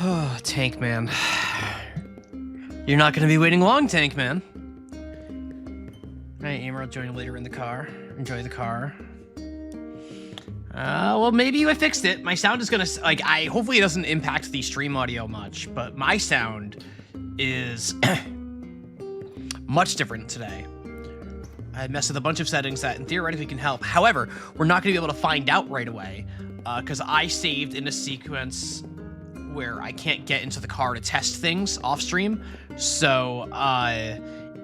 Oh, Tank Man. You're not going to be waiting long, Tank Man. Alright, Amber, I'll join you later in the car. Enjoy the car. Well, maybe I fixed it. My sound is gonna, hopefully it doesn't impact the stream audio much, but my sound is much different today. I messed with a bunch of settings that theoretically can help. However, we're not gonna be able to find out right away, because I saved in a sequence where I can't get into the car to test things off stream. So,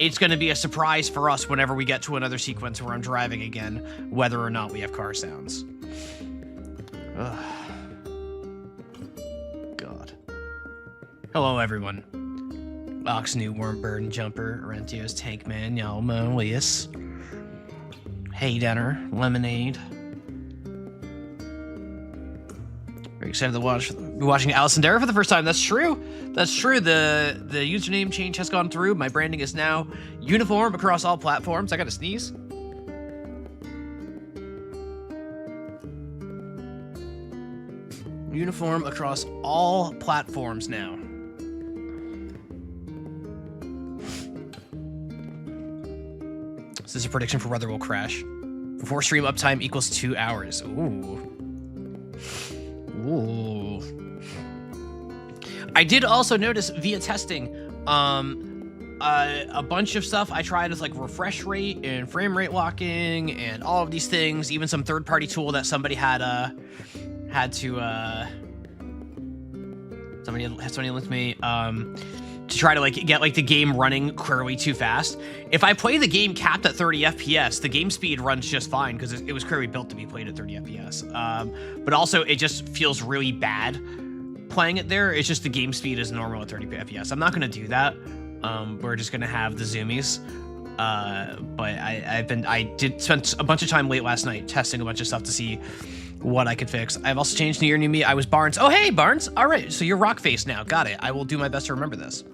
it's going to be a surprise for us whenever we get to another sequence where I'm driving again, whether or not we have car sounds. Ugh. God. Hello, everyone. Ox, New, Wormbird, and Jumper, Arentios, Tank Man, Yalmo, Elias, Hey Denner, Lemonade. Very excited to be watching Allison Dara for the first time. That's true. That's true. The username change has gone through. My branding is now uniform across all platforms. I gotta sneeze. Uniform across all platforms now. This is a prediction for whether we'll crash. Before stream uptime equals 2 hours. Ooh. Ooh. I did also notice via testing, a bunch of stuff I tried as like refresh rate and frame rate locking and all of these things, even some third-party tool that somebody had to somebody linked me to try to like get like the game running clearly too fast. If I play the game capped at 30 FPS, the game speed runs just fine because it was clearly built to be played at 30 FPS. But also it just feels really bad playing it there. It's just the game speed is normal at 30 FPS. I'm not gonna do that. We're just gonna have the zoomies. But I did spend a bunch of time late last night testing a bunch of stuff to see what I could fix. I've also changed New Year, New Me. I was Barnes. Oh, hey, Barnes. All right, so you're Rockface now. Got it. I will do my best to remember this.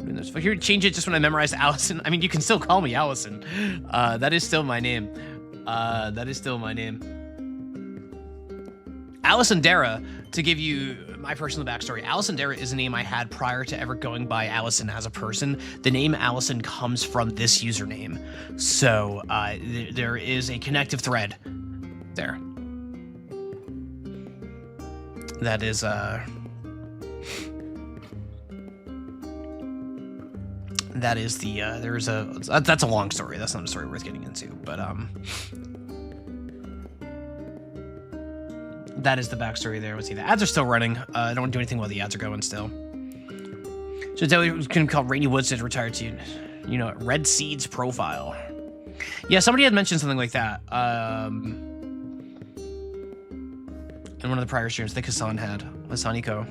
If you change it just when I memorized Allison, I mean, you can still call me Allison. That is still my name. That is still my name. Allison Dara, to give you my personal backstory, Allison Dara is a name I had prior to ever going by Allison as a person. The name Allison comes from this username. So there is a connective thread there. That is, that is the, there's a, that's a long story. That's not a story worth getting into, but, that is the backstory there. Let's see, the ads are still running. I don't do anything while the ads are going still. So it's can call Rainy Woods to retire to, you know, Red Seeds profile. Yeah, somebody had mentioned something like that. In one of the prior streams, I think Hassan had. Hassaniko.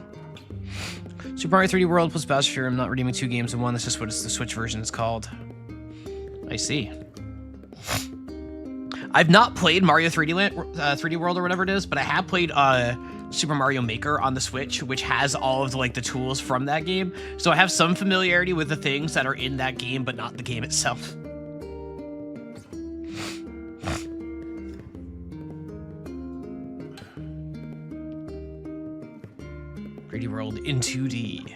Super Mario 3D World plus Bowser Fury. I'm not redeeming 2 games in one. That's just what the Switch version is called. I see. I've not played Mario 3D World or whatever it is, but I have played Super Mario Maker on the Switch, which has all of the, like, the tools from that game. So I have some familiarity with the things that are in that game, but not the game itself. 3D World in 2D.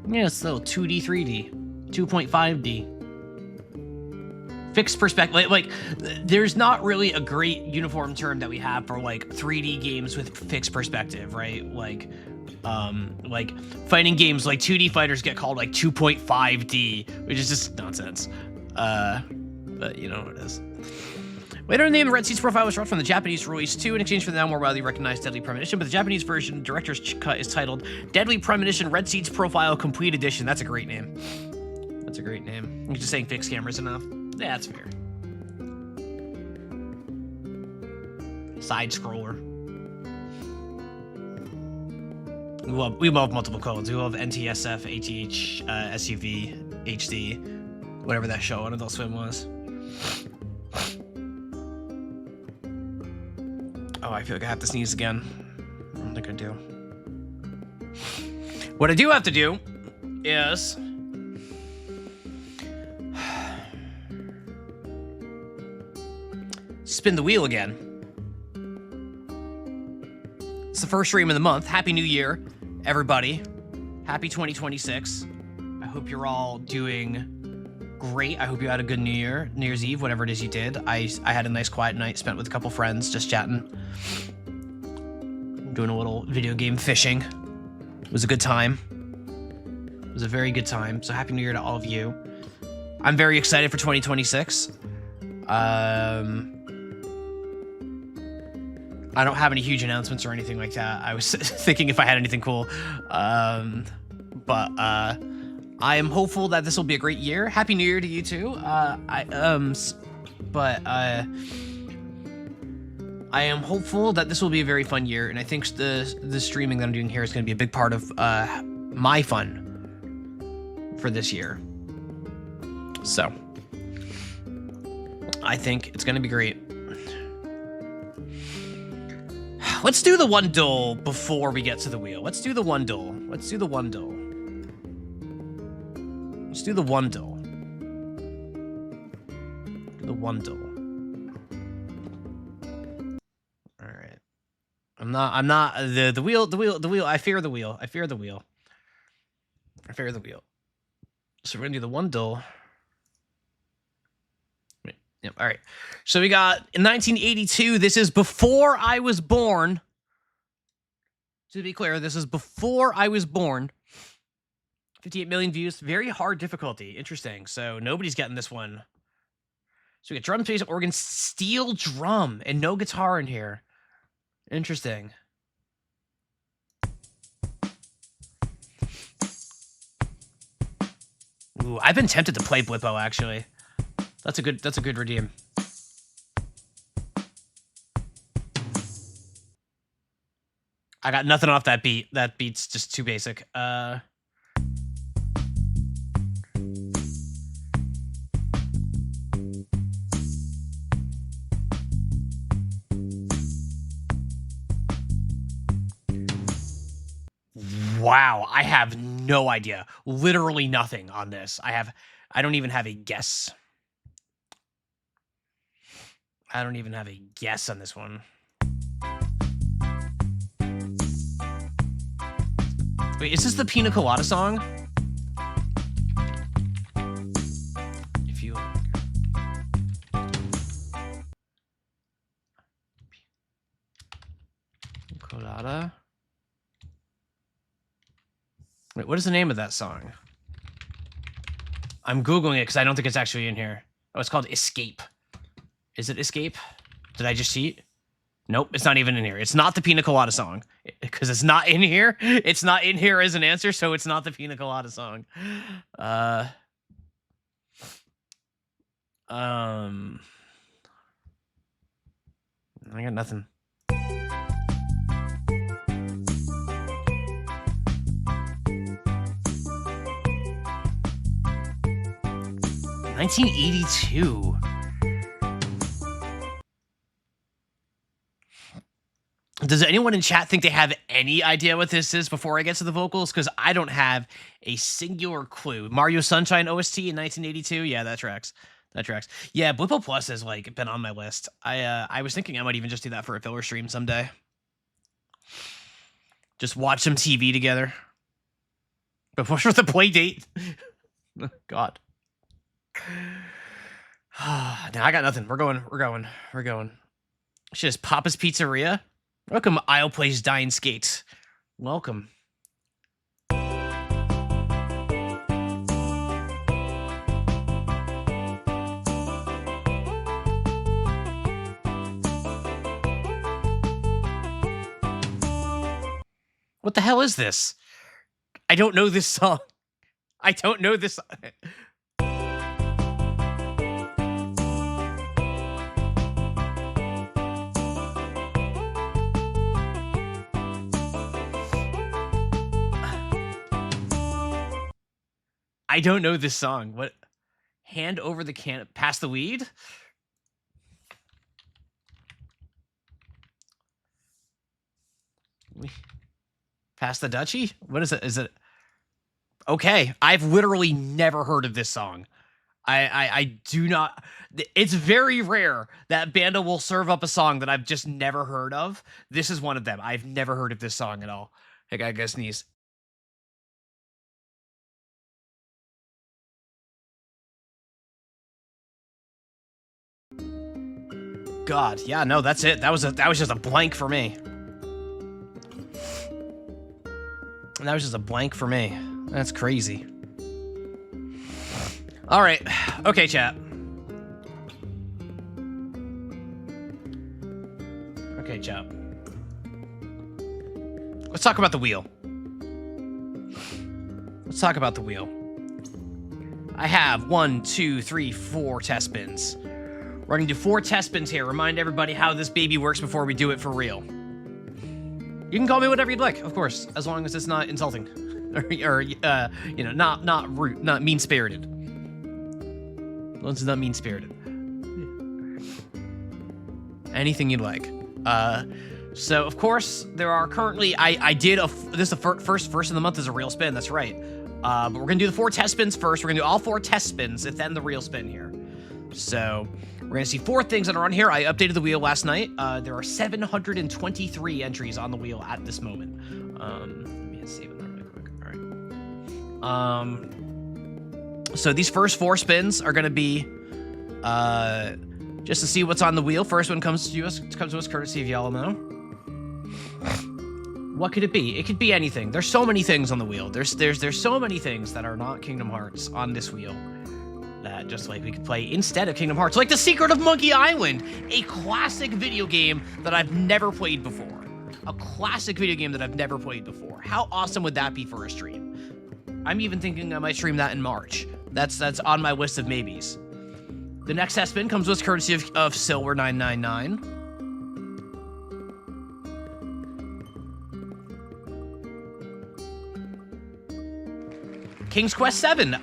Yeah, it's still 2D, 3D, 2.5D. Fixed perspective, like, there's not really a great uniform term that we have for, like, 3D games with fixed perspective, right? Like fighting games like 2D fighters get called, like, 2.5D, which is just nonsense. But you know what it is. Later in the game, the Red Seeds profile was dropped from the Japanese release 2 in exchange for the now more widely recognized Deadly Premonition, but the Japanese version, director's cut, is titled Deadly Premonition Red Seeds Profile Complete Edition. That's a great name. That's a great name. You're just saying fixed cameras enough. Yeah, that's fair. Side scroller. We love multiple codes. We love NTSF, ATH, SUV, HD, whatever that show on Adult Swim was. Oh, I feel like I have to sneeze again. I don't think I do. What I do have to do is spin the wheel again. It's the first stream of the month. Happy New Year. everybody. Happy 2026. I hope you're all doing great. I hope you had a good New Year's Eve, whatever it is you did. I had a nice quiet night spent with a couple friends, just chatting, doing a little video game fishing. It was a good time. It was a very good time. So happy New Year to all of you. I'm very excited for 2026. I don't have any huge announcements or anything like that. I was thinking if I had anything cool. But I am hopeful that this will be a great year. Happy New Year to you too. I am hopeful that this will be a very fun year, and I think the streaming that I'm doing here is going to be a big part of my fun for this year. So I think it's going to be great. Let's do the one duel before we get to the wheel. Let's do the one duel. Let's do the one duel. Let's do the one duel. Do the one duel. All right. I'm not the wheel. I fear the wheel. I fear the wheel. I fear the wheel. So we're gonna do the one duel. Yep. All right. So we got in 1982. This is before I was born. To be clear, this is before I was born. 58 million views. Very hard difficulty. Interesting. So nobody's getting this one. So we got drum, bass, organ, steel drum, and no guitar in here. Interesting. Ooh, I've been tempted to play Blippo actually. That's a good redeem. I got nothing off that beat. That beat's just too basic. Wow, I have no idea. Literally nothing on this. I don't even have a guess. I don't even have a guess on this one. Wait, is this the Pina Colada song? If you... Colada? Wait, what is the name of that song? I'm Googling it because I don't think it's actually in here. Oh, it's called Escape. Is it Escape? Did I just cheat? Nope, it's not even in here. It's not the Pina Colada song. Because it's not in here. It's not in here as an answer, so it's not the Pina Colada song. I got nothing. $1982. Does anyone in chat think they have any idea what this is before I get to the vocals? Because I don't have a singular clue. Mario Sunshine OST in 1982? Yeah, that tracks. That tracks. Yeah, Blippo Plus has like been on my list. I was thinking I might even just do that for a filler stream someday. Just watch some TV together. Before the play date. God. Now I got nothing. We're going. Shit, is Papa's Pizzeria? Welcome, I'll Plays Dying Skates. Welcome. What the hell is this? I don't know this song. I don't know this. I don't know this song. What? Hand over the can. Pass the weed? Pass the Dutchie? What is it? Is it? Okay. I've literally never heard of this song. I do not. It's very rare that Banda will serve up a song that I've just never heard of. This is one of them. I've never heard of this song at all. I gotta go sneeze. God, yeah, no, that's it. That was just a blank for me. That was just a blank for me. That's crazy. All right, okay, chat. Okay, chat. Let's talk about the wheel. Let's talk about the wheel. I have 1, 2, 3, 4 test spins. We're gonna do 4 test spins here. Remind everybody how this baby works before we do it for real. You can call me whatever you'd like, of course, as long as it's not insulting, or you know, not rude, not mean-spirited. As long as it's not mean-spirited. Anything you'd like. So of course there are currently this is the first of the month is a real spin. That's right. But we're gonna do the 4 test spins first. We're gonna do all 4 test spins and then the real spin here. So we're gonna see 4 things that are on here. I updated the wheel last night. There are 723 entries on the wheel at this moment. Let me save it really quick. All right. So these first 4 spins are gonna be just to see what's on the wheel. First one comes to us courtesy of Yellow Mow. What could it be? It could be anything. There's so many things on the wheel. There's so many things that are not Kingdom Hearts on this wheel that just like we could play instead of Kingdom Hearts. Like The Secret of Monkey Island, a classic video game that I've never played before. A classic video game that I've never played before. How awesome would that be for a stream? I'm even thinking I might stream that in March. That's on my list of maybes. The next test spin comes with courtesy of Silver 999. King's Quest 7,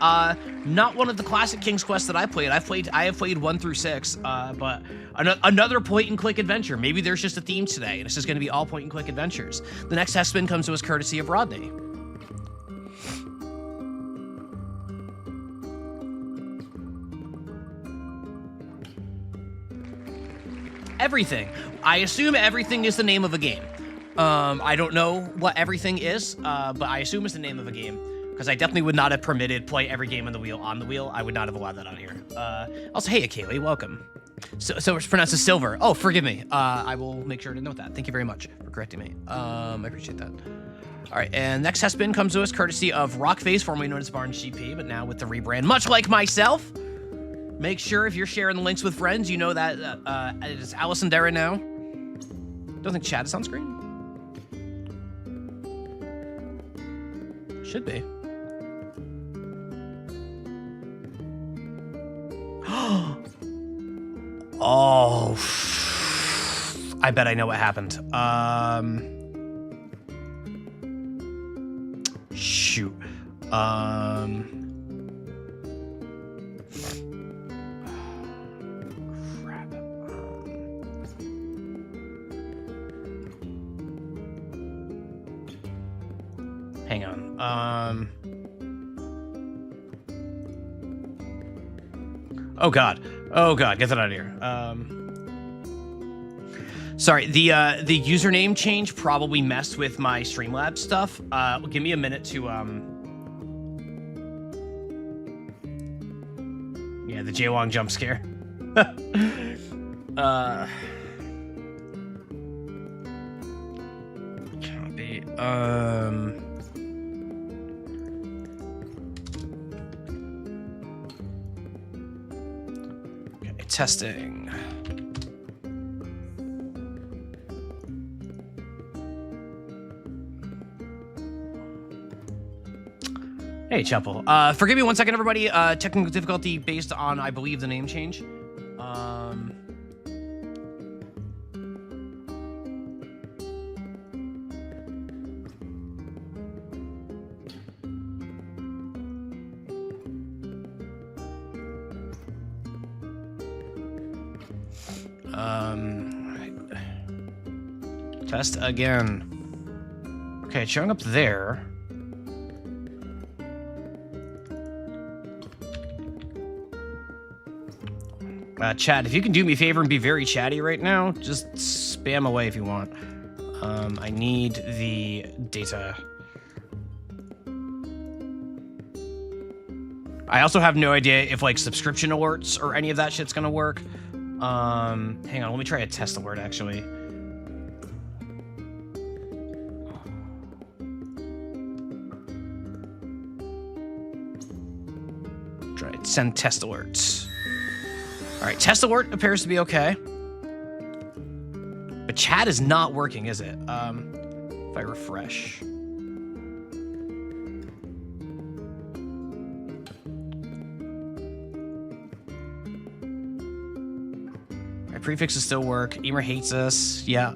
not one of the classic King's Quest that I played. I have played 1 through 6, but another point-and-click adventure. Maybe there's just a theme today, and it's just going to be all point-and-click adventures. The next test spin comes to us courtesy of Rodney. Everything. I assume everything is the name of a game. I don't know what everything is, but I assume it's the name of a game. Because I definitely would not have permitted play every game on the wheel. I would not have allowed that on here. Also, hey, Akeli, welcome. So it's pronounced as Silver. Oh, forgive me. I will make sure to note that. Thank you very much for correcting me. I appreciate that. All right, and next test spin comes to us courtesy of Rockface, formerly known as Barnes GP, but now with the rebrand, much like myself. Make sure if you're sharing the links with friends, you know that it is Allison Darren now. Don't think chat is on screen. Should be. Oh, I bet I know what happened. Shoot. Crap. Hang on. Oh God, get that out of here. Sorry, the username change probably messed with my Streamlabs stuff. Give me a minute to yeah, the Jaywong jump scare. Copy. Testing. Hey, Chapel. Forgive me 1 second, everybody. Technical difficulty based on, I believe, the name change. Test again. Okay, it's showing up there. Chat, if you can do me a favor and be very chatty right now, just spam away if you want. I need the data. I also have no idea if like subscription alerts or any of that shit's gonna work. Hang on, let me try a test alert actually. Try to send test alerts. All right, test alert appears to be okay. But chat is not working, is it? If I refresh. My prefixes still work. Emer hates us. Yeah.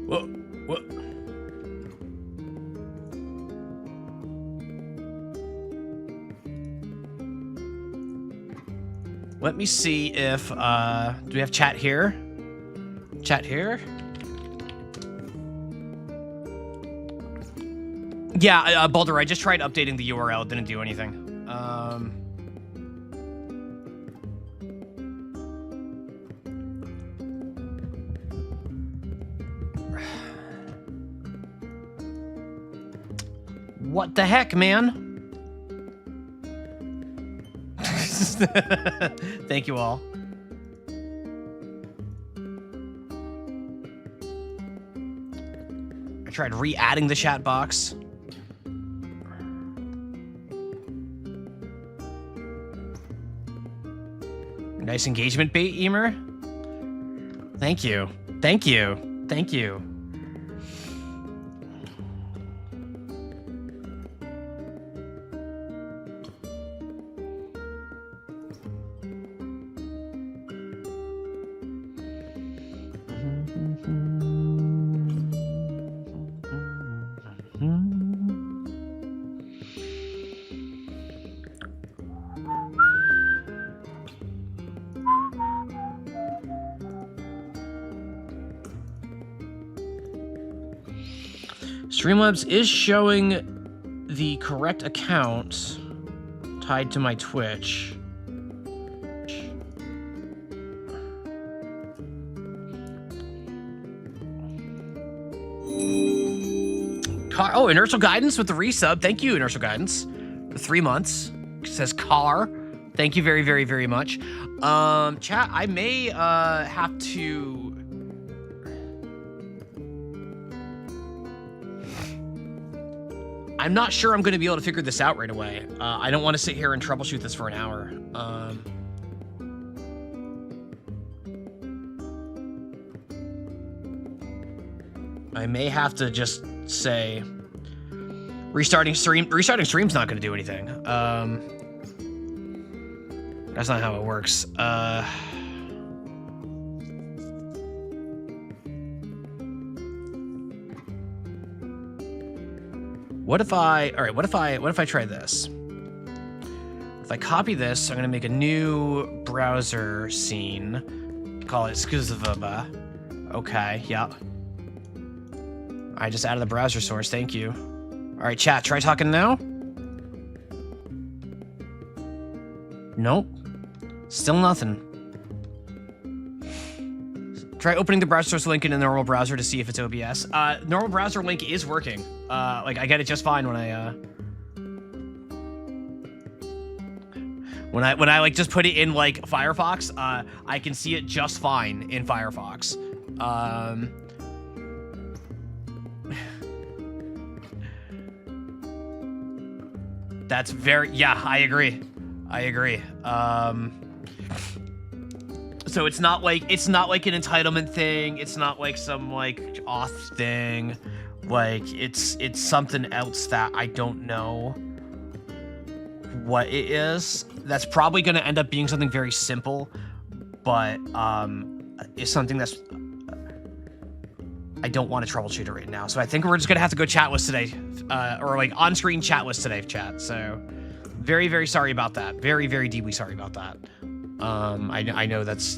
Whoa, whoa. Let me see if, do we have chat here? Chat here? Yeah, Baldur, I just tried updating the URL, it didn't do anything. What the heck, man? Thank you all. I tried re-adding the chat box. Nice engagement bait, Emer. Thank you. Thank you. Thank you. Streamlabs is showing the correct account tied to my Twitch. Oh, Inertial Guidance with the resub. Thank you, Inertial Guidance. For 3 months. It says car. Thank you very, very, very much. Chat, I may have to... I'm not sure I'm going to be able to figure this out right away. I don't want to sit here and troubleshoot this for an hour. I may have to just say restarting stream's not going to do anything. That's not how it works. What if I try this? If I copy this, I'm gonna make a new browser scene. Call it Skuzava. Okay, yep. I just added the browser source, thank you. All right, chat, try talking now. Nope, still nothing. Try opening the browser source link in a normal browser to see if it's OBS. Normal browser link is working. Like I get it just fine when I like just put it in like Firefox. I can see it just fine in Firefox. That's very, yeah, I agree. I agree. So it's not like an entitlement thing. It's not like some like auth thing. Like it's something else that I don't know what it is. That's probably going to end up being something very simple, but it's something that's I don't want to troubleshoot it right now. So I think we're just going to have to go chatless today, or like on-screen chatless today, chat. So Very, very sorry about that. Very, very deeply sorry about that. I know that's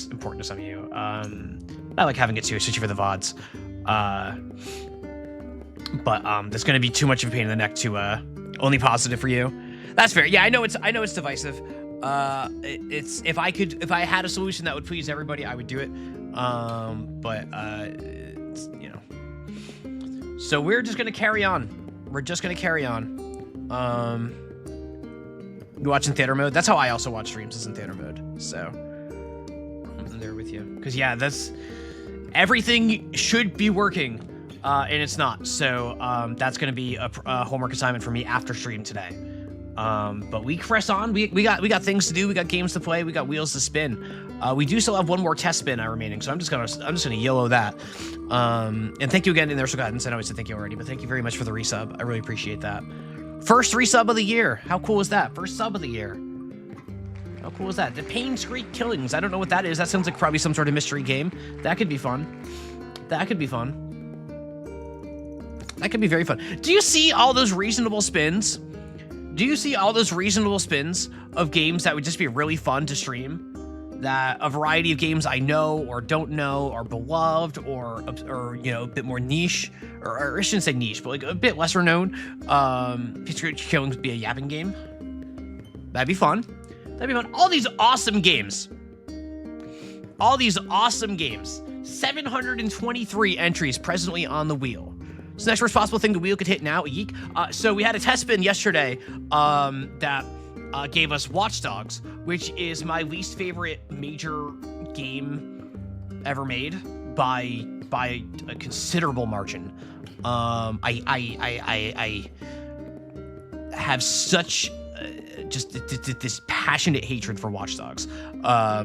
important to some of you. I like having it too, especially for the VODs. But that's gonna be too much of a pain in the neck to only positive for you. That's fair. Yeah, I know it's divisive. It's if I had a solution that would please everybody, I would do it. But it's, you know. So we're just gonna carry on. We're just gonna carry on. You watch in theater mode? That's how I also watch streams, is in theater mode. So I'm there with you. Cause yeah, everything should be working, and it's not. So that's gonna be a homework assignment for me after stream today. But we press on. We got things to do. We got games to play. We got wheels to spin. We do still have one more test spin remaining, so I'm just gonna YOLO that. And thank you again, Inertial Guidance. I know I said thank you already, but thank you very much for the resub. I really appreciate that. First resub of the year. How cool is that? First sub of the year. How cool is that? The Pain Streak Killings. I don't know what that is. That sounds like probably some sort of mystery game. That could be fun. That could be fun. That could be very fun. Do you see all those reasonable spins? Do you see all those reasonable spins of games that would just be really fun to stream? That a variety of games I know or don't know are beloved or you know, a bit more niche, or I shouldn't say niche, but like a bit lesser known. Pizza Killings would be a yapping game. That'd be fun. That'd be fun. All these awesome games. All these awesome games. 723 entries presently on the wheel. So the next responsible thing the wheel could hit now, yeek. So we had a test spin yesterday that gave us Watch Dogs, which is my least favorite major game ever made by a considerable margin. I have such just this passionate hatred for Watch Dogs.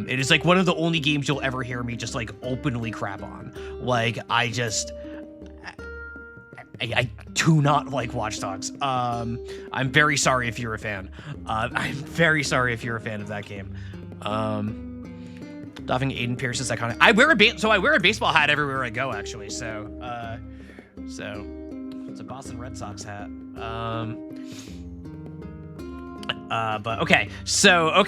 It is like one of the only games you'll ever hear me just like openly crap on. Like I do not like Watch Dogs. I'm very sorry if you're a fan. I'm very sorry if you're a fan of that game. Doffing Aiden Pierce's iconic. I wear a baseball hat everywhere I go, actually. So it's a Boston Red Sox hat. But okay. So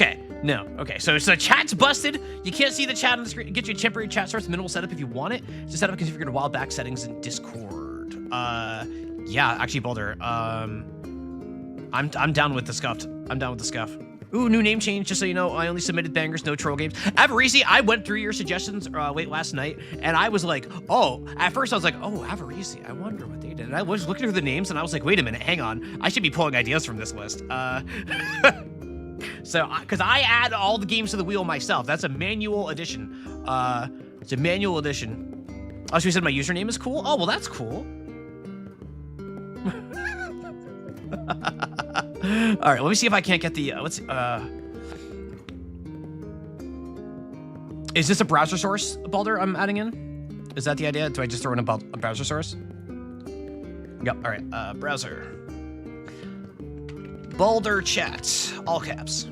chat's busted. You can't see the chat on the screen. Get you a temporary chat source, minimal setup if you want it. Just set up configured a while back settings in Discord. Yeah, actually, Boulder. I'm down with the scuffed. I'm down with the scuff. Ooh, new name change. Just so you know, I only submitted bangers, no troll games. Avarese, I went through your suggestions late last night, and I was like, oh. At first, I was like, oh, Avarese. I wonder what they did. And I was looking through the names, and I was like, wait a minute, hang on. I should be pulling ideas from this list. So, because I add all the games to the wheel myself. That's a manual addition. It's a manual addition. Oh, so you said my username is cool? Oh, well, that's cool. All right, let me see if I can't get the is this a browser source, Baldur, I'm adding in? Is that the idea? Do I just throw in a browser source? Yep. All right, browser. Baldur chat, all caps.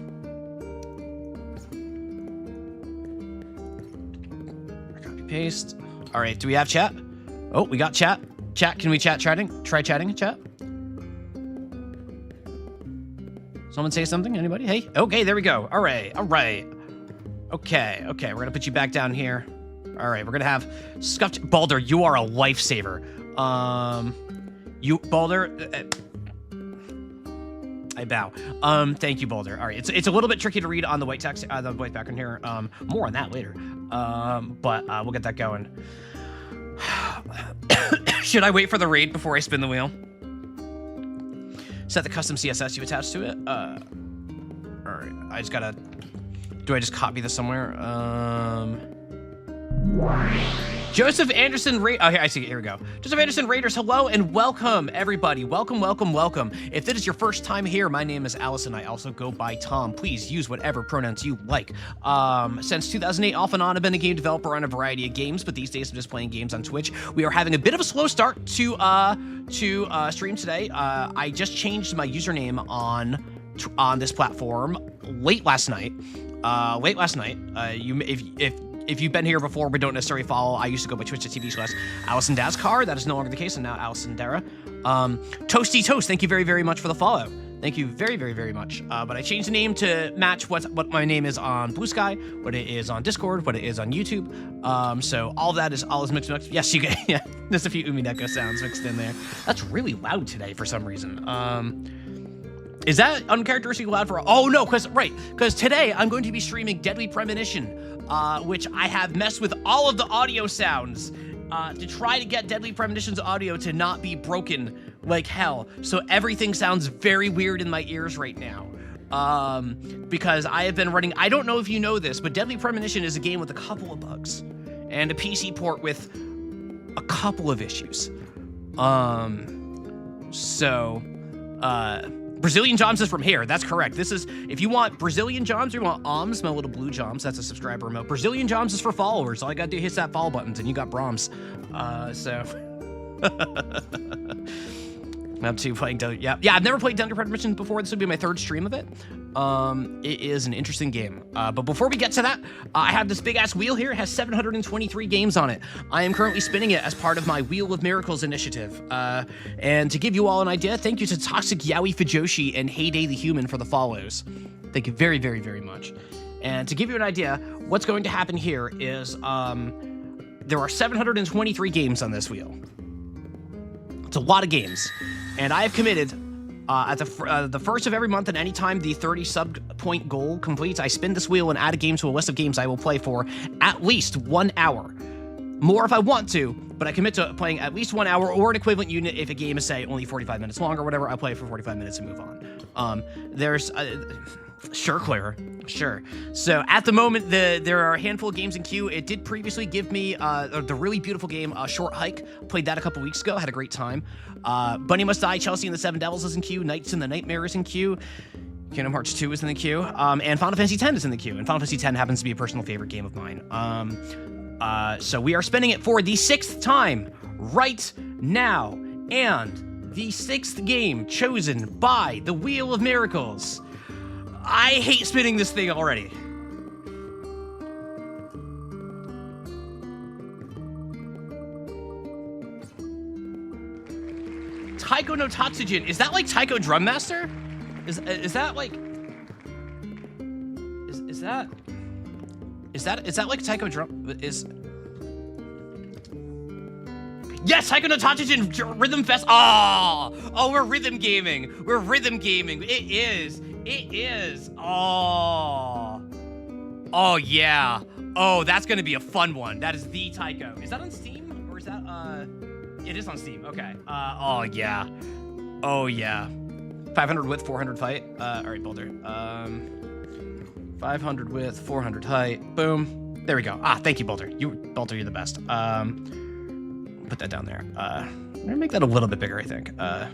Copy paste. All right, do we have chat? Oh, we got chat. Chat, can we chatting? Try chatting in chat. Someone say something? Anybody? Hey? Okay, there we go. All right. Okay, we're gonna put you back down here. All right, we're gonna have scuffed. Baldur, you are a lifesaver. Baldur, I bow. Thank you, Baldur. All right, it's a little bit tricky to read on the white text, the white background here. More on that later. But we'll get that going. Should I wait for the raid before I spin the wheel? Set the custom CSS you attach to it. All right, I just gotta. Do I just copy this somewhere? Joseph Anderson Ra- Oh, here, I see it. Here we go. Joseph Anderson Raiders, hello and welcome, everybody. Welcome. If it is your first time here, my name is Allison. I also go by Tom. Please use whatever pronouns you like. Since 2008, off and on, I've been a game developer on a variety of games, but these days I'm just playing games on Twitch. We are having a bit of a slow start to stream today. I just changed my username on this platform late last night. If you've been here before but don't necessarily follow, I used to go by twitch.tv/Allison Dascar. That is no longer the case, and now Allison Dara. Toasty Toast, thank you very, very much for the follow. Thank you very, very, very much. But I changed the name to match what my name is on Blue Sky, what it is on Discord, what it is on YouTube. So all of that is mixed. Yes, you get. Yeah, there's a few Umineko sounds mixed in there. That's really loud today for some reason. Is that uncharacteristically loud for? Oh no, because today I'm going to be streaming Deadly Premonition, which I have messed with all of the audio sounds to try to get Deadly Premonition's audio to not be broken like hell. So everything sounds very weird in my ears right now. Because I have been running, I don't know if you know this, but Deadly Premonition is a game with a couple of bugs and a PC port with a couple of issues. Brazilian Joms is from here. That's correct. This is, if you want Brazilian Joms or you want Oms, my little blue Joms, that's a subscriber remote. Brazilian Joms is for followers. All you gotta do is hit that follow buttons and you got Brahms. I'm up to playing Deadly. Yeah, I've never played Deadly Premonition before. This would be my third stream of it. It is an interesting game. But before we get to that, I have this big ass wheel here. It has 723 games on it. I am currently spinning it as part of my Wheel of Miracles initiative. And to give you all an idea, thank you to Toxic Yaoi Fujoshi and Heyday the Human for the follows. Thank you very, very, very much. And to give you an idea, what's going to happen here is there are 723 games on this wheel. It's a lot of games. And I have committed at the first of every month and anytime the 30 sub-point goal completes, I spin this wheel and add a game to a list of games I will play for at least 1 hour. More if I want to, but I commit to playing at least 1 hour or an equivalent unit if a game is, say, only 45 minutes long or whatever. I'll play it for 45 minutes and move on. Sure, Claire. Sure. So at the moment, there are a handful of games in queue. It did previously give me the really beautiful game, Short Hike. Played that a couple weeks ago. Had a great time. Bunny Must Die, Chelsea and the Seven Devils is in queue. Knights and the Nightmare is in queue. Kingdom Hearts 2 is in the queue. And Final Fantasy X is in the queue. And Final Fantasy X happens to be a personal favorite game of mine. So we are spinning it for the 6th time right now. And the 6th game chosen by the Wheel of Miracles. I hate spinning this thing already. Taiko no Tatsujin. Is that like Taiko Drum Master? Is that like... Is that like Taiko Drum... Yes, Taiko no Tatsujin Rhythm Fest. Oh, we're rhythm gaming. We're rhythm gaming. It is. Oh, yeah. Oh, that's gonna be a fun one. That is the Taiko. Is that on Steam? Or is that, it is on Steam. Okay. Oh, yeah. 500 width, 400 height. All right, Boulder. 500 width, 400 height. Boom. There we go. Thank you, Boulder. Boulder, you're the best. Put that down there. I'm gonna make that a little bit bigger, I think. There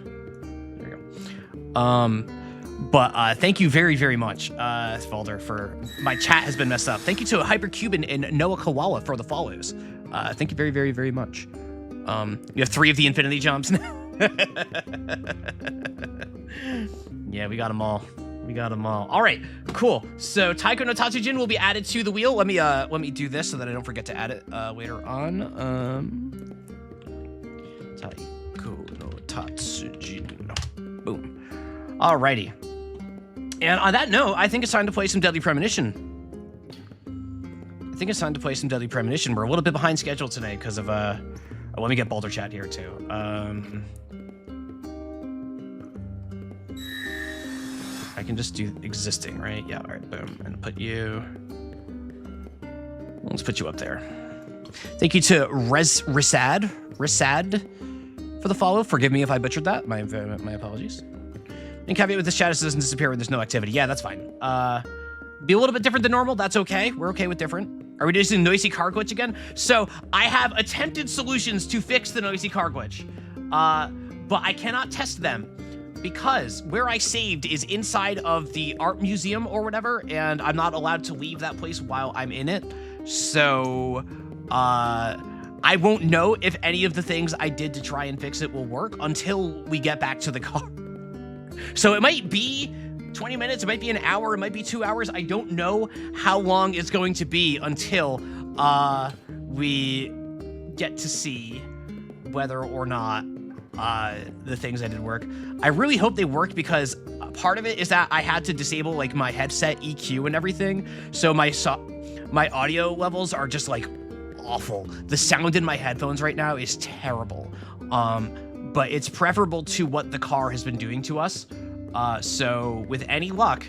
we go. But thank you very, very much, Boulder, for my chat has been messed up. Thank you to Hypercuban and Noah Koala for the follows. Thank you very, very, very much. You have 3 of the Infinity Jumps now. Yeah, we got them all. All right, cool. So Taiko no Tatsujin will be added to the wheel. Let me do this so that I don't forget to add it later on. Taiko no Tatsujin. Boom. Alrighty. And on that note, I think it's time to play some Deadly Premonition. We're a little bit behind schedule today because of let me get Boulder Chat here too. I can just do existing, right? Yeah, all right, boom. And let's put you up there. Thank you to Risad for the follow. Forgive me if I butchered that. My apologies. And caveat with this chat is it doesn't disappear when there's no activity. Yeah, that's fine. Be a little bit different than normal. That's okay. We're okay with different. Are we using noisy car glitch again? So I have attempted solutions to fix the noisy car glitch, but I cannot test them because where I saved is inside of the art museum or whatever, and I'm not allowed to leave that place while I'm in it. So I won't know if any of the things I did to try and fix it will work until we get back to the car. So it might be 20 minutes, it might be an hour, it might be 2 hours. I don't know how long it's going to be until we get to see whether or not the things I did work. I really hope they worked, because part of it is that I had to disable like my headset EQ and everything, so my audio levels are just like awful. The sound in my headphones right now is terrible. But it's preferable to what the car has been doing to us. So with any luck,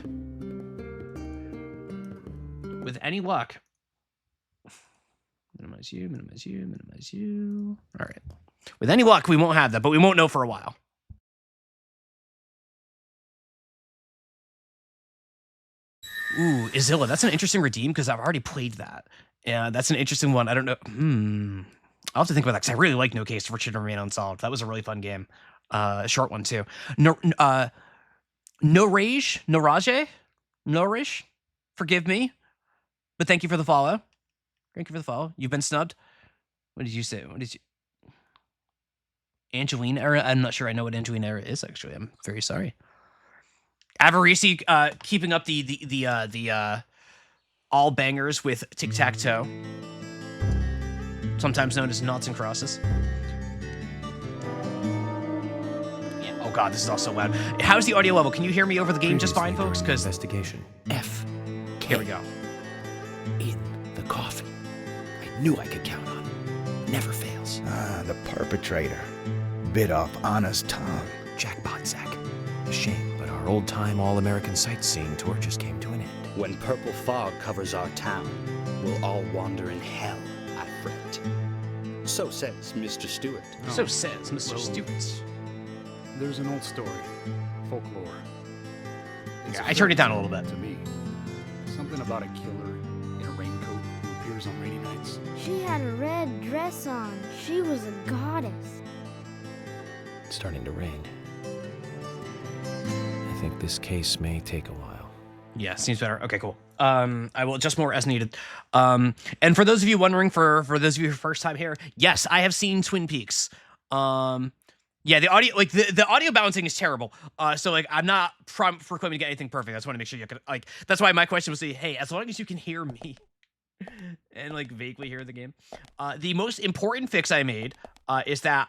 minimize you, minimize you, minimize you. All right. With any luck, we won't have that, but we won't know for a while. Ooh, Izilla. That's an interesting redeem, because I've already played that. Yeah, that's an interesting one. I don't know. I'll have to think about that, because I really like No Case for Should Remain Unsolved. That was a really fun game. A short one, too. No Rage? Forgive me. But thank you for the follow. Thank you for the follow. You've been snubbed. What did you say? What did you... Angeline era? I'm not sure I know what Angeline era is, actually. I'm very sorry. Avarisi keeping up the all bangers with tic-tac-toe, sometimes known as noughts and crosses. Yeah. Oh god, this is also loud. How's the audio level? Can you hear me over the game just fine, folks? Because investigation. F. Here we go. In the coffee. I knew I could count on. Never fails. Ah, the perpetrator. Bit off Anna's tongue. Jackpot, Zach. A shame, but our old-time all-American sightseeing tour just came to an end. When purple fog covers our town, we'll all wander in hell, I fret. So says Mr. Stewart. So says Mr. Stewart. There's an old story, folklore. Yeah, I turned it down a little bit. To me, something about a killer in a raincoat who appears on rainy nights. She had a red dress on. She was a goddess. It's starting to rain. I think this case may take a while. Yeah, seems better. Okay, cool. I will adjust more as needed. And for those of you wondering, for those of you first time here, yes, I have seen Twin Peaks. Yeah, the audio, like the audio balancing is terrible. So like I'm not proclaiming to get anything perfect. I just want to make sure you can, like, that's why my question was, hey, as long as you can hear me and like vaguely hear the game. The most important fix I made is that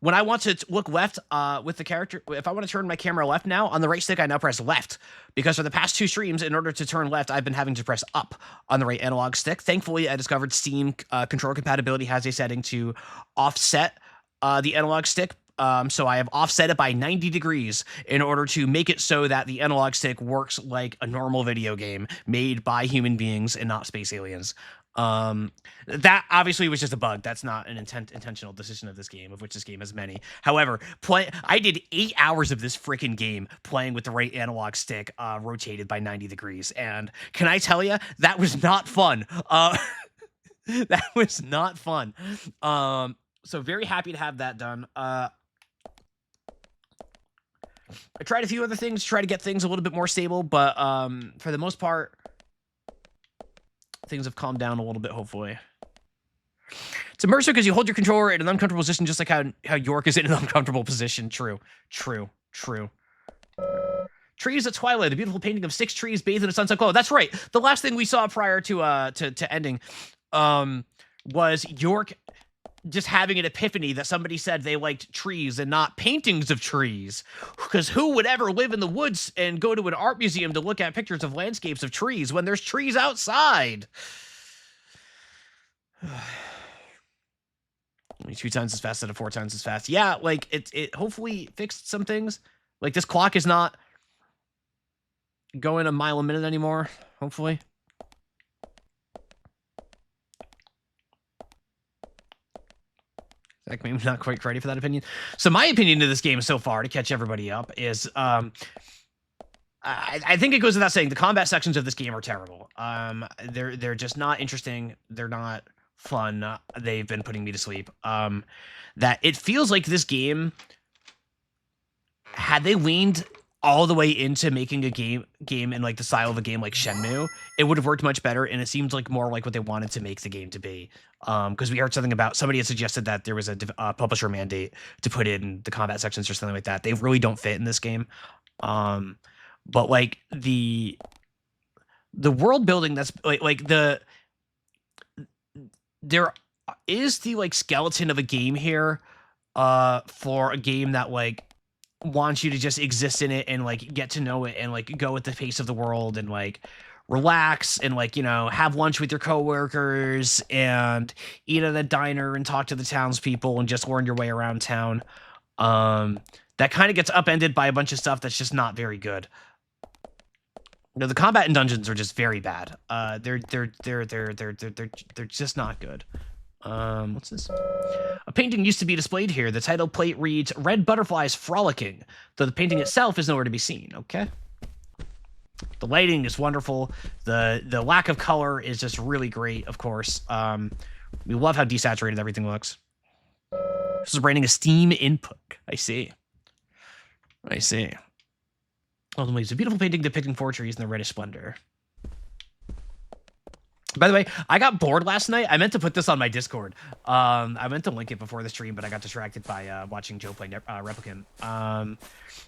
when I want to look left with the character, if I want to turn my camera left now, on the right stick, I now press left. Because for the past 2 streams, in order to turn left, I've been having to press up on the right analog stick. Thankfully, I discovered Steam controller compatibility has a setting to offset the analog stick. So I have offset it by 90 degrees in order to make it so that the analog stick works like a normal video game made by human beings and not space aliens. That obviously was just a bug. That's not an intentional decision of this game, of which this game has many. However, I did 8 hours of this freaking game playing with the right analog stick rotated by 90 degrees. And can I tell you, that was not fun. That was not fun. So very happy to have that done. I tried a few other things to try to get things a little bit more stable, but for the most part, things have calmed down a little bit, hopefully. It's immersive because you hold your controller in an uncomfortable position, just like how York is in an uncomfortable position. True. Trees at Twilight, a beautiful painting of 6 trees bathed in a sunset glow. That's right. The last thing we saw prior to ending was York just having an epiphany that somebody said they liked trees and not paintings of trees. Because who would ever live in the woods and go to an art museum to look at pictures of landscapes of trees when there's trees outside? 2 times as fast instead of 4 times as fast. Yeah, like it hopefully fixed some things. Like this clock is not going a mile a minute anymore, hopefully. Like, maybe not quite ready for that opinion. So my opinion of this game so far, to catch everybody up, is I think it goes without saying the combat sections of this game are terrible. They're just not interesting. They're not fun. They've been putting me to sleep. That it feels like this game, had they leaned all the way into making a game in like the style of a game like Shenmue, it would have worked much better, and it seems like more like what they wanted to make the game to be. Because we heard something about, somebody had suggested that there was a publisher mandate to put in the combat sections or something like that. They really don't fit in this game. But like the world building, that's like there is the like skeleton of a game here for a game that like wants you to just exist in it and like get to know it and like go at the pace of the world and like relax and like, you know, have lunch with your coworkers and eat at a diner and talk to the townspeople and just learn your way around town. That kind of gets upended by a bunch of stuff that's just not very good. You know, the combat in dungeons are just very bad. They're just not good. What's this? A painting used to be displayed here. The title plate reads "Red Butterflies Frolicking," though the painting itself is nowhere to be seen. Okay. The lighting is wonderful. The lack of color is just really great, of course. We love how desaturated everything looks. This is branding a Steam input. I see. I see. Ultimately, it's a beautiful painting depicting 4 trees in the reddish splendor. By the way, I got bored last night. I meant to put this on my Discord. I meant to link it before the stream, but I got distracted by watching Joe play Replicant.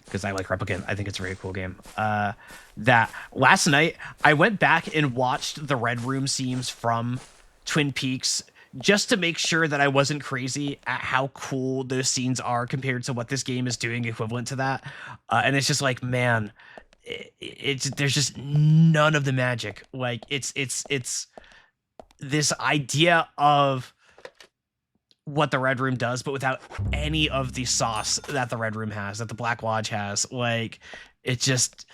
Because I like Replicant. I think it's a very cool game. That last night, I went back and watched the Red Room scenes from Twin Peaks just to make sure that I wasn't crazy at how cool those scenes are compared to what this game is doing equivalent to that. And it's just like, man, there's just none of the magic. Like it's this idea of what the Red Room does, but without any of the sauce that the Red Room has, that the Black Lodge has. Like it's just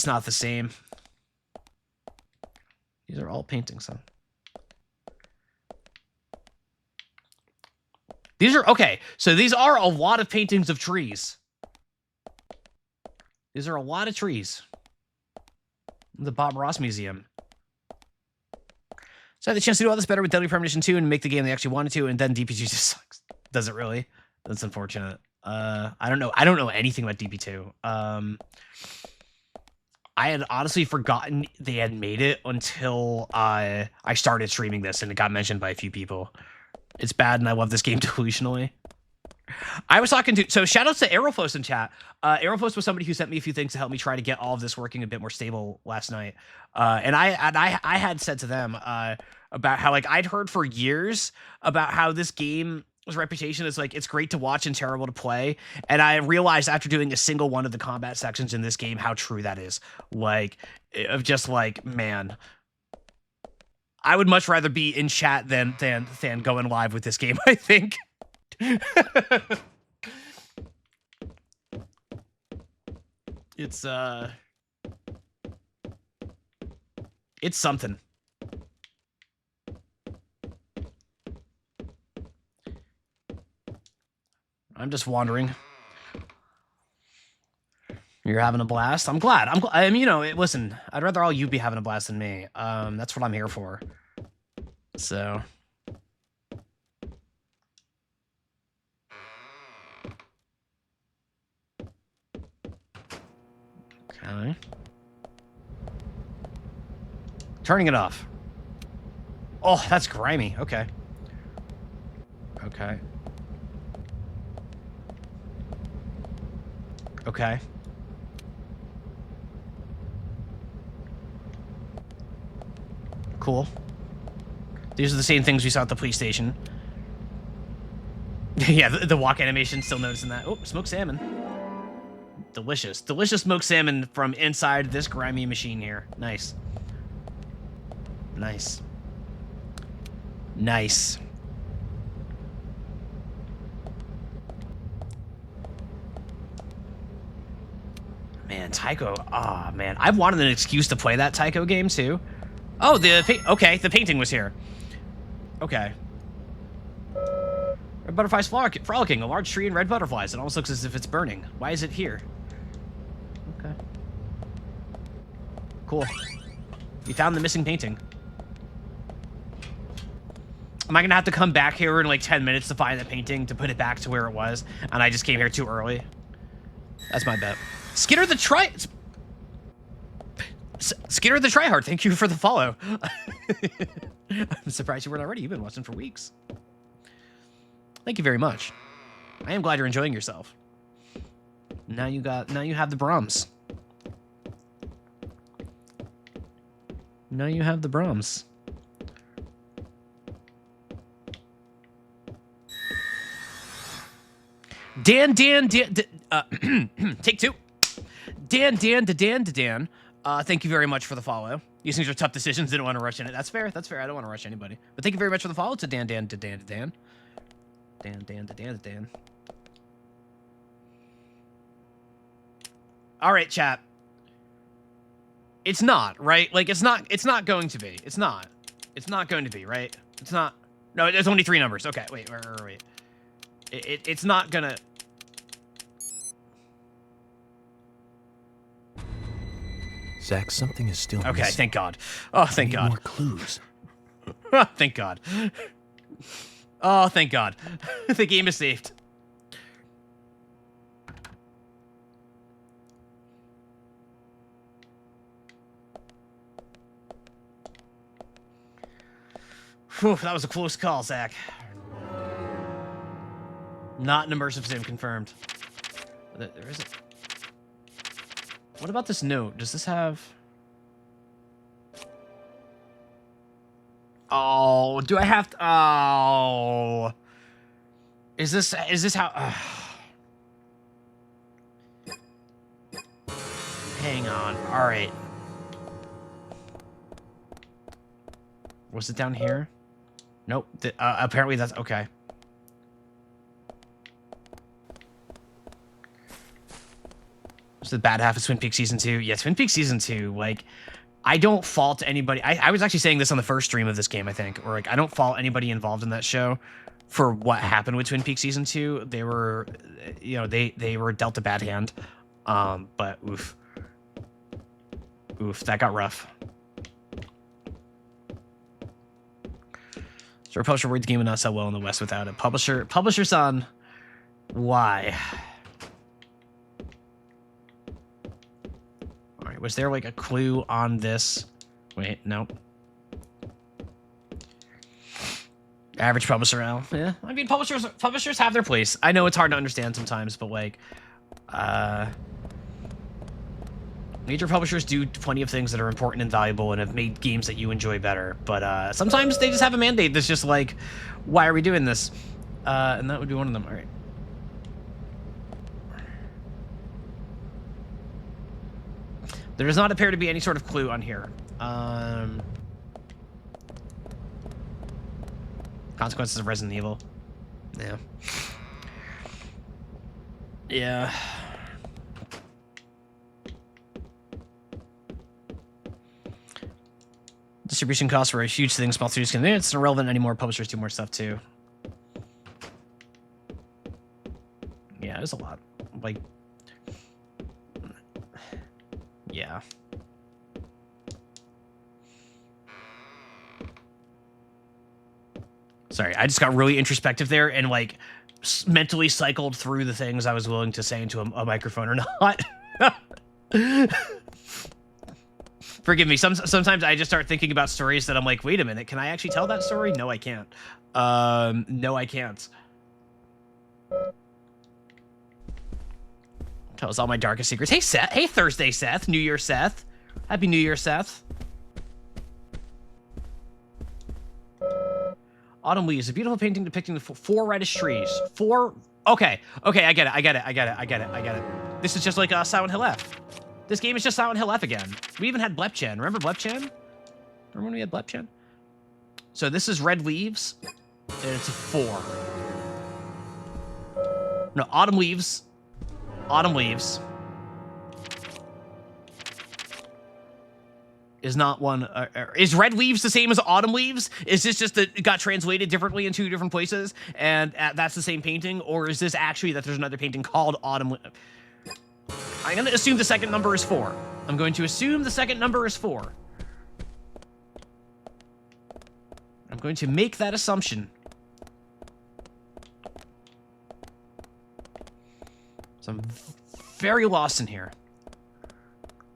not the same. These are all paintings, huh? These are okay. So these are a lot of paintings of trees. These are a lot of trees. The Bob Ross Museum. So I had the chance to do all this better with Deadly Premonition 2 and make the game they actually wanted to, and then DP2 just sucks. Does it really? That's unfortunate. I don't know. I don't know anything about DP2. I had honestly forgotten they had made it until I started streaming this and it got mentioned by a few people. It's bad and I love this game delusionally. I was talking to, so shout outs to Aerofos in chat. Aerofos was somebody who sent me a few things to help me try to get all of this working a bit more stable last night. And I had said to them about how like I'd heard for years about how this game's reputation is like it's great to watch and terrible to play. And I realized after doing a single one of the combat sections in this game how true that is. Like, of just like, man, I would much rather be in chat than going live with this game, I think. It's something. I'm just wandering. You're having a blast. I'm glad. I mean, you know, listen, I'd rather all you be having a blast than me. That's what I'm here for. So. Okay. Turning it off. Oh, that's grimy. Okay. Okay. Okay. Cool. These are the same things we saw at the police station. Yeah, the walk animation, still noticing that. Oh, smoked salmon. Delicious. Delicious smoked salmon from inside this grimy machine here. Nice. Nice. Nice. Man, Tycho. Ah, oh, man. I've wanted an excuse to play that Tycho game, too. Oh, okay, the painting was here. Okay. Red butterflies frolicking. A large tree and red butterflies. It almost looks as if it's burning. Why is it here? Okay. Cool. You found the missing painting. Am I gonna have to come back here in like 10 minutes to find the painting to put it back to where it was? And I just came here too early? That's my bet. Skinner the Tryhard, thank you for the follow. I'm surprised you weren't already. You've been watching for weeks. Thank you very much. I am glad you're enjoying yourself. Now you have the Brahms. Now you have the Brahms. Dan, take two. Dan. Thank you very much for the follow. These things are tough decisions. Didn't want to rush in it. That's fair. That's fair. I don't want to rush anybody. But thank you very much for the follow to Dan. Dan. All right, chat. It's not, right? Like, it's not going to be. It's not going to be, right? It's not. No, there's only 3 numbers. Okay, wait. It's not gonna. Zach, something is still Okay, missing. thank God. Oh, thank Need God. more clues. Thank God. Oh, thank God. The game is saved. Whew, that was a close call, Zach. Not an immersive sim confirmed. There isn't. What about this note? Does this have... Oh, do I have to... Oh. Is this how... Hang on. All right. Was it down here? Nope. Apparently that's... Okay. It's the bad half of Twin Peaks Season 2. Yeah, Twin Peaks Season 2, like... I don't fault anybody. I was actually saying this on the first stream of this game, I think. Or, like, I don't fault anybody involved in that show for what happened with Twin Peaks Season 2. They were... You know, they were dealt a bad hand. But, oof. Oof, that got rough. So, our publisher worried the game would not sell well in the West without it. Publisher-san, why? All right, was there like a clue on this? Wait, no. Average publisher L. Yeah, I mean, publishers have their place. I know it's hard to understand sometimes, but like, major publishers do plenty of things that are important and valuable and have made games that you enjoy better. But sometimes they just have a mandate that's just like, why are we doing this? And that would be one of them. All right. There does not appear to be any sort of clue on here. Consequences of Resident Evil. Yeah. Yeah. Distribution costs were a huge thing. Small studios can. It's irrelevant anymore. Publishers do more stuff too. Yeah, there's a lot. Like, yeah. Sorry, I just got really introspective there and like mentally cycled through the things I was willing to say into a microphone or not. Forgive me. Sometimes I just start thinking about stories that I'm like, wait a minute, can I actually tell that story? No, I can't. No, I can't. Tell us all my darkest secrets. Hey, Seth. Hey, Thursday, Seth. New Year, Seth. Happy New Year, Seth. Autumn Leaves, a beautiful painting depicting the 4 reddish trees. 4... Okay, I get it. This is just like Silent Hill F. This game is just Silent Hill F again. We even had Blepchen. Remember Blepchen? Remember when we had Blepchen? So this is Red Leaves, and it's a 4. No, Autumn Leaves. Autumn Leaves is not one. Is Red Leaves the same as Autumn Leaves? Is this just that it got translated differently in 2 different places, and that's the same painting, or is this actually that there's another painting called Autumn? I'm going to assume the second number is 4. I'm going to assume the second number is 4. I'm going to make that assumption. So I'm very lost in here.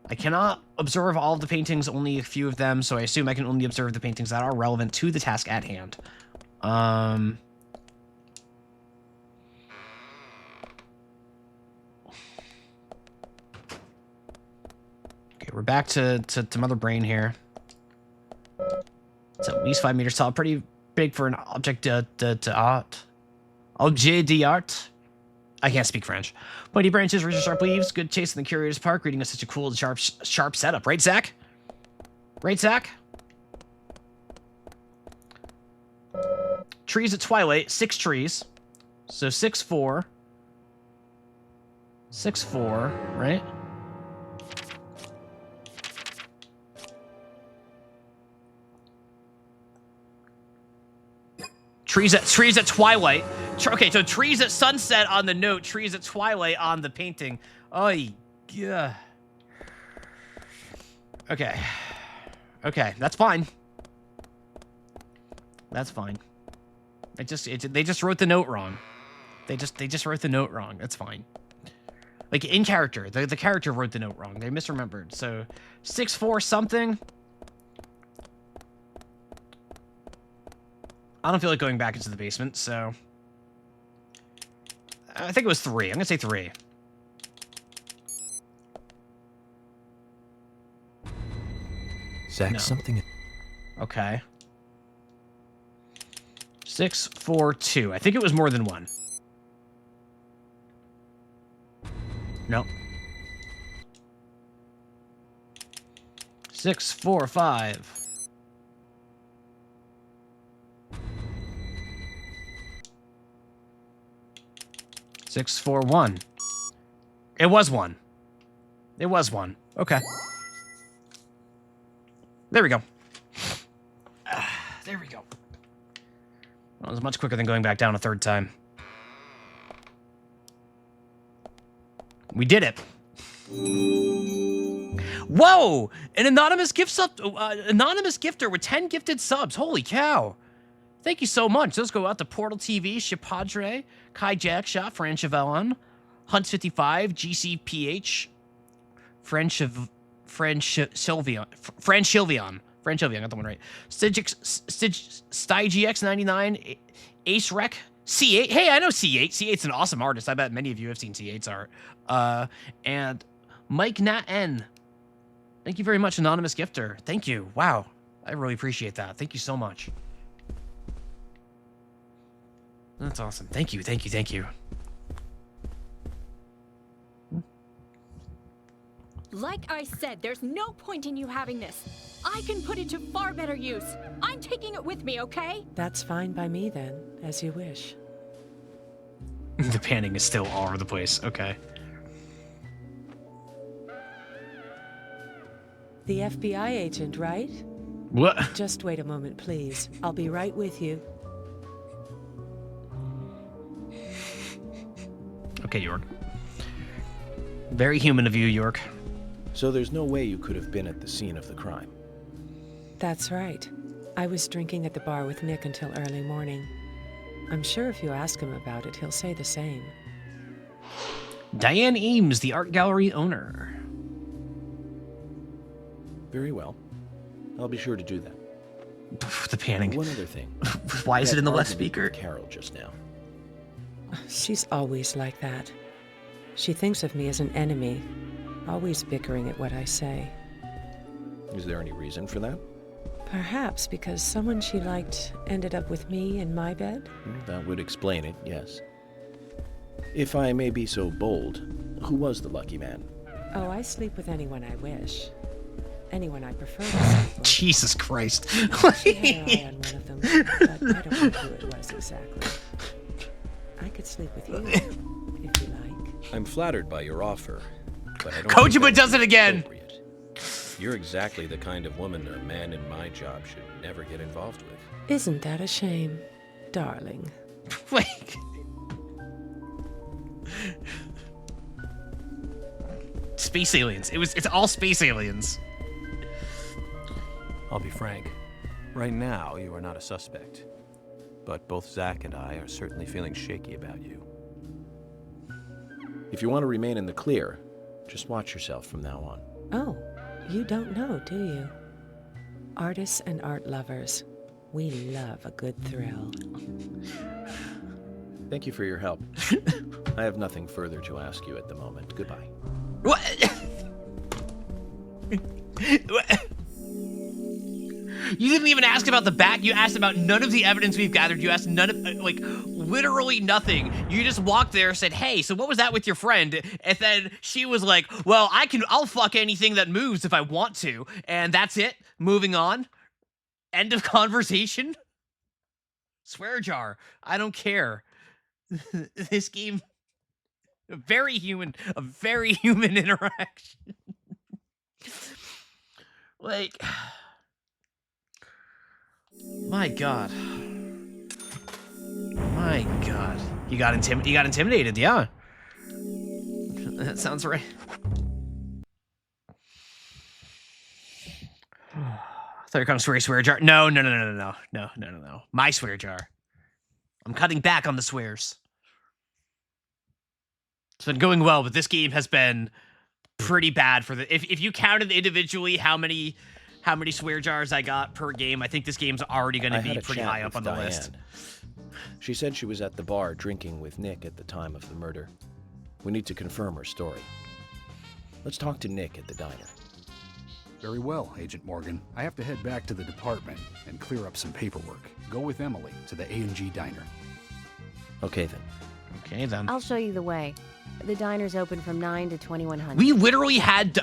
I cannot observe all of the paintings, only a few of them, so I assume I can only observe the paintings that are relevant to the task at hand. Okay, we're back to Mother Brain here. It's at least 5 meters tall, pretty big for an object d'art. Objet d'art. I can't speak French. Mighty branches, razor sharp leaves, good chase in the Curious Park, reading is such a cool and sharp setup. Right, Zach? Right, Zach? Trees at twilight, 6 trees. So 6, 4. 6, 4, right? Trees at twilight. Okay, so trees at sunset on the note, trees at twilight on the painting. Oh, yeah. Okay. Okay, that's fine. That's fine. They just wrote the note wrong. They just wrote the note wrong. That's fine. Like in character, the character wrote the note wrong. They misremembered. So 6, 4 something. I don't feel like going back into the basement, so I think it was 3. I'm gonna say 3. Zach, No. something. Okay. 6, 4, 2. I think it was more than 1. No. 6, 4, 5. 6, 4, 1. It was 1. It was 1. Okay. There we go. There we go. That was much quicker than going back down a 3rd time. We did it. Whoa! An anonymous gift anonymous gifter with 10 gifted subs. Holy cow! Thank you so much. Those go out to Portal TV, Chipadre, Kai Jackshot, Fran Chevellon, Hunts55, GCPH, Fran Chilvion, I got the one right. StyGX99, Ace Rec, C8. Hey, I know C8. C8's an awesome artist. I bet many of you have seen C8's art. And Mike Nat N. Thank you very much, anonymous gifter. Thank you. Wow. I really appreciate that. Thank you so much. That's awesome. Thank you, thank you, thank you. Like I said, there's no point in you having this. I can put it to far better use. I'm taking it with me, okay? That's fine by me then, as you wish. The panning is still all over the place. Okay. The FBI agent, right? What? Just wait a moment, please. I'll be right with you. Okay, York. Very human of you, York. So there's no way you could have been at the scene of the crime. That's right. I was drinking at the bar with Nick until early morning. I'm sure if you ask him about it, he'll say the same. Diane Eames, the art gallery owner. Very well. I'll be sure to do that. The panning. One other thing. Why is it in the left That argument speaker? with Carol just now. She's always like that. She thinks of me as an enemy, always bickering at what I say. Is there any reason for that? Perhaps because someone she liked ended up with me in my bed? That would explain it, yes. If I may be so bold, who was the lucky man? Oh, I sleep with anyone I wish. Anyone I prefer to sleep with. Jesus Christ. She had her eye on one of them, but I don't know who it was exactly. I could sleep with you, if you like. I'm flattered by your offer, but I don't Kojima think that's does it again! appropriate. You're exactly the kind of woman a man in my job should never get involved with. Isn't that a shame, darling? Wait. Space aliens. It's all space aliens. I'll be frank. Right now, you are not a suspect. But both Zach and I are certainly feeling shaky about you. If you want to remain in the clear, just watch yourself from now on. Oh, you don't know, do you? Artists and art lovers, we love a good thrill. Thank you for your help. I have nothing further to ask you at the moment. Goodbye. What? You didn't even ask about the bat. You asked about none of the evidence we've gathered. You asked none of, like, literally nothing. You just walked there, said, hey, so what was that with your friend? And then she was like, well, I'll fuck anything that moves if I want to. And that's it. Moving on. End of conversation. Swear jar. I don't care. This game, a very human interaction. Like, my God. My God. You got intimidated, yeah. That sounds right. I thought you were calling swear jar. No. My swear jar. I'm cutting back on the swears. It's been going well, but this game has been pretty bad for the. If you counted individually how many swear jars I got per game, I think this game's already going to be pretty high up on the list. She said she was at the bar drinking with Nick at the time of the murder. We need to confirm her story. Let's talk to Nick at the diner. Very well, Agent Morgan. I have to head back to the department and clear up some paperwork. Go with Emily to the A&G diner. Okay, then. Okay, then. I'll show you the way. The diner's open from 9 to 2100. We literally had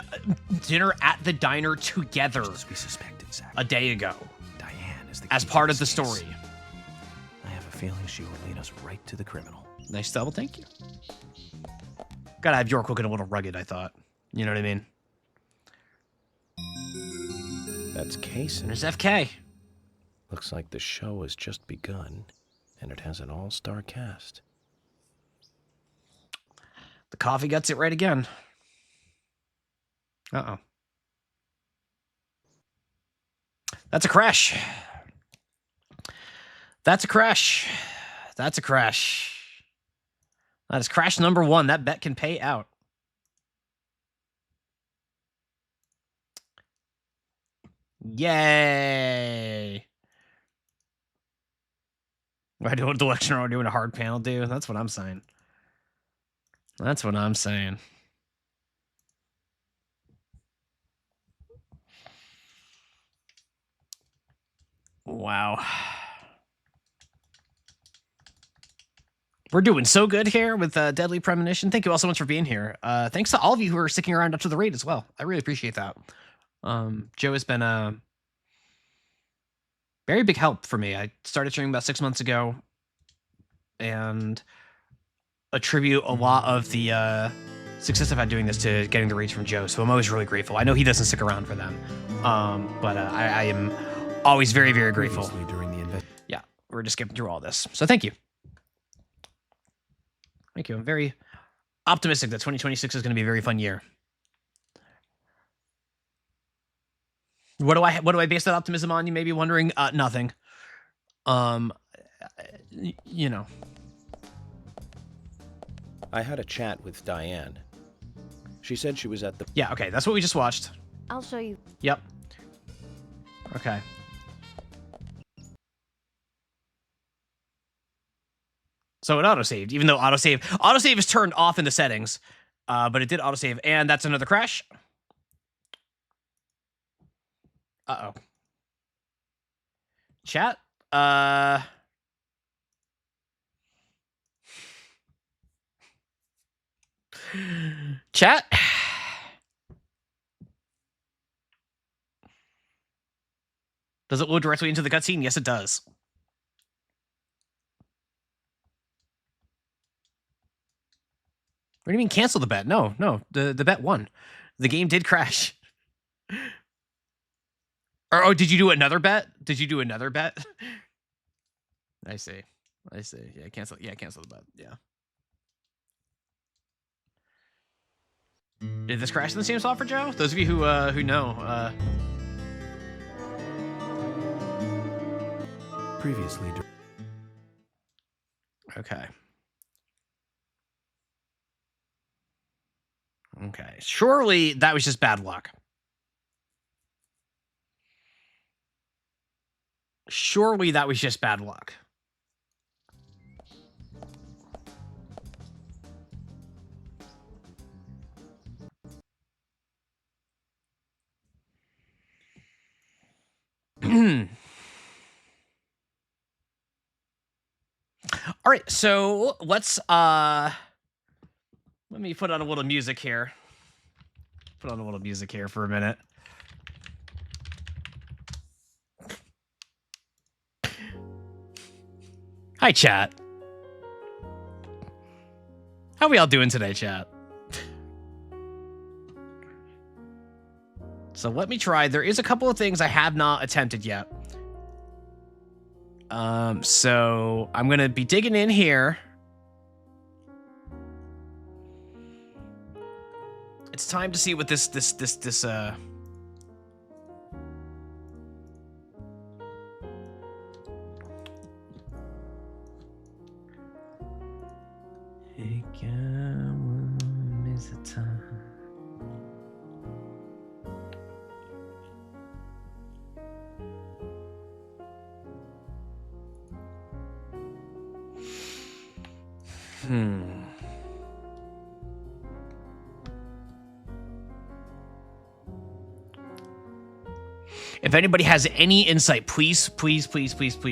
dinner at the diner together As we suspected, Zach. a day ago Diane is the as key part to of the this case. story. I have a feeling she will lead us right to the criminal. Nice double, thank you. Gotta have York looking a little rugged, I thought. You know what I mean? That's Case. There's FK. Looks like the show has just begun, and it has an all-star cast. The coffee gets it right again. Uh-oh. That's a crash. That's a crash. That's a crash. That is crash number 1. That bet can pay out. Yay. Why do the lecturer doing a hard panel, dude? That's what I'm saying. That's what I'm saying. Wow. We're doing so good here with Deadly Premonition. Thank you all so much for being here. Thanks to all of you who are sticking around up to the raid as well. I really appreciate that. Joe has been a very big help for me. I started streaming about 6 months ago and attribute a lot of the success I've had doing this to getting the raids from Joe. So I'm always really grateful. I know he doesn't stick around for them. But I am always very, very grateful. During the Yeah, we're just skipping through all this. So thank you. Thank you. I'm very optimistic that 2026 is going to be a very fun year. What do I base that optimism on? You may be wondering. Nothing. You know. I had a chat with Diane. She said she was at the... Yeah, okay. That's what we just watched. I'll show you. Yep. Okay. So it autosaved, even though autosave is turned off in the settings, but it did autosave, and that's another crash. Uh-oh. Chat? Chat? Does it load directly into the cutscene? Yes, it does. What do you mean cancel the bet? No, the bet won. The game did crash. Or, oh, did you do another bet? Did you do another bet? I see. Yeah, cancel the bet. Yeah. Did this crash in the same spot for Joe? Those of you who know, Previously. Okay. Okay. Surely that was just bad luck. Surely that was just bad luck. All right, so let's let me put on a little music here. Put on a little music here for a minute. Hi, chat. How we all doing today, chat? So let me try. There is a couple of things I have not attempted yet. So I'm gonna be digging in here. It's time to see what this If anybody has any insight, please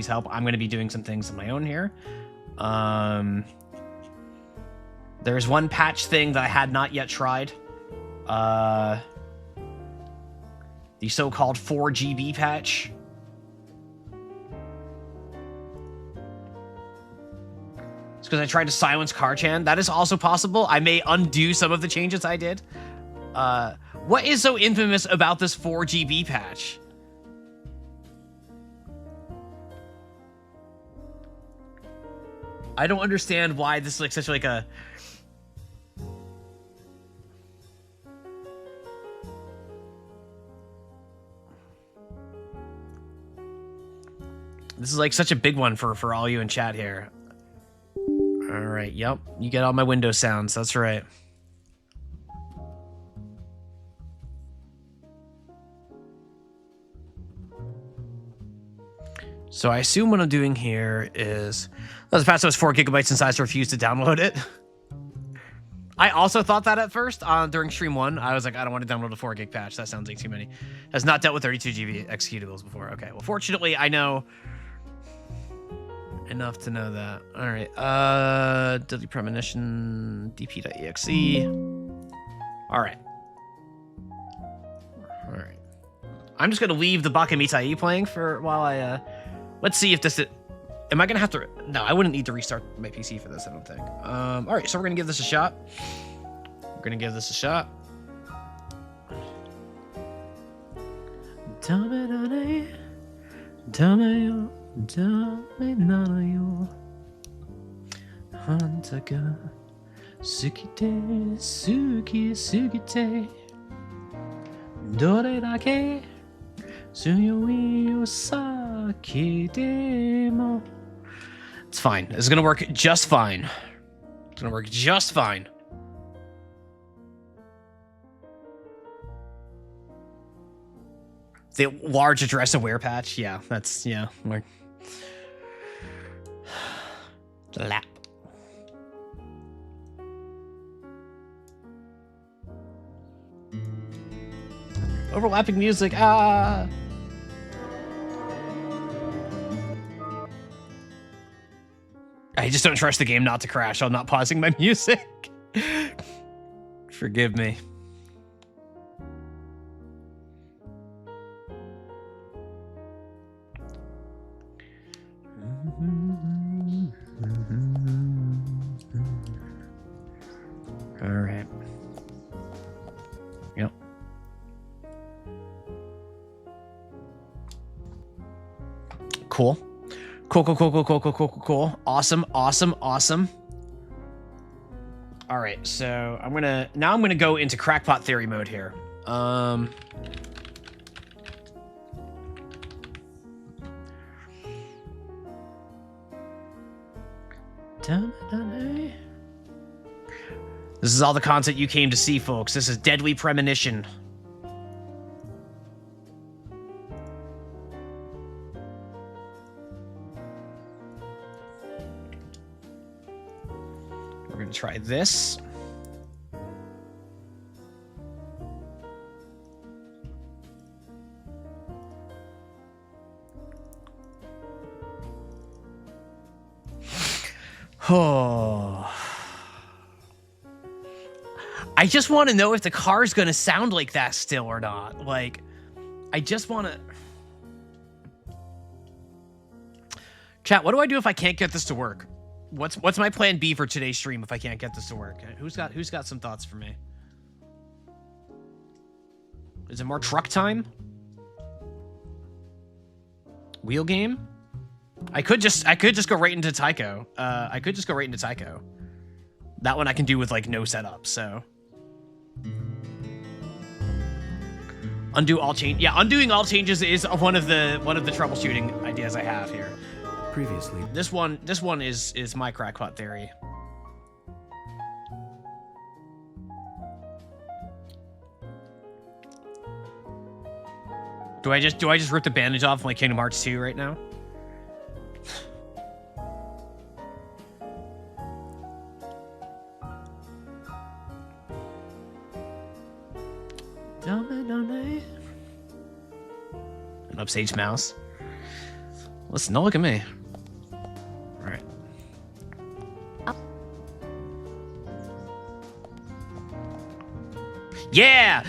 help. I'm going to be doing some things of my own here. There's one patch thing that I had not yet tried. The so-called 4GB patch. It's because I tried to silence Karchan. That is also possible. I may undo some of the changes I did. What is so infamous about this 4GB patch? I don't understand why this is like such like a... This is like such a big one for all you in chat here. All right, yep. You get all my Windows sounds. That's right. So I assume what I'm doing here is... The patch was 4 gigabytes in size, to refuse to download it. I also thought that at first during stream 1. I was like, I don't want to download a 4 gig patch. That sounds like too many. Has not dealt with 32 GB executables before. Okay, well, fortunately, I know enough to know that. All right, delete premonition, dp.exe. All right. I'm just gonna leave the Bakamitai playing for while I let's see if this. Am I gonna have to? No, I wouldn't need to restart my PC for this. I don't think. All right, so we're gonna give this a shot. It's fine. It's gonna work just fine. The large address aware patch, yeah, that's Like... Lap. Overlapping music. I just don't trust the game not to crash. I'm not pausing my music. Forgive me. All right. Yep. Cool. Cool. Awesome. All right, so I'm gonna go into crackpot theory mode here. This is all the content you came to see, folks. This is Deadly Premonition. We're going to try this. Oh. I just want to know if the car's going to sound like that still or not. Like, I just want to... Chat, what do I do if I can't get this to work? What's my plan B for today's stream if I can't get this to work? Who's got some thoughts for me? Is it more truck time? Wheel game? I could just go right into Tycho. I could just go right into Tycho. That one I can do with like no setup, so. Undo all change. Yeah, undoing all changes is one of the troubleshooting ideas I have here. Previously. This one is my crackpot theory. Do I just rip the bandage off like Kingdom Hearts 2 right now? An upstage mouse. Listen, don't look at me. All right. Yeah!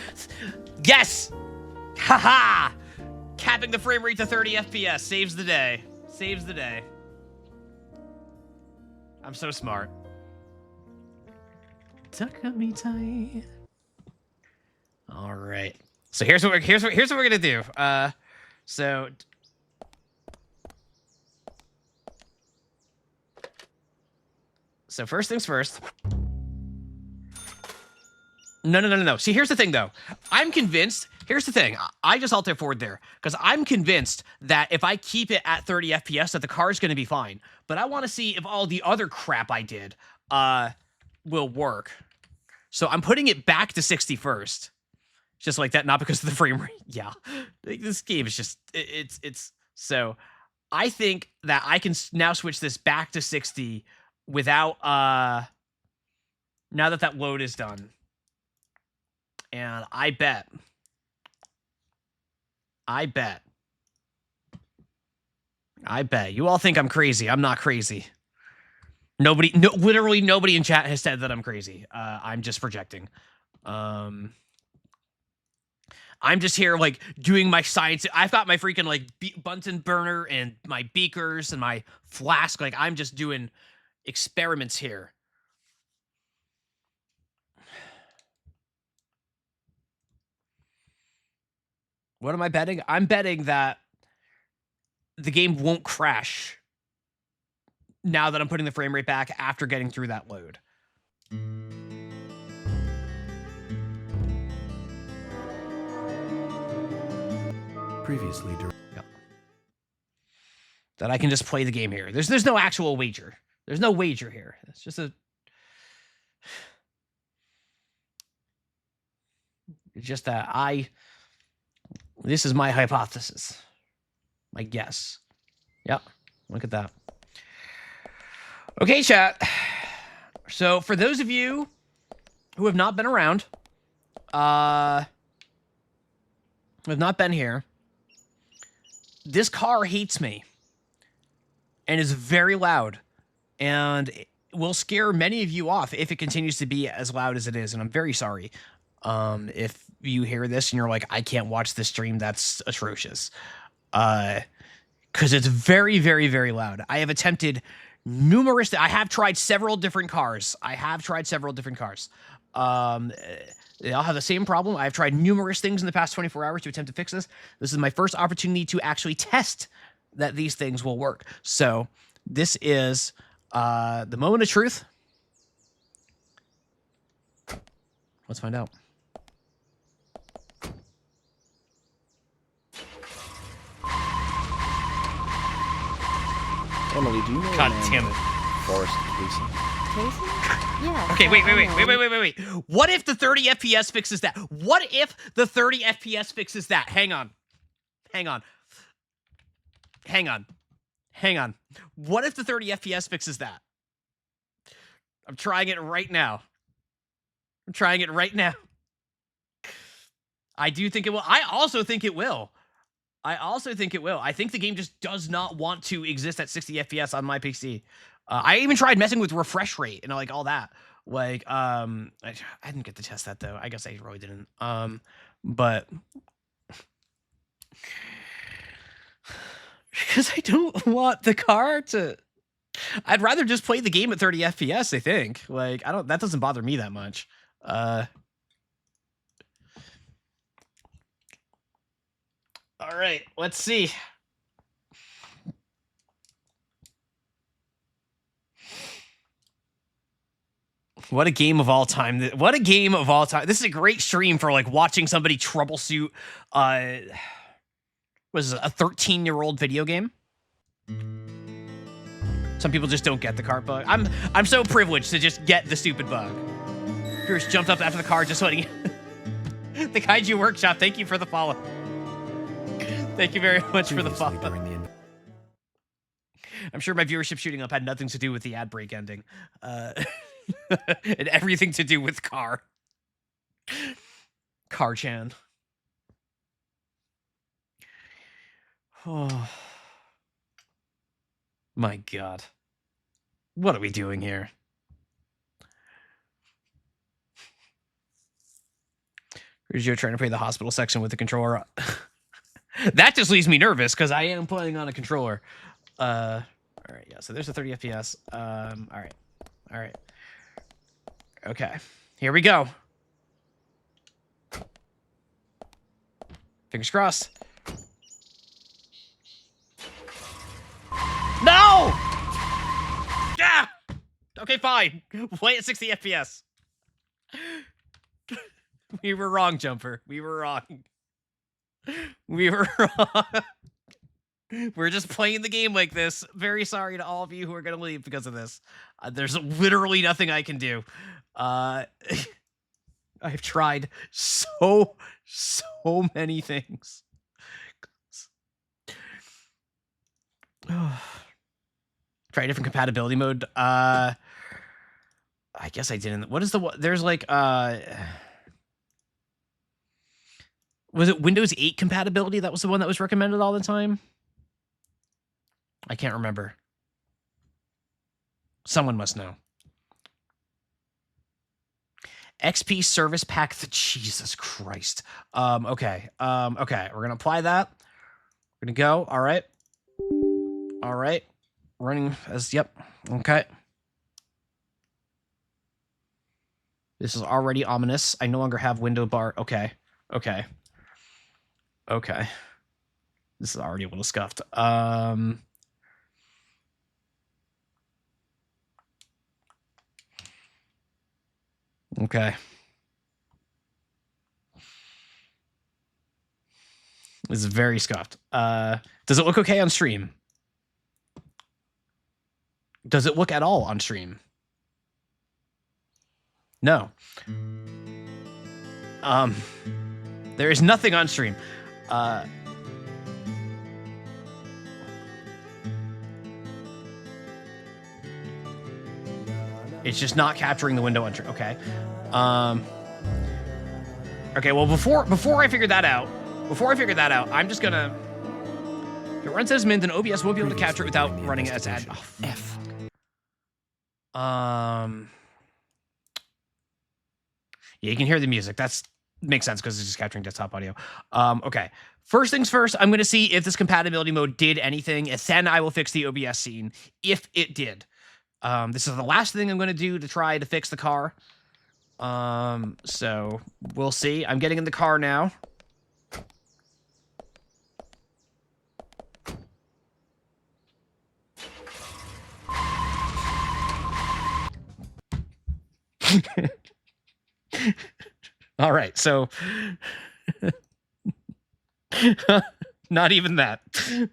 Yes! Haha! Capping the frame rate to 30 FPS saves the day. Saves the day. I'm so smart. Tuck me tight. All right. So here's what we're gonna do. So first things first. No. See, here's the thing, though. I'm convinced. Here's the thing. I just alt forward there because I'm convinced that if I keep it at 30 FPS, that the car is going to be fine. But I want to see if all the other crap I did will work. So I'm putting it back to 60 first. Just like that, not because of the frame rate. Yeah, this game is just it's so. I think that I can now switch this back to 60 without now that load is done. And I bet you all think I'm crazy. I'm not crazy. Literally nobody in chat has said that I'm crazy. I'm just projecting. I'm just here like doing my science. I've got my freaking like Bunsen burner and my beakers and my flask. Like I'm just doing experiments here. What am I betting? I'm betting that the game won't crash now that I'm putting the frame rate back after getting through that load. Previously, yeah. That I can just play the game here. There's no actual wager. There's no wager here. It's just a... It's just that this is my hypothesis. My guess. Yep. Look at that. Okay, chat. So, for those of you who have not been around, who have not been here, this car hates me and is very loud and will scare many of you off if it continues to be as loud as it is, and I'm very sorry. If you hear this and you're like, I can't watch this stream, that's atrocious. Because it's very, very, very loud. I have attempted I have tried several different cars. They all have the same problem. I've tried numerous things in the past 24 hours to attempt to fix this. This is my first opportunity to actually test that these things will work. So this is the moment of truth. Let's find out. Emily, do you know God damn it. Forrest Casey? Casey? Yeah. Okay, wait. What if the 30 FPS fixes that? What if the 30 FPS fixes that? Hang on. What if the 30 FPS fixes that? I'm trying it right now. I do think it will. I also think it will. I also think it will. I think the game just does not want to exist at 60 FPS on my PC. I even tried messing with refresh rate and like all that. Like, I didn't get to test that though. I guess I really didn't. But because I don't want the car to. I'd rather just play the game at 30 FPS. I think. Like, I don't. That doesn't bother me that much. All right, let's see. What a game of all time. What a game of all time. This is a great stream for like watching somebody troubleshoot was it a 13-year-old video game? Some people just don't get the car bug. I'm so privileged to just get the stupid bug. Pierce jumped up after the car just letting the Kaiju Workshop, thank you for the follow. Thank you very much for the follow. I'm sure my viewership shooting up had nothing to do with the ad break ending. And everything to do with Car-chan. Oh. My God. What are we doing here? You're trying to play the hospital section with the controller. That just leaves me nervous because I am playing on a controller. All right, yeah, so there's a 30 FPS. All right. Okay, here we go. Fingers crossed. No! Yeah! Okay, fine. Play at 60 FPS. We were wrong, Jumper. We were wrong. We were wrong. We're just playing the game like this. Very sorry to all of you who are going to leave because of this. There's literally nothing I can do. I've tried so many things. Try a different compatibility mode. I guess I didn't. What is the one? There's like, was it Windows 8 compatibility? That was the one that was recommended all the time. I can't remember. Someone must know. XP Service Pack. Jesus Christ. Okay. Okay. We're gonna apply that. We're gonna go. All right. All right. Running as yep. Okay. This is already ominous. I no longer have window bar. Okay. Okay. Okay. This is already a little scuffed. Okay. This is very scuffed. Does it look okay on stream? Does it look at all on stream? No. There is nothing on stream. It's just not capturing the window on stream. Okay. Okay, well, before I figure that out, I'm just gonna... If it runs as mint, then OBS won't be able to capture it without running as ad. Oh, F. Yeah, you can hear the music. That's makes sense because it's just capturing desktop audio. Okay. First things first, I'm going to see if this compatibility mode did anything, and then I will fix the OBS scene if it did. This is the last thing I'm going to do to try to fix the car. So we'll see. I'm getting in the car now. All right, so not even that.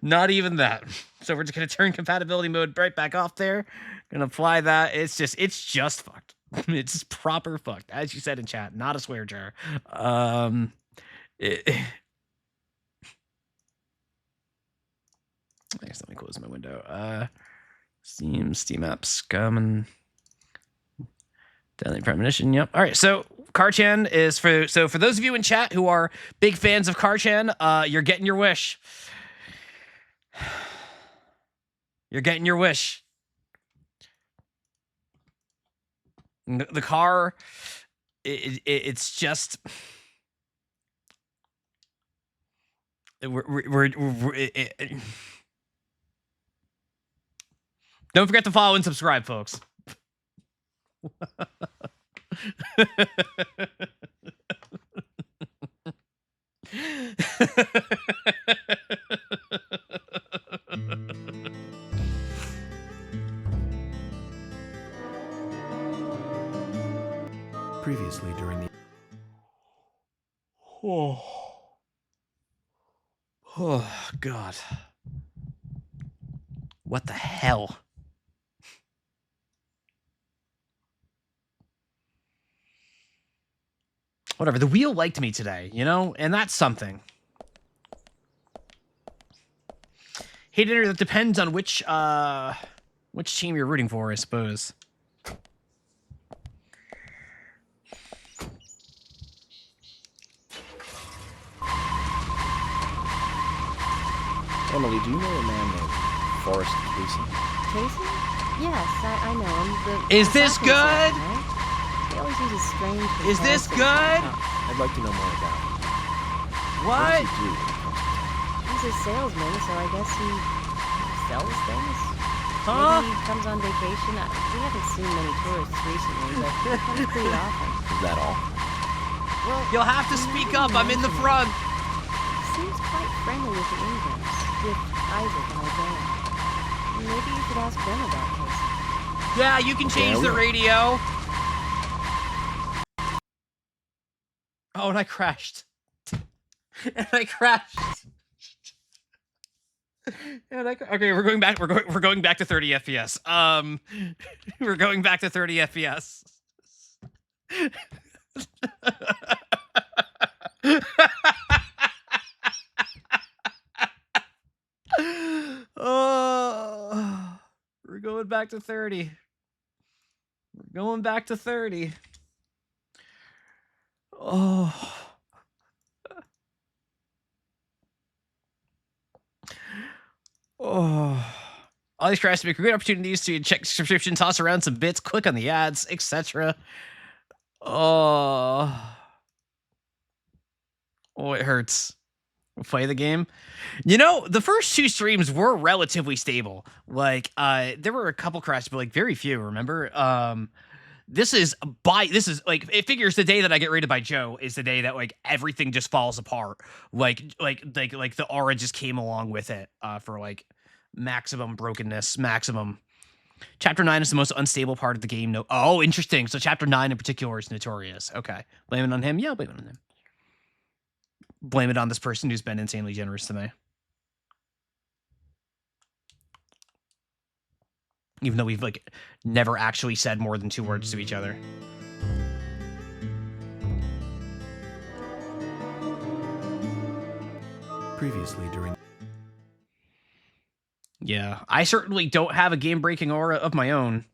Not even that. So we're just gonna turn compatibility mode right back off there. Gonna apply that. It's just fucked. It's proper fucked, as you said in chat. Not a swear jar. Let me close my window. Steam apps coming. Daily Premonition. Yep. All right. So Karchan is for those of you in chat who are big fans of Karchan, you're getting your wish. You're getting your wish. The car, it's just we're don't forget to follow and subscribe, folks. Previously during the... Oh, God. What the hell? Whatever, the wheel liked me today, you know? And that's something. Hey, dinner, that depends on which team you're rooting for, I suppose. Emily, do you know a man named Forrest Casey? Casey? Yes, I know him. Is this good? Right? He always uses strange... Is this good? I'd like to know more about him. What? What does he do when it comes to town? He's a salesman, so I guess he sells things. Huh? Maybe he comes on vacation. We haven't seen many tourists recently, but he comes pretty often. Is that all? Well, You'll have to speak up. I'm in the front. Seems quite friendly with the Ingrams, with Isaac and Isaiah. Maybe you should ask them about Casey. Yeah, you can change the radio. Oh, and I crashed. And I crashed. Okay, we're going back. We're going back to 30 FPS. We're going back to 30 FPS. Oh, we're going back to 30. We're going back to 30. Oh. Oh. All these crafts make great opportunities to check subscription, toss around some bits, click on the ads, etc. Oh. Oh, it hurts. Play the game. You know, the first two streams were relatively stable. Like, there were a couple crashes, but like very few, remember? This is like, it figures the day that I get raided by Joe is the day that like everything just falls apart. Like the aura just came along with it, for like maximum brokenness, maximum. Chapter 9 is the most unstable part of the game. No, oh, interesting. So chapter 9 in particular is notorious. Okay. Blame it on him? Yeah, blame it on him. Blame it on this person who's been insanely generous to me. Even though we've like never actually said more than 2 words to each other. Previously during... Yeah, I certainly don't have a game-breaking aura of my own.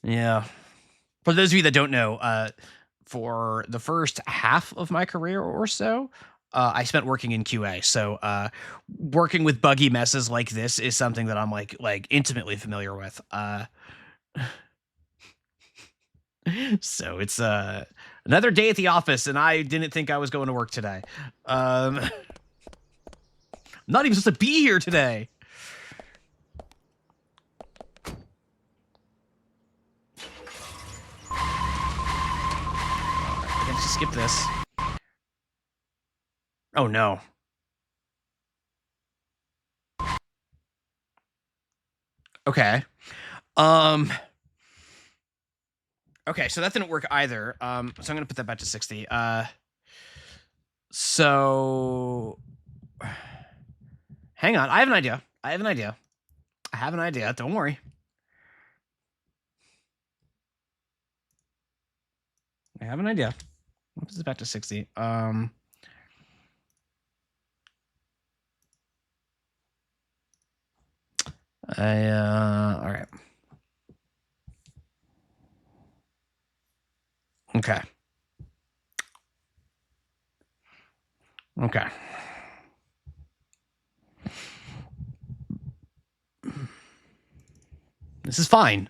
Yeah. For those of you that don't know, for the first half of my career or so, I spent working in QA. So working with buggy messes like this is something that I'm like intimately familiar with. So it's another day at the office, and I didn't think I was going to work today. I'm not even supposed to be here today. Let's just skip this. Oh no. Okay. Okay, so that didn't work either. So I'm gonna put that back to 60. So hang on, I have an idea. I have an idea. Don't worry. I have an idea. Let's put this back to 60. All right. Okay. Okay. This is fine.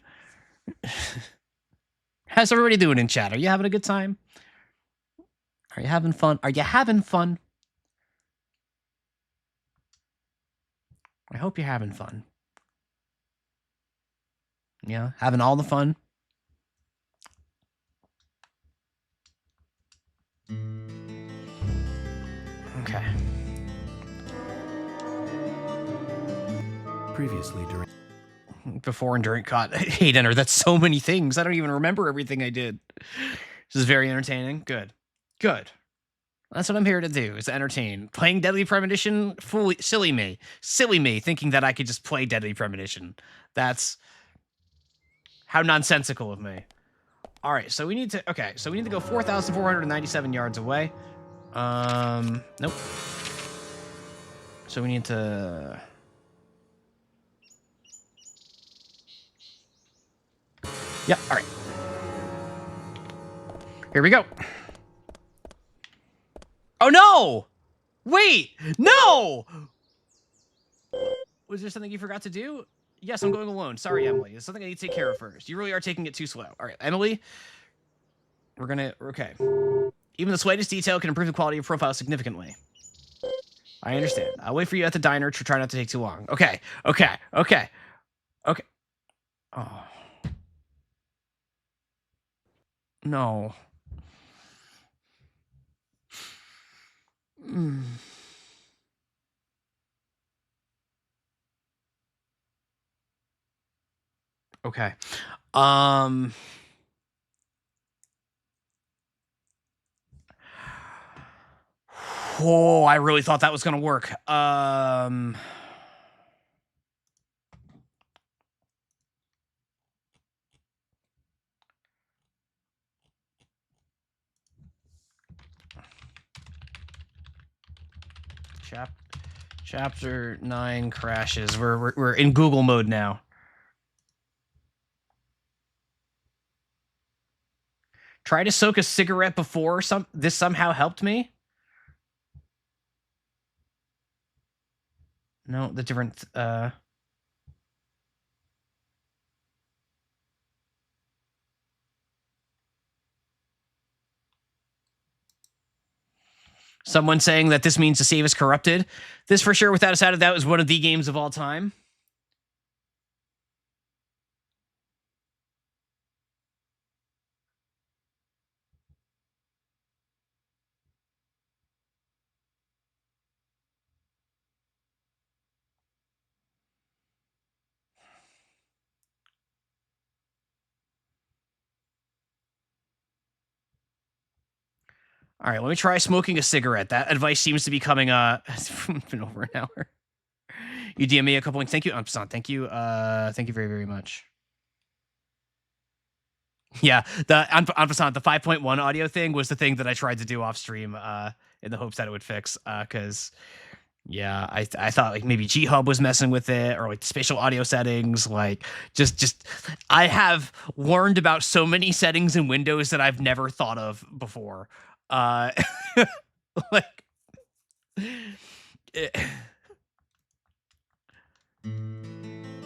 How's everybody doing in chat? Are you having a good time? Are you having fun? Are you having fun? I hope you're having fun. Yeah, having all the fun. Okay. Previously during... Before and during COD. Hate enter. That's so many things. I don't even remember everything I did. This is very entertaining. Good. Good. That's what I'm here to do, is to entertain. Playing Deadly Premonition, silly me. Silly me, thinking that I could just play Deadly Premonition. That's how nonsensical of me. All right, so we need to, okay, so we need to go 4,497 yards away. Nope. So we need to... Yeah, all right. Here we go. Oh, no! Wait, no! Was there something you forgot to do? Yes, I'm going alone. Sorry, Emily. It's something I need to take care of first. You really are taking it too slow. All right, Emily. We're gonna, okay. Even the slightest detail can improve the quality of your profile significantly. I understand. I'll wait for you at the diner to try not to take too long. Okay, okay, okay, okay. Oh. No. Okay. Oh, I really thought that was gonna work. Chapter 9 crashes. We're in Google mode now. Try to soak a cigarette before this somehow helped me. No, the different someone saying that this means the save is corrupted. This for sure, without a shadow of doubt, is one of the games of all time. All right, let me try smoking a cigarette. That advice seems to be coming, it's been over an hour. You DM me a couple links. Thank you, Ampersand. Thank you very, very much. Yeah, the Ampersand, the 5.1 audio thing was the thing that I tried to do off stream, in the hopes that it would fix, because, yeah, I thought, like, maybe G-Hub was messing with it, or, like, spatial audio settings, like, just, I have learned about so many settings in Windows that I've never thought of before. Like,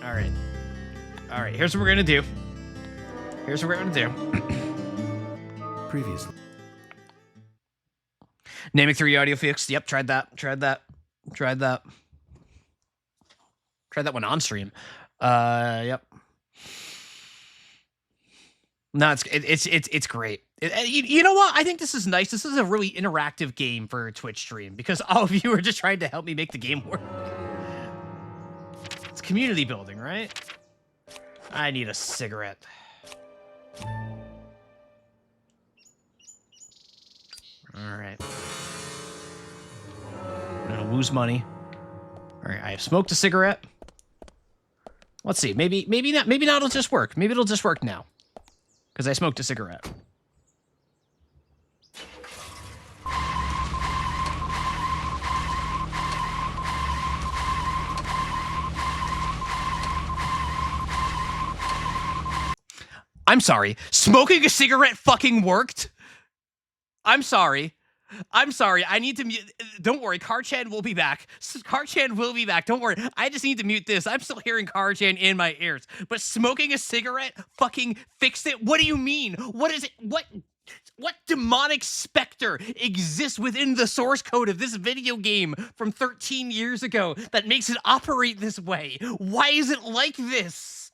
all right, here's what we're gonna do. Previously. Naming 3 audio fixed. Yep, tried that one on stream. Yep. No, it's great. You know what? I think this is nice. This is a really interactive game for a Twitch stream, because all of you are just trying to help me make the game work. It's community building, right? I need a cigarette. All right. I'm gonna lose money. All right, I have smoked a cigarette. Let's see. Maybe not. Maybe not. It'll just work. Maybe it'll just work now, because I smoked a cigarette. I'm sorry. Smoking a cigarette fucking worked? I'm sorry. I'm sorry. I need to mute. Don't worry. Karchan will be back. Karchan will be back. Don't worry. I just need to mute this. I'm still hearing Karchan in my ears. But smoking a cigarette fucking fixed it? What do you mean? What is it? What demonic specter exists within the source code of this video game from 13 years ago that makes it operate this way? Why is it like this?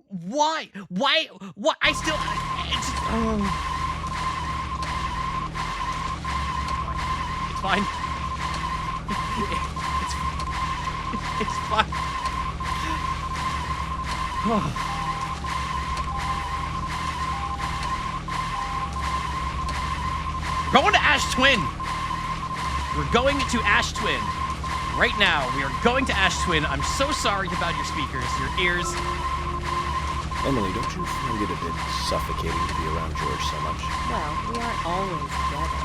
Why? Why? What? I still... It's fine. It's fine. We're going to Ash Twin. We're going to Ash Twin. Right now, we are going to Ash Twin. I'm so sorry about your speakers, your ears. Emily, don't you find it a bit suffocating to be around George so much? Well, we aren't always together.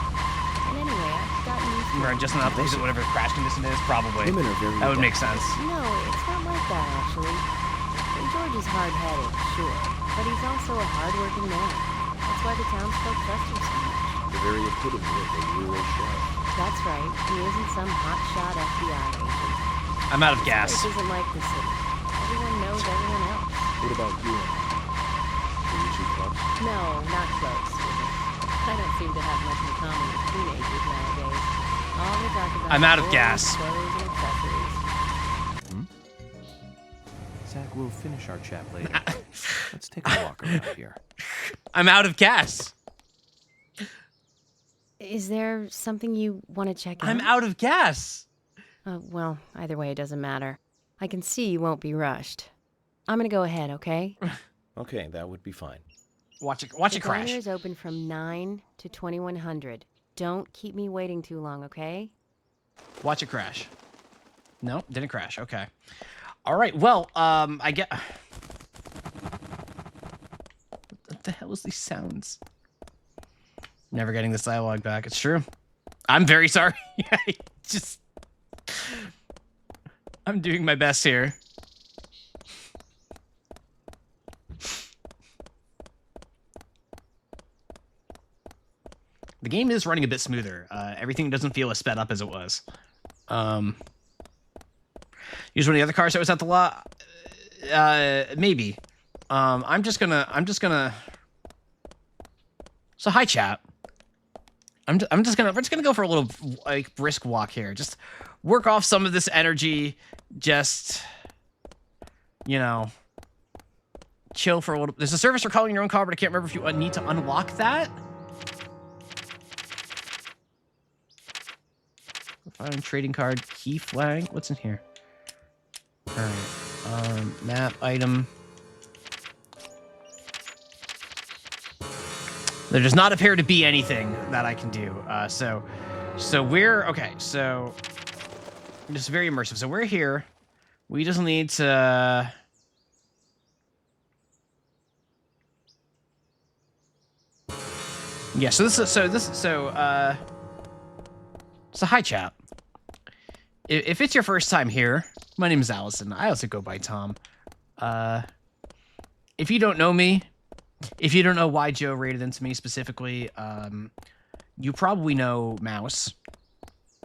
And anyway, I've gotten used to We're just not pleased at whatever crash condition is, probably. Women are very... That would make sense. No, it's not like that, actually. And George is hard-headed, sure. But he's also a hard-working man. That's why the townsfolk trust him so much. The very epitome of a rural sheriff. That's right. He isn't some hotshot FBI agent. I'm out of gas. This isn't like the city. Everyone knows everyone else. What about you? Are you too close? No, not close. I don't seem to have much in common with teenagers nowadays. All they talk about I'm out of is gas. clothes and accessories. Zach, we'll finish our chat later. Let's take a walk around here. I'm out of gas. Is there something you want to check out? I'm out of gas. Well, either way, it doesn't matter. I can see you won't be rushed. I'm gonna go ahead, okay? Okay, that would be fine. Watch it The crash. diner is open from 9 to 2100. Don't keep me waiting too long, okay? Watch it crash. No, didn't crash. Okay. All right. Well, I get. What the hell is these sounds? Never getting this dialogue back. It's true. I'm very sorry. I'm doing my best here. The game is running a bit smoother. Everything doesn't feel as sped up as it was. Use one of the other cars that was at the lot. Maybe. I'm just gonna. So hi, chat. We're just gonna go for a little like brisk walk here. Just work off some of this energy. Just, you know, chill for a little. There's a service for calling your own car, but I can't remember if you need to unlock that. Find trading card, key flag. What's in here? All right. Map item. There does not appear to be anything that I can do. So we're okay. So just very immersive. So we're here. We just need to. Yeah. So hi, chat. If it's your first time here, my name is Allison. I also go by Tom. If you don't know me, if you don't know why Joe rated into me specifically, you probably know Mouse,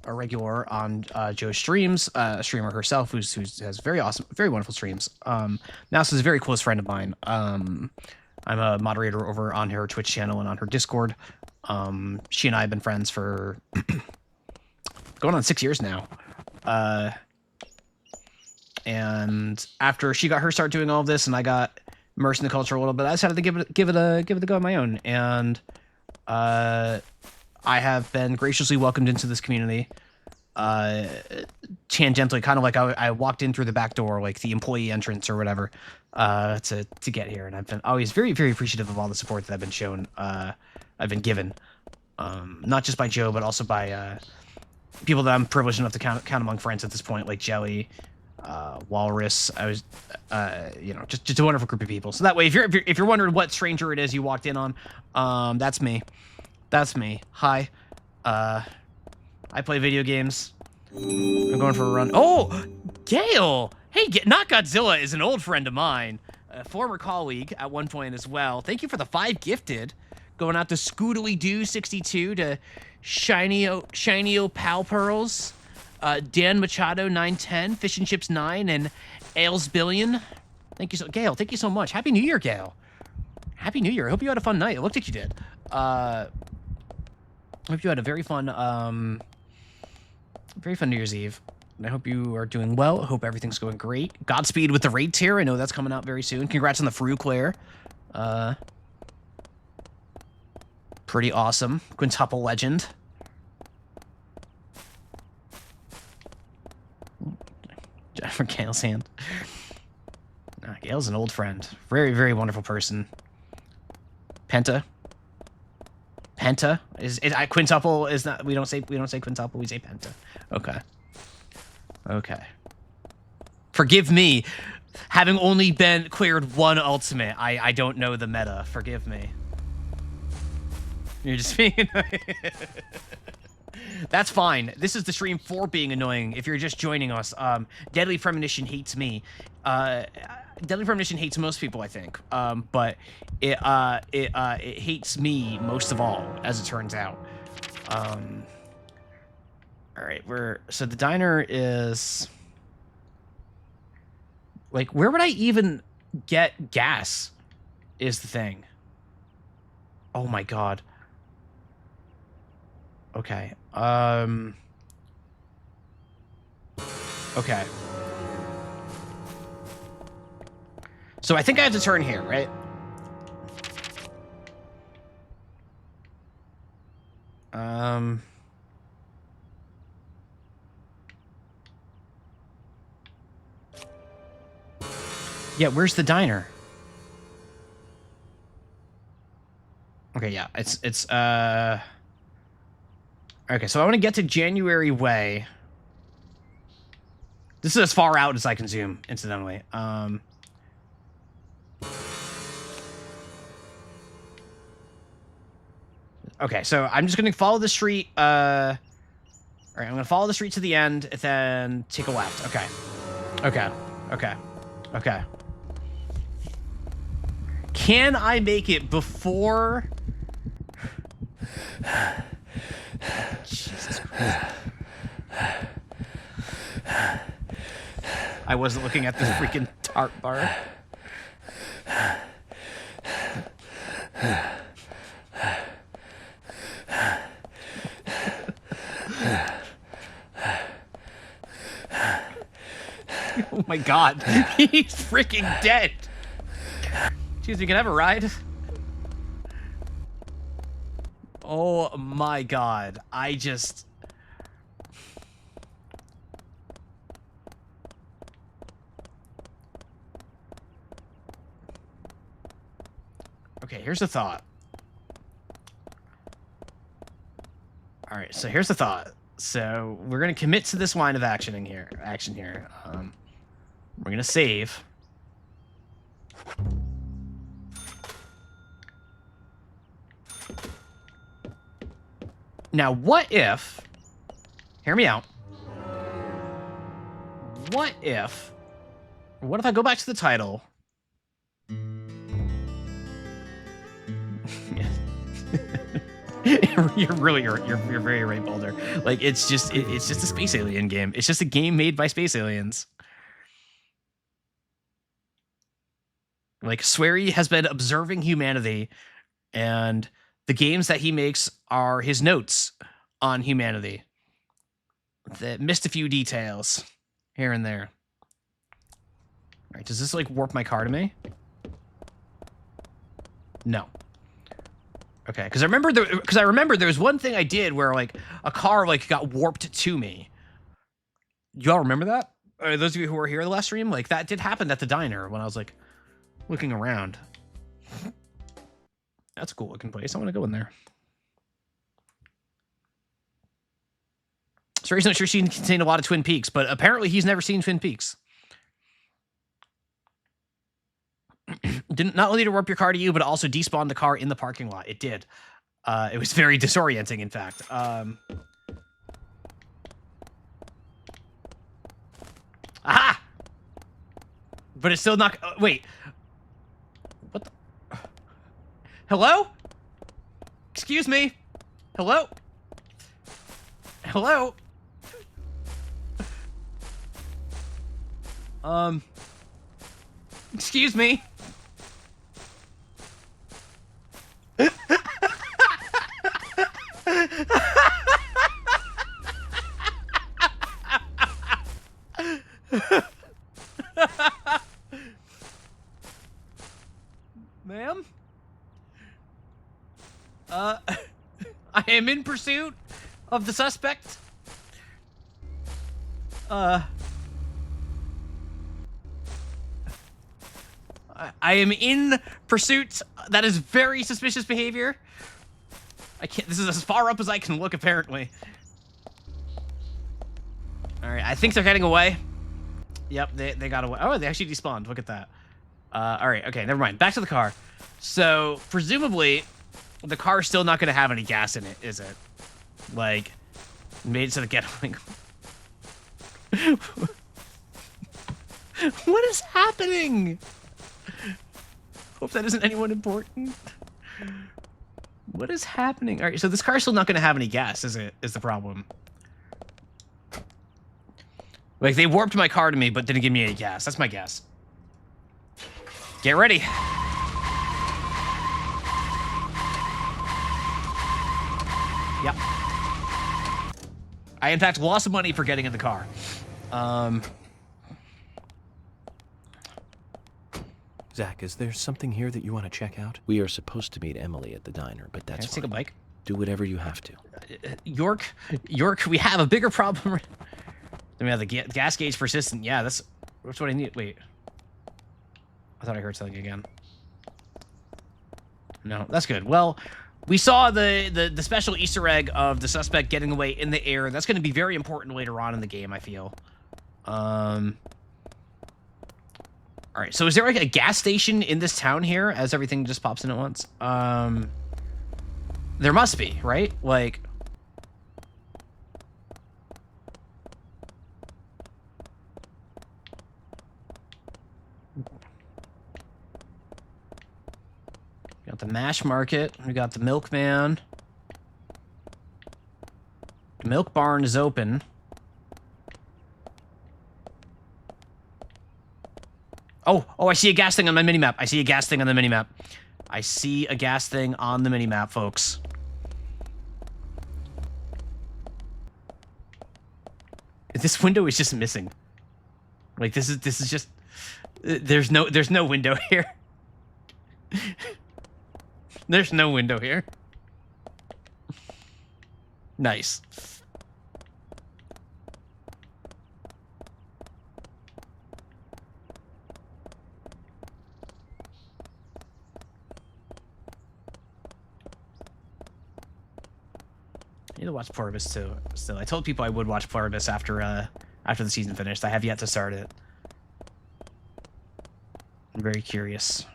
a regular on Joe's streams, a streamer herself who has very awesome, very wonderful streams. Mouse is a very close friend of mine. I'm a moderator over on her Twitch channel and on her Discord. She and I have been friends for going on 6 years now. And after she got her start doing all of this and I got immersed in the culture a little bit, I decided to give it a go on my own. And I have been graciously welcomed into this community tangentially, kind of like I walked in through the back door, like the employee entrance or whatever, to get here. And I've been always very, very appreciative of all the support that I've been shown, I've been given, not just by Joe, but also by people that I'm privileged enough to count among friends at this point, like Jelly, Walrus. I was, just a wonderful group of people. So that way, if you're wondering what stranger it is you walked in on, that's me. That's me. Hi. I play video games. I'm going for a run. Oh, Gale! Hey, Not Godzilla is an old friend of mine. a former colleague at one point as well. Thank you for the 5 gifted. Going out to Scoodly Doo 62, to Shiny Pal Pearls, Dan Machado 910, Fish and Chips 9, and Ales Billion. Thank you so, Gail. Thank you so much. Happy New Year, Gail. Happy New Year. I hope you had a fun night. It looked like you did. I hope you had a very fun New Year's Eve. And I hope you are doing well. I hope everything's going great. Godspeed with the raid tier. I know that's coming out very soon. Congrats on the Fruit Claire. Pretty awesome. Quintuple legend. Jennifer Gale's hand. Gale's an old friend. Very, very wonderful person. Penta. Penta is quintuple is not. We don't say quintuple. We say penta. Okay. Okay. Forgive me, having only been cleared 1 ultimate. I don't know the meta. Forgive me. You're just being annoying. That's fine. This is the stream for being annoying. If you're just joining us, Deadly Premonition hates me. Deadly Premonition hates most people, I think. But it hates me most of all, as it turns out. All right, so the diner is like, where would I even get gas? Is the thing. Oh my god. Okay. Okay. So I think I have to turn here, right? Yeah, where's the diner? Okay, yeah, it's okay, so I want to get to January Way. This is as far out as I can zoom, incidentally. Okay, so I'm just going to follow the street. All right, I'm going to follow the street to the end and then take a left. Okay. Okay. Okay. Okay. Can I make it before... Jesus Christ. I wasn't looking at this freaking tart bar. Oh my god, he's freaking dead. Excuse me, can I have a ride? Oh my god, I just... Okay, here's the thought. Alright, so here's the thought. So, we're gonna commit to this line of action here. We're gonna save. Now, what if... Hear me out. What if I go back to the title... you're very right, Boulder. Like, it's just a space alien game. It's just a game made by space aliens. Like, Swery has been observing humanity, and the games that he makes are his notes on humanity that missed a few details here and there. All right, does this like warp my car to me? No. Okay, because I remember there was one thing I did where like a car like got warped to me. Y'all remember that? Those of you who were here the last stream, like that did happen at the diner when I was like looking around. That's a cool looking place. I want to go in there. Swery's not sure she contained a lot of Twin Peaks, but apparently he's never seen Twin Peaks. Didn't not only to warp your car to you, but also despawn the car in the parking lot. It did. It was very disorienting, in fact. Aha! But it's still not... wait. Hello? Excuse me? Hello? Hello? Excuse me? Ma'am? I am in pursuit of the suspect. I am in pursuit. That is very suspicious behavior. I can't. This is as far up as I can look, apparently. All right, I think they're getting away. Yep, they got away. Oh, they actually despawned. Look at that. All right, okay, never mind. Back to the car. So, presumably, the car's still not going to have any gas in it, is it? Like, made it to the getaway. What is happening? Hope that isn't anyone important. What is happening? All right, so this car's still not going to have any gas, is it? Is the problem. Like, they warped my car to me, but didn't give me any gas. That's my guess. Get ready. Yep. I, in fact, lost some money for getting in the car. Zach, is there something here that you want to check out? We are supposed to meet Emily at the diner, but that's Can I take a bike? Do whatever you have to. York, we have a bigger problem. Then we have the gas gauge persistent. Yeah, that's what I need. Wait. I thought I heard something again. No, that's good. Well, we saw the special Easter egg of the suspect getting away in the air. That's going to be very important later on in the game, I feel. All right, so is there like a gas station in this town here as everything just pops in at once? There must be, right? Like... We got the Mash Market. We got the Milkman. The Milk Barn is open. Oh, I see a gas thing on my minimap. I see a gas thing on the minimap. I see a gas thing on the minimap, folks. This window is just missing. Like, this is just... There's no window here. There's no window here. Nice. I need to watch Pluribus too. Still, I told people I would watch Pluribus after the season finished. I have yet to start it. I'm very curious.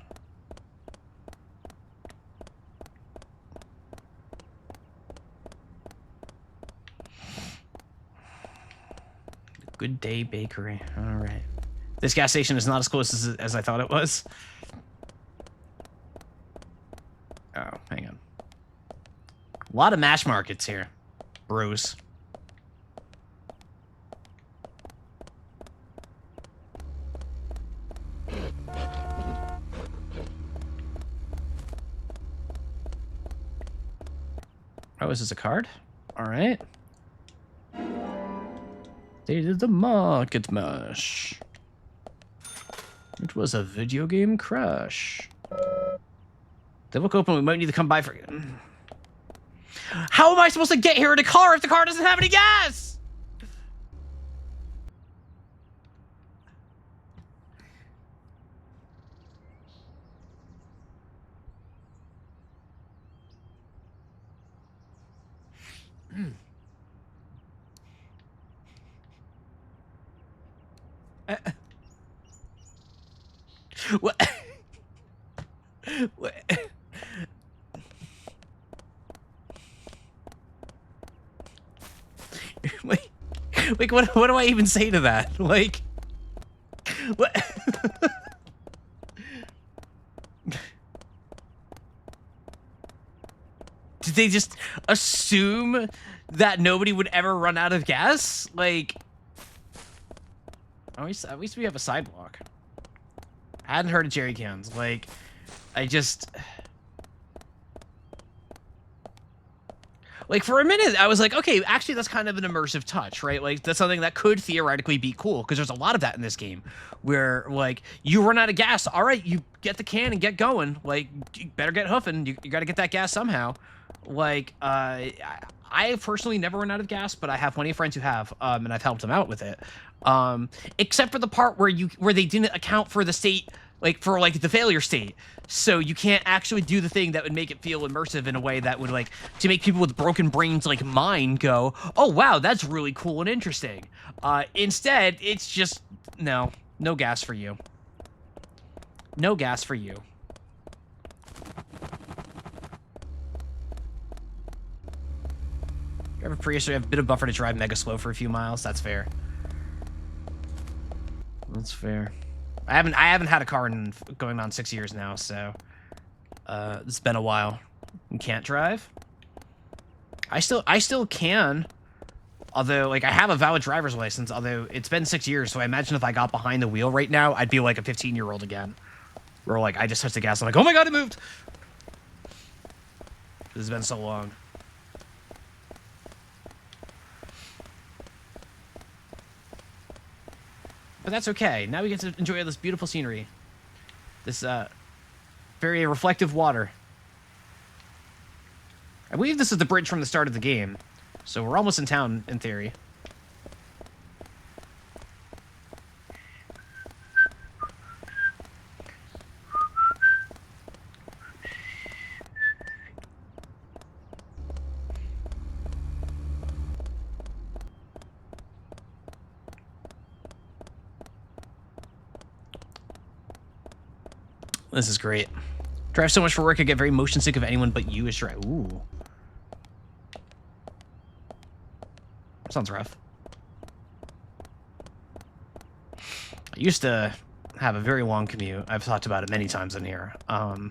Good Day Bakery. All right. This gas station is not as close as I thought it was. Oh, hang on. A lot of Mash Markets here. Bruce. Oh, is this a card? All right. They did the Market Mash. It was a video game crash. They look open. We might need to come by for... How am I supposed to get here in a car if the car doesn't have any gas? What? What? Like, what do I even say to that? Like, what? did they just assume that nobody would ever run out of gas? Like, at least we have a sidewalk. I hadn't heard of jerry cans. Like, like, for a minute, I was like, okay, actually, that's kind of an immersive touch, right? Like, that's something that could theoretically be cool, because there's a lot of that in this game, where, like, you run out of gas, all right, you get the can and get going. Like, you better get hoofing. You got to get that gas somehow. Like, I personally never run out of gas, but I have plenty of friends who have, and I've helped them out with it. Except for the part where they didn't account for the state, like, for, like, the failure state. So you can't actually do the thing that would make it feel immersive in a way that would, like, to make people with broken brains like mine go, oh, wow, that's really cool and interesting. Instead, it's just, no gas for you. No gas for you. You have a Prius, so you have a bit of buffer to drive mega slow for a few miles. That's fair. That's fair. I haven't had a car in going on 6 years now, so it's been a while. You can't drive. I still can, although, like, I have a valid driver's license. Although it's been 6 years, so I imagine if I got behind the wheel right now, I'd be like a 15-year-old again, where, like, I just touched the gas. I'm like, oh my god, it moved. It's been so long. But that's okay. Now we get to enjoy this beautiful scenery. This, very reflective water. I believe this is the bridge from the start of the game. So we're almost in town, in theory. This is great. Drive so much for work, I get very motion sick of anyone but you is drive. Ooh. Sounds rough. I used to have a very long commute. I've talked about it many times in here. I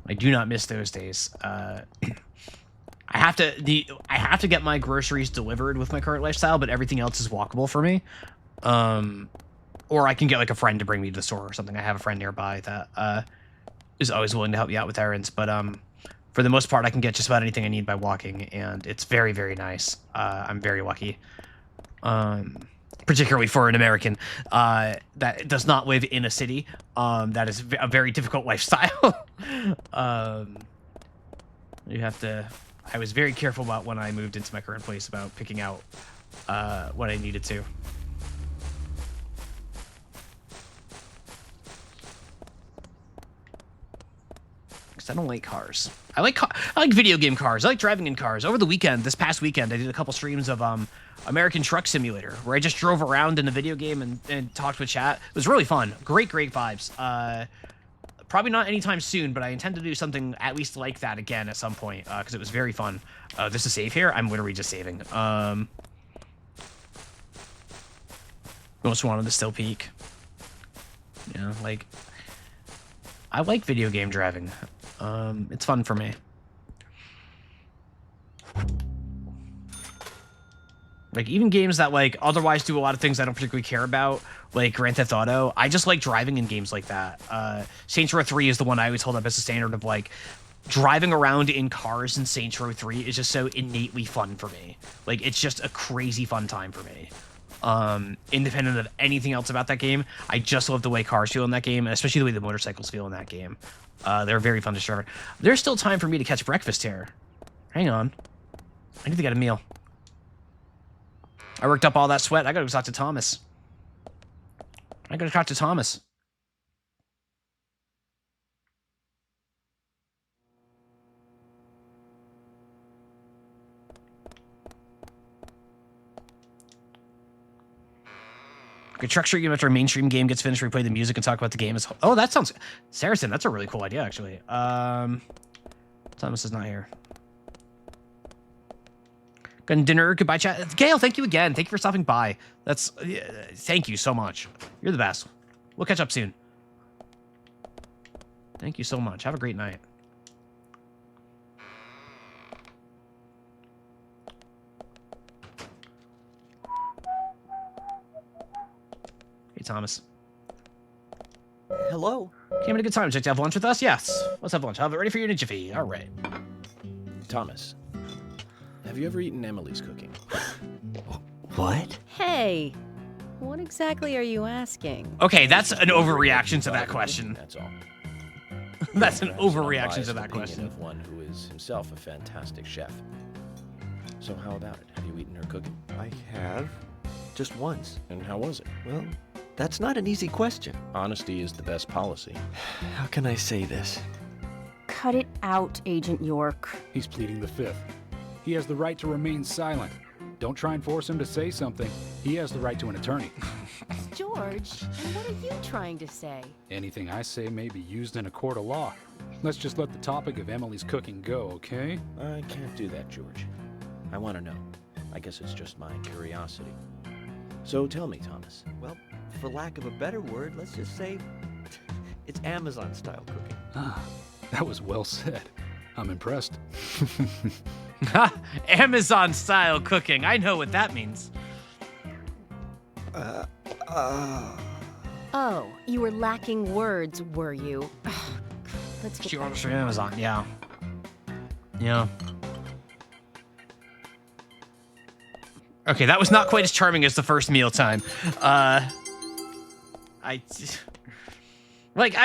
do not miss those days. I have to get my groceries delivered with my current lifestyle, but everything else is walkable for me. Or I can get, like, a friend to bring me to the store or something. I have a friend nearby that is always willing to help me out with errands. But for the most part, I can get just about anything I need by walking, and it's very, very nice. I'm very lucky. Particularly for an American that does not live in a city. That is a very difficult lifestyle. You have to... I was very careful about when I moved into my current place about picking out what I needed to. I don't like cars. I like video game cars. I like driving in cars. Over the weekend, this past weekend, I did a couple streams of American Truck Simulator, where I just drove around in a video game and talked with chat. It was really fun. Great vibes. Probably not anytime soon, but I intend to do something at least like that again at some point, because it was very fun. Just to save here, I'm literally just saving. Most wanted to still peak. Yeah, like, I like video game driving. It's fun for me. Like, even games that, like, otherwise do a lot of things I don't particularly care about, like Grand Theft Auto, I just like driving in games like that. Saints Row 3 is the one I always hold up as a standard of, like, driving around in cars in Saints Row 3 is just so innately fun for me. Like, it's just a crazy fun time for me. Independent of anything else about that game, I just love the way cars feel in that game, and especially the way the motorcycles feel in that game. They're very fun to drive. There's still time for me to catch breakfast here. Hang on. I need to get a meal. I worked up all that sweat. I gotta go talk to Thomas. I gotta talk to Thomas. Okay, Truck Street Game after a mainstream game gets finished, replay the music and talk about the game. Oh, that sounds... Saracen, that's a really cool idea, actually. Thomas is not here. Good dinner. Goodbye, chat. Gail, thank you again. Thank you for stopping by. That's... thank you so much. You're the best. We'll catch up soon. Thank you so much. Have a great night. Thomas. Hello. Came at a good time. Check to have lunch with us? Yes. Let's have lunch. I'll have it ready for you in a jiffy. All right. Thomas, have you ever eaten Emily's cooking? What? Hey, what exactly are you asking? Okay, that's an overreaction to that question. That's all. That's an Perhaps an overreaction to unbiased that opinion question. Of one who is himself a fantastic chef. So how about it? Have you eaten her cooking? I have. Just once. And how was it? Well, that's not an easy question. Honesty is the best policy. How can I say this? Cut it out, Agent York. He's pleading the fifth. He has the right to remain silent. Don't try and force him to say something. He has the right to an attorney. George, and what are you trying to say? Anything I say may be used in a court of law. Let's just let the topic of Emily's cooking go, okay? I can't do that, George. I want to know. I guess it's just my curiosity. So tell me, Thomas. Well, for lack of a better word, let's just say it's Amazon-style cooking. Ah, that was well said. I'm impressed. Amazon style cooking. I know what that means. Oh, you were lacking words, were you? Let's get She back orders to from Amazon. Yeah. Yeah. Okay, that was not quite as charming as the first mealtime. I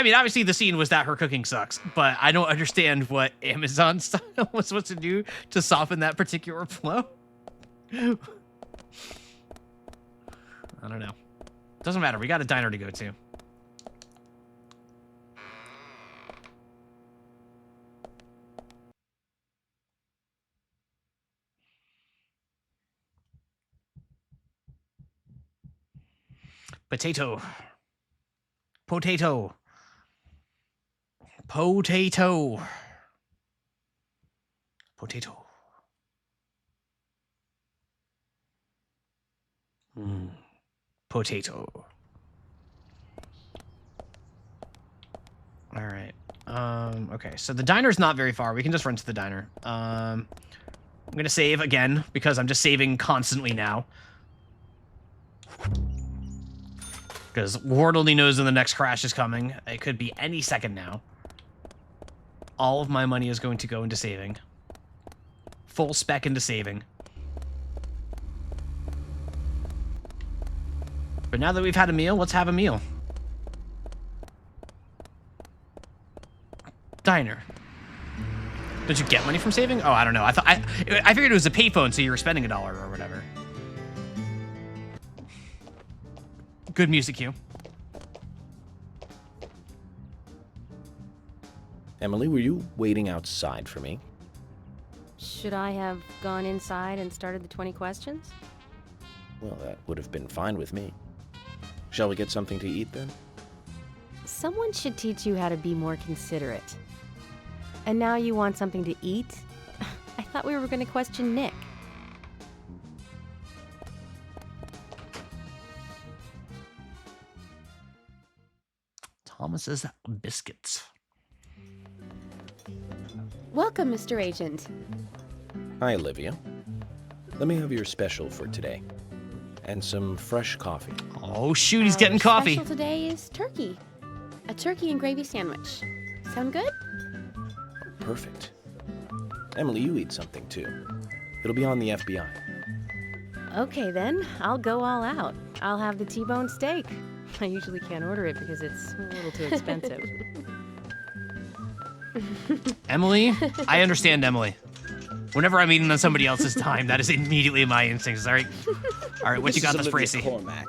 mean, obviously the scene was that her cooking sucks, but I don't understand what Amazon style was supposed to do to soften that particular blow. I don't know. Doesn't matter. We got a diner to go to. Potato. Potato. Potato. Potato. Potato. All right. Okay, so the diner's not very far. We can just run to the diner. I'm gonna save again because I'm just saving constantly now. Because Ward only knows when the next crash is coming. It could be any second now. All of my money is going to go into saving. Full spec into saving. But now that we've had a meal, let's have a meal. Diner. Did you get money from saving? Oh, I don't know. I figured it was a payphone, so you were spending $1 or whatever. Good music cue. Emily, were you waiting outside for me? Should I have gone inside and started the 20 questions? Well, that would have been fine with me. Shall we get something to eat then? Someone should teach you how to be more considerate. And now you want something to eat? I thought we were going to question Nick. Thomas's biscuits. Welcome, Mr. Agent. Hi, Olivia. Let me have your special for today. And some fresh coffee. Oh, shoot, he's getting Our coffee. Special today is turkey. A turkey and gravy sandwich. Sound good? Perfect. Emily, you eat something too. It'll be on the FBI. Okay then, I'll go all out. I'll have the T-bone steak. I usually can't order it because it's a little too expensive. Emily, I understand Emily. Whenever I'm eating on somebody else's time, that is immediately my instincts. All right, what you got this, Bracy? Cormac.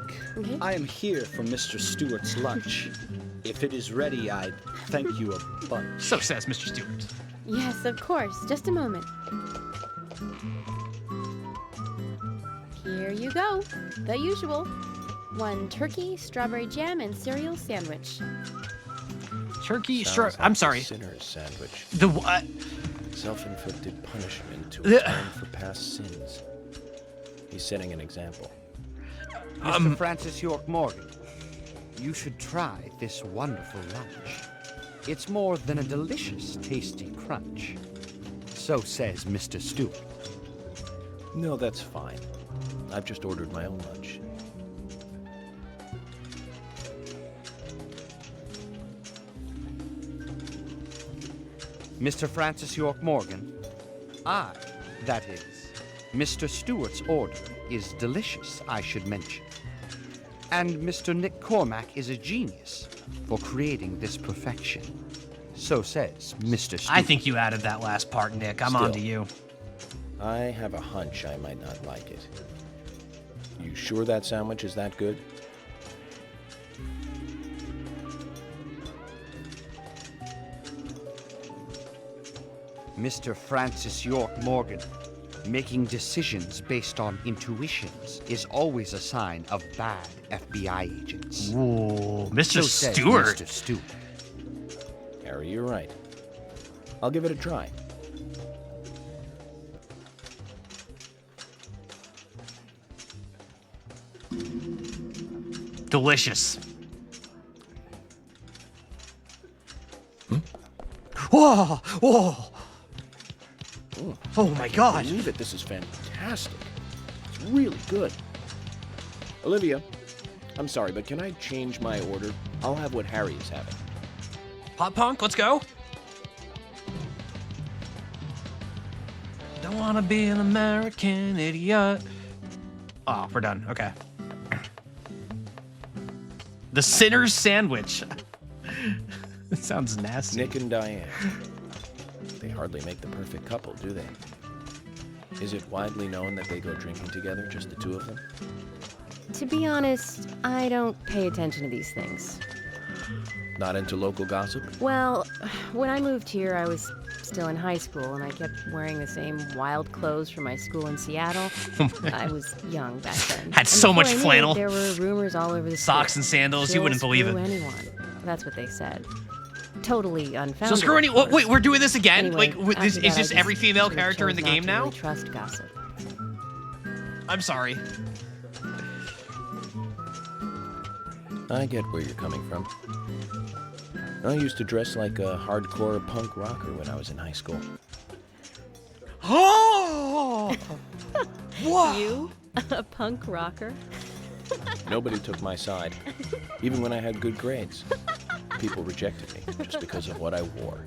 I am here for Mr. Stewart's lunch. If it is ready, I'd thank you a bunch. So says Mr. Stewart. Yes, of course. Just a moment. Here you go. The usual. 1 turkey, strawberry jam, and cereal sandwich. Turkey, Sounds I'm like sorry. a sinner's sandwich. The what? Self-inflicted punishment to atone for past sins. He's setting an example. Mr. Francis York Morgan, you should try this wonderful lunch. It's more than a delicious, tasty crunch. So says Mr. Stewart. No, that's fine. I've just ordered my own lunch. Mr. Francis York Morgan, I, that is, Mr. Stewart's order is delicious, I should mention. And Mr. Nick Cormack is a genius for creating this perfection. So says Mr. Stewart. I think you added that last part, Nick. I'm on to you. I have a hunch I might not like it. You sure that sandwich is that good? Mr. Francis York Morgan, making decisions based on intuitions is always a sign of bad FBI agents. Ooh, Mr. So says Stewart. Mr. Stewart. Harry, you're right. I'll give it a try. Delicious. Whoa! Whoa! Oh my God! I believe it. This is fantastic. It's really good. Olivia, I'm sorry, but can I change my order? I'll have what Harry is having. Pop punk, let's go. Don't wanna be an American idiot. Oh, we're done. Okay. The Sinner's Sandwich. It sounds nasty. Nick and Diane. They hardly make the perfect couple, do they? Is it widely known that they go drinking together, just the two of them? To be honest, I don't pay attention to these things. Not into local gossip? Well, when I moved here, I was still in high school, and I kept wearing the same wild clothes from my school in Seattle. I was young back then. Had so much before I knew flannel. it, there were rumors all over the Socks school. and sandals, you She'll wouldn't believe screw it. anyone. That's what they said. Totally unfounded. So screw any. of course. Wait, we're doing this again? Anyway, Like, after is that, I this every just female sort of character in chose the game not to now? really trust gossip. I'm sorry. I get where you're coming from. I used to dress like a hardcore punk rocker when I was in high school. Oh! Whoa! You, a punk rocker? Nobody took my side, even when I had good grades. People rejected me just because of what I wore.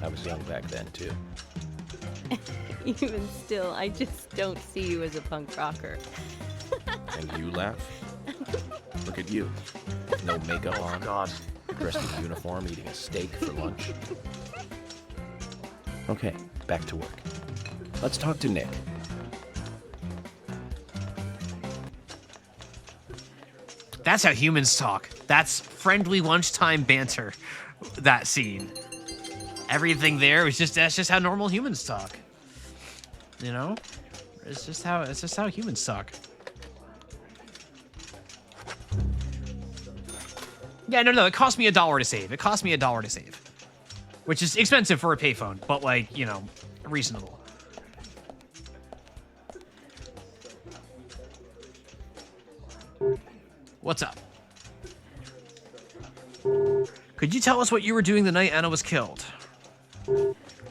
I was young back then, too. Even still, I just don't see you as a punk rocker. And you laugh? Look at you. No makeup on. God. Dressed in uniform, eating a steak for lunch. Okay, back to work. Let's talk to Nick. That's how humans talk. That's friendly lunchtime banter. That scene. Everything there was that's just how normal humans talk. You know? It's just how humans talk. Yeah, no, it cost me $1 to save. It cost me $1 to save. Which is expensive for a payphone, but like, you know, reasonable. What's up? Could you tell us what you were doing the night Anna was killed?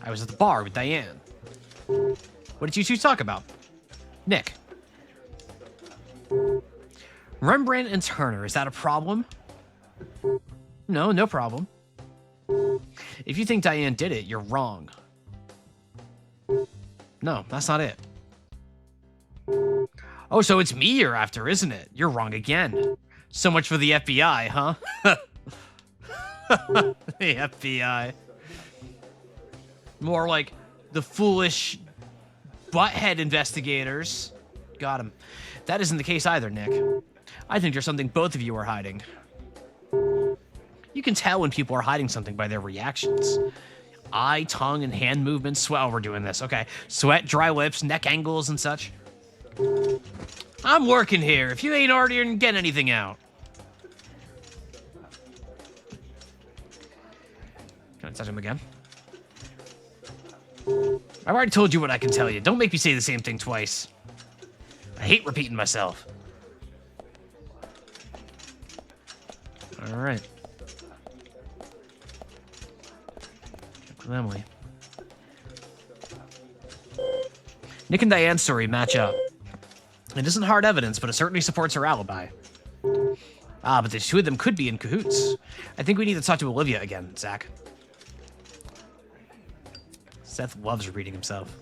I was at the bar with Diane. What did you two talk about? Nick. Rembrandt and Turner, is that a problem? No, no problem. If you think Diane did it, you're wrong. No, that's not it. Oh, so it's me you're after, isn't it? You're wrong again. So much for the FBI, huh? The FBI. More like the foolish butthead investigators. Got him. That isn't the case either, Nick. I think there's something both of you are hiding. You can tell when people are hiding something by their reactions. Eye, tongue, and hand movements. Well, we're doing this. Okay. Sweat, dry lips, neck angles, and such. I'm working here. If you ain't already gonna get anything out. Can I touch him again? I've already told you what I can tell you. Don't make me say the same thing twice. I hate repeating myself. All right. Check with Emily. Nick and Diane's story match up. It isn't hard evidence, but it certainly supports her alibi. Ah, but the two of them could be in cahoots. I think we need to talk to Olivia again, Zach. Seth loves repeating himself.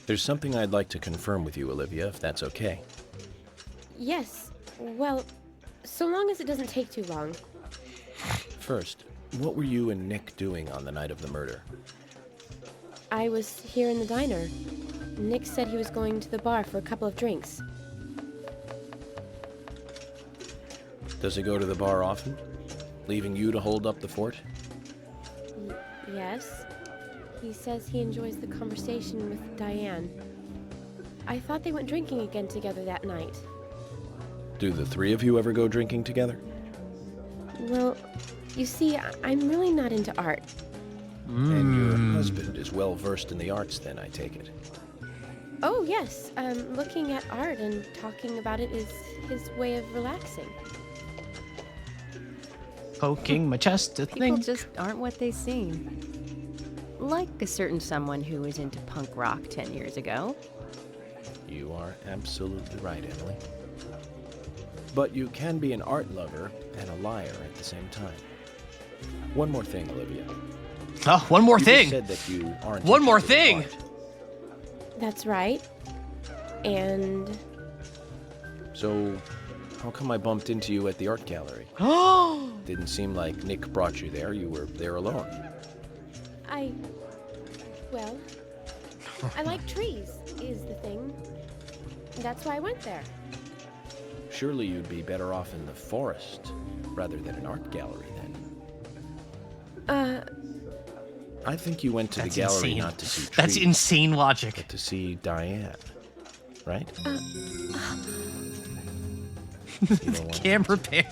There's something I'd like to confirm with you, Olivia, if that's okay. Yes. Well, so long as it doesn't take too long. First, what were you and Nick doing on the night of the murder? I was here in the diner. Nick said he was going to the bar for a couple of drinks. Does he go to the bar often? Leaving you to hold up the fort? Yes. He says he enjoys the conversation with Diane. I thought they went drinking again together that night. Do the three of you ever go drinking together? Well, you see, I'm really not into art. And your husband is well versed in the arts then, I take it. Oh, yes. Looking at art and talking about it is his way of relaxing. Poking my chest to People think. just aren't what they seem. Like a certain someone who was into punk rock 10 years ago. You are absolutely right, Emily. But you can be an art lover and a liar at the same time. One more thing, Olivia. Oh, one more You thing. just said that you aren't One more interested in thing. art. That's right. And So, how come I bumped into you at the art gallery? Oh. Didn't seem like Nick brought you there. You were there alone. well, I like trees, is the thing. That's why I went there. Surely you'd be better off in the forest rather than an art gallery then. I think you went to the That's gallery insane. not to see trees. That's insane logic. But to see Diane, right? You don't want Camera pan.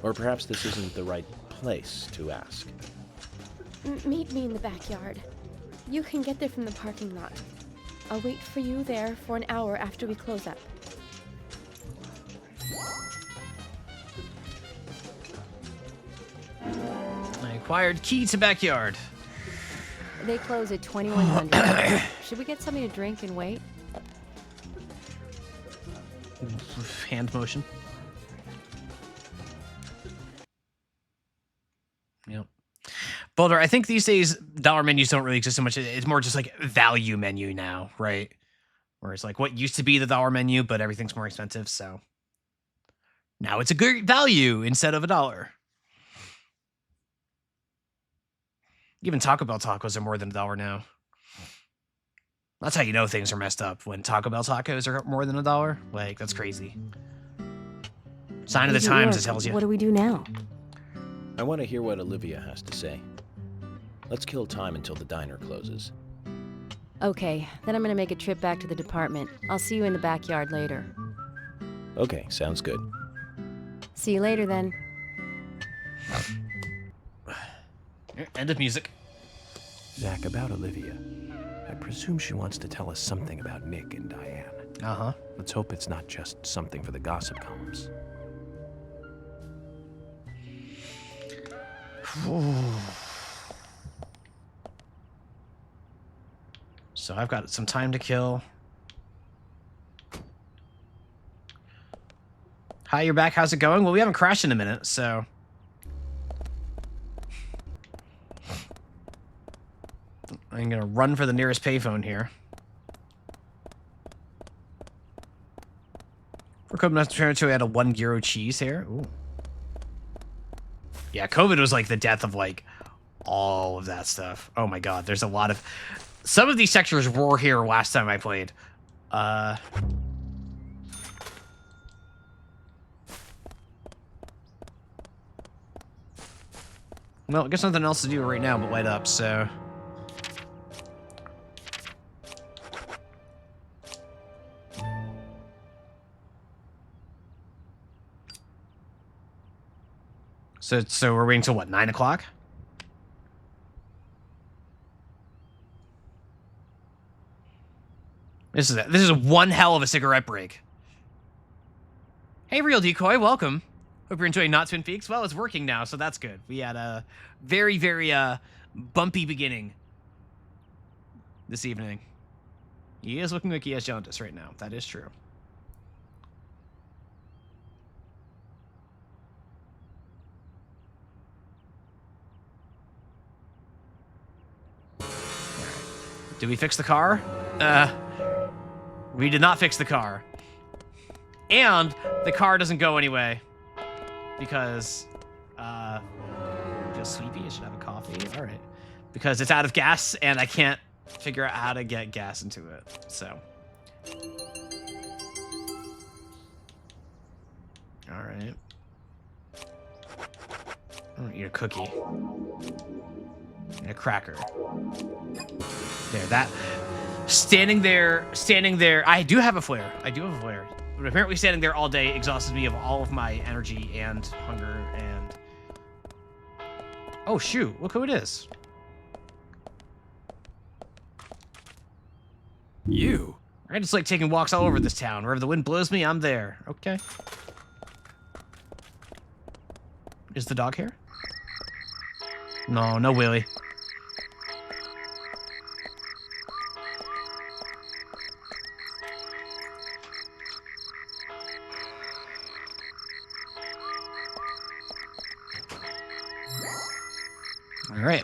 Or perhaps this isn't the right place to ask. Meet me in the backyard. You can get there from the parking lot. I'll wait for you there for an hour after we close up. I acquired key to backyard. They close at 2100. Should we get something to drink and wait? Hand motion. Yep. Boulder, I think these days dollar menus don't really exist so much. It's more just like value menu now, right? Where it's like what used to be the dollar menu, but everything's more expensive, so now it's a good value instead of $1. Even Taco Bell tacos are more than $1 now. That's how you know things are messed up, when Taco Bell tacos are more than $1. Like, that's crazy. Sign of the times, it tells you. What do we do now? I want to hear what Olivia has to say. Let's kill time until the diner closes. Okay, then I'm gonna make a trip back to the department. I'll see you in the backyard later. Okay, sounds good. See you later then. End of music. Zach, about Olivia. I presume she wants to tell us something about Nick and Diane. Uh-huh. Let's hope it's not just something for the gossip columns. So I've got some time to kill. Hi, you're back. How's it going? Well, we haven't crashed in a minute, so... I'm gonna run for the nearest payphone here. For COVID-19, we had a 1 gyro cheese here. Ooh. Yeah, COVID was like the death of like all of that stuff. Oh my god, there's a lot of... Some of these sectors were here last time I played. Well, I guess nothing else to do right now but light up, so... So we're waiting till what, 9 o'clock? This is one hell of a cigarette break. Hey, Real Decoy, welcome. Hope you're enjoying Not Twin Peaks. Well, it's working now, so that's good. We had a very, very bumpy beginning this evening. He is looking like he has jaundice right now. That is true. Did we fix the car? We did not fix the car. And the car doesn't go anyway. Because, I feel sleepy, I should have a coffee. All right. Because it's out of gas, and I can't figure out how to get gas into it, so. All right. I'm gonna eat a cookie. And a cracker. There, that. Standing there. I do have a flare. But apparently standing there all day exhausts me of all of my energy and hunger and... Oh, shoot. Look who it is. You? I just like taking walks all over this town. Wherever the wind blows me, I'm there. Okay. Is the dog here? No, no Willy. All right.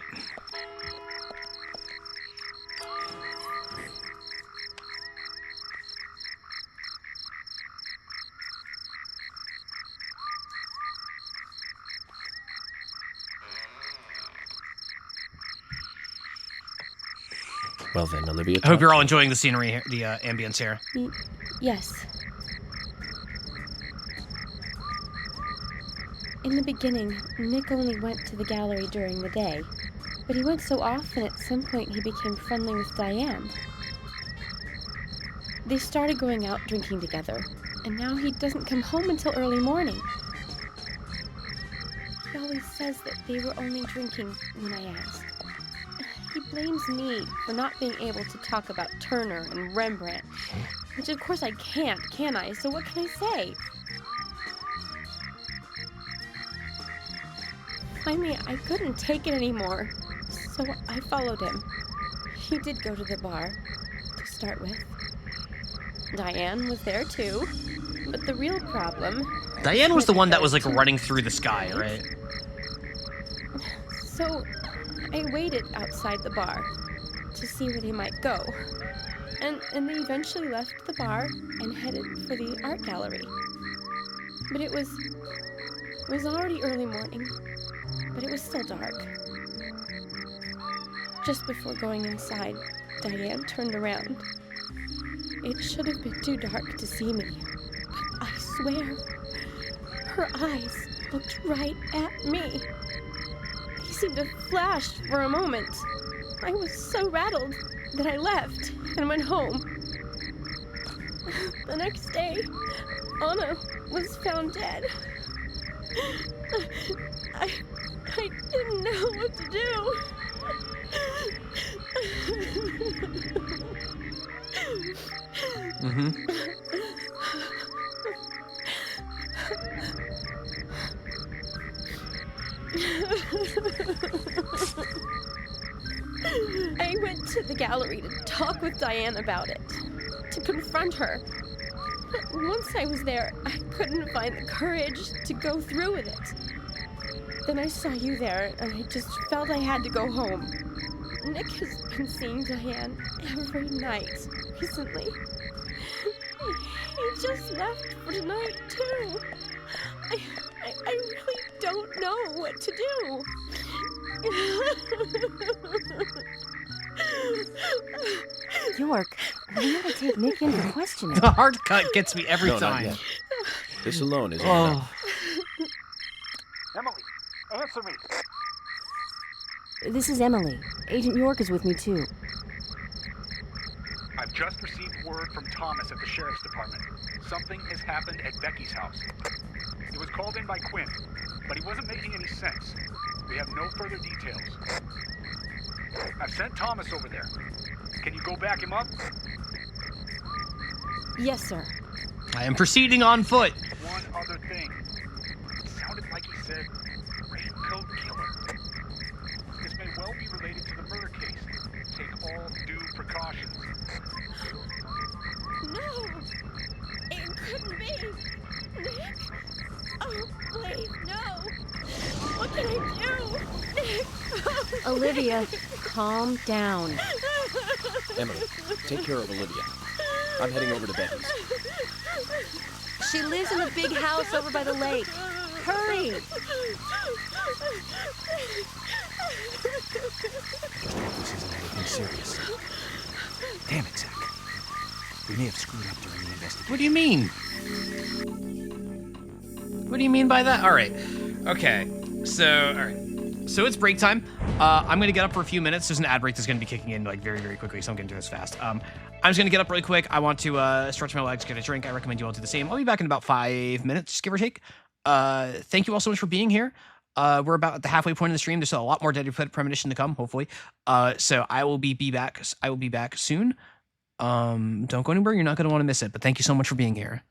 Well then, Olivia. I hope you're all enjoying the scenery here, the ambience here. Yes. In the beginning, Nick only went to the gallery during the day, but he went so often at some point he became friendly with Diane. They started going out drinking together, and now he doesn't come home until early morning. He always says that they were only drinking when I ask. He blames me for not being able to talk about Turner and Rembrandt, which of course I can't, can I? So what can I say? Finally, I couldn't take it anymore, so I followed him. He did go to the bar, to start with. Diane was there too, but the real problem... Diane was the one that was like running through the sky, right? So I waited outside the bar to see where they might go. And they eventually left the bar and headed for the art gallery. But it was already early morning, but it was still dark. Just before going inside, Diane turned around. It should have been too dark to see me, but I swear, her eyes looked right at me. They seemed to flash for a moment. I was so rattled that I left and went home. The next day, Anna was found dead. I didn't know what to do. I went to the gallery to talk with Diane about it, to confront her. But once I was there, I couldn't find the courage to go through with it. Then I saw you there, and I just felt I had to go home. Nick has been seeing Diane every night recently. He just left for tonight, too. I really don't know what to do. York, we gotta take Nick in for questioning. The hard cut gets me every No, not time. yet. This alone isn't enough. Emily, answer me. This is Emily. Agent York is with me, too. I've just received word from Thomas at the Sheriff's Department. Something has happened at Becky's house. It was called in by Quinn, but he wasn't making any sense. We have no further details. I've sent Thomas over there. Can you go back him up? Yes, sir. I am proceeding on foot. One other thing. It sounded like he said raincoat killer. This may well be related to the murder case. Take all due precautions. No! It couldn't be! Nick! Oh, please, no! What can I do? Nick! Olivia, calm down. Emily, take care of Olivia. I'm heading over to Becky's. She lives in a big house over by the lake. Hurry! This isn't anything serious. Damn it, Zach. We may have screwed up during the investigation. What do you mean? What do you mean by that? All right. Okay. So, all right. So it's break time. I'm gonna get up for a few minutes. There's an ad break that's gonna be kicking in like very, very quickly, so I'm gonna do this fast. I'm just gonna get up really quick. I want to stretch my legs, get a drink. I recommend you all do the same. I'll be back in about 5 minutes, give or take. Thank you all so much for being here. We're about at the halfway point of the stream. There's still a lot more Dead Premonition to come, hopefully. So I will be back. I will be back soon. Don't go anywhere. You're not gonna want to miss it. But thank you so much for being here.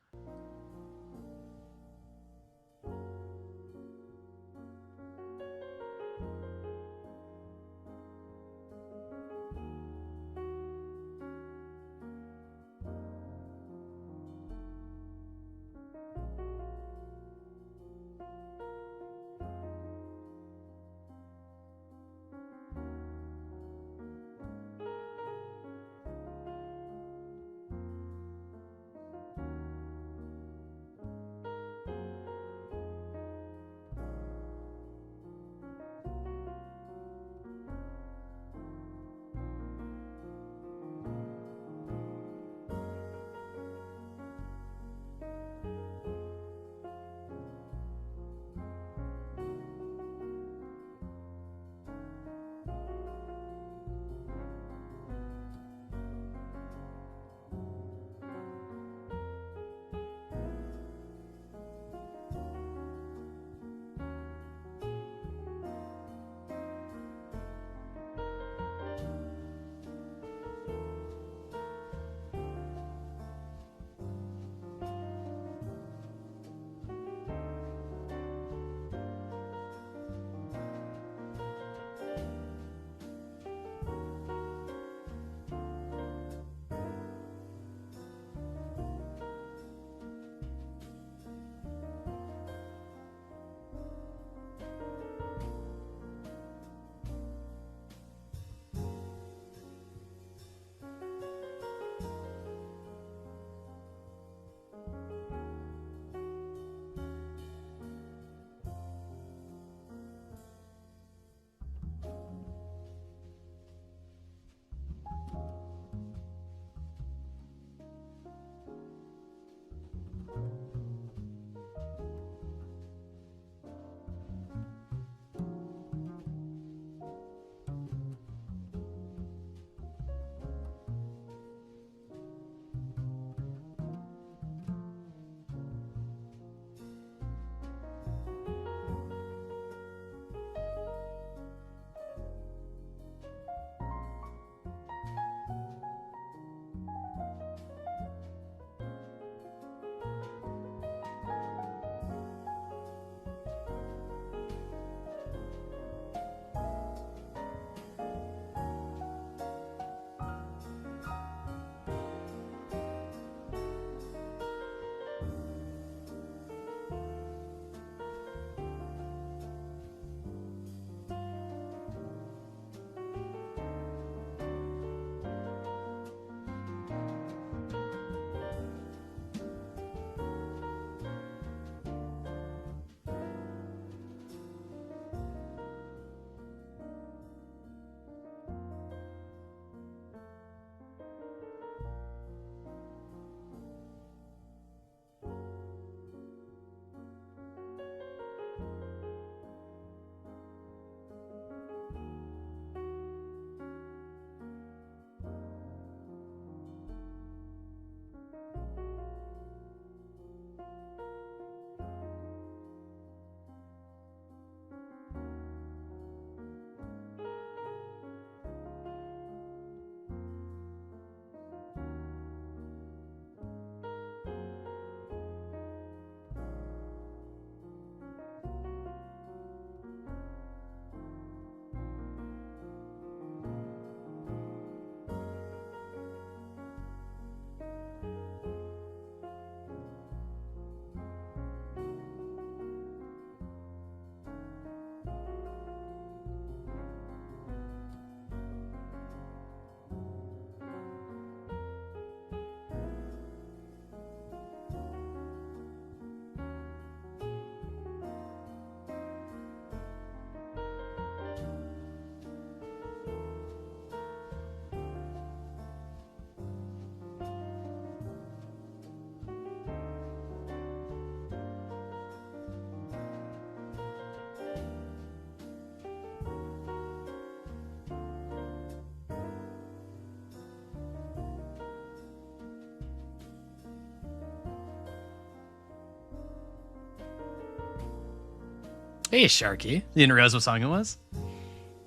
Hey, Sharky. You didn't realize what song it was?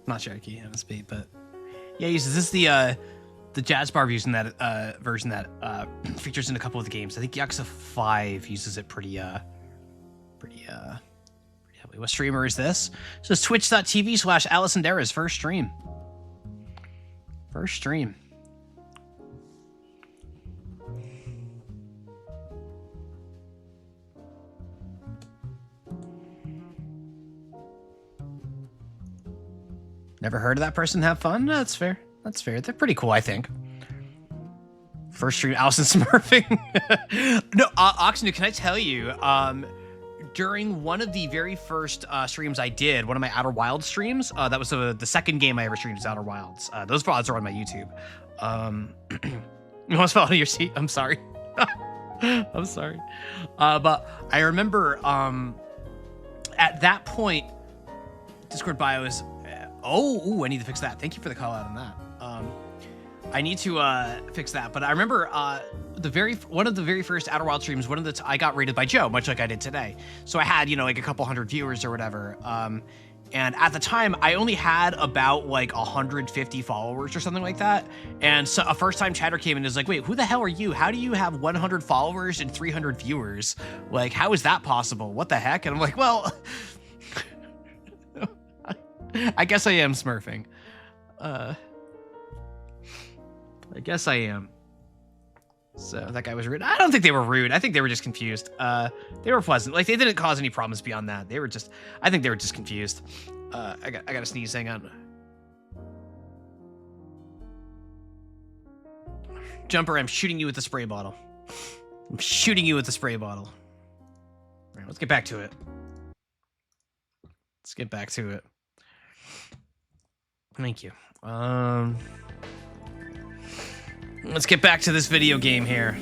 Not Sharky, MSB, but yeah, is this the jazz bar version that features in a couple of the games? I think Yakuza 5 uses it pretty heavily. What streamer is this? So it's twitch.tv/AlisonDara's first stream. First stream. Never heard of that person have fun? No, that's fair. That's fair. They're pretty cool, I think. First stream, Allison smurfing. No, Oxenu, can I tell you, during one of the very first streams I did, one of my Outer Wilds streams, that was the second game I ever streamed was Outer Wilds. Those VODs are on my YouTube. You almost fell out of your seat? I'm sorry. I'm sorry. But I remember at that point, Discord bio is... Oh, I need to fix that. Thank you for the call out on that. I need to fix that. But I remember one of the very first Outer Wilds streams, I got rated by Joe, much like I did today. So I had, like a couple hundred viewers or whatever. And at the time, I only had about like 150 followers or something like that. And so a first-time chatter came in and was like, wait, who the hell are you? How do you have 100 followers and 300 viewers? Like, how is that possible? What the heck? And I'm like, well... I guess I am smurfing. I guess I am. So that guy was rude. I don't think they were rude. I think they were just confused. They were pleasant. Like, they didn't cause any problems beyond that. I think they were just confused. I got to sneeze. Hang on. Jumper, I'm shooting you with the spray bottle. I'm shooting you with the spray bottle. All right, let's get back to it. Let's get back to it. Thank you. Let's get back to this video game here.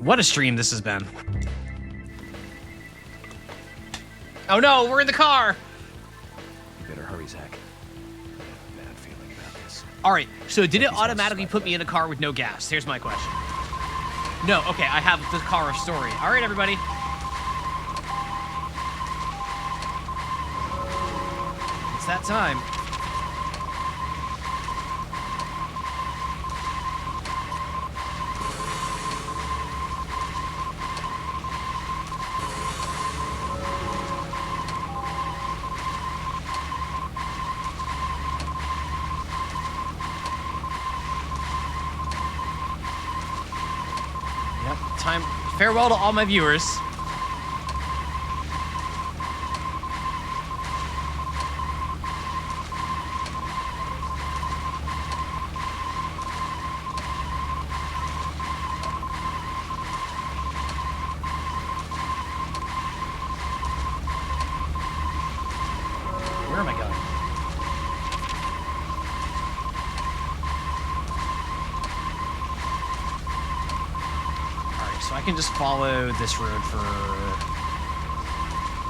What a stream this has been. Oh no, we're in the car! You better hurry, Zach. I have a bad feeling about this. Alright, so did it automatically put me in a car with no gas? Here's my question. No, okay, I have the car of story. Alright, everybody. It's that time. Yep, time. Farewell to all my viewers. Where am I going? Alright, so I can just follow this road for...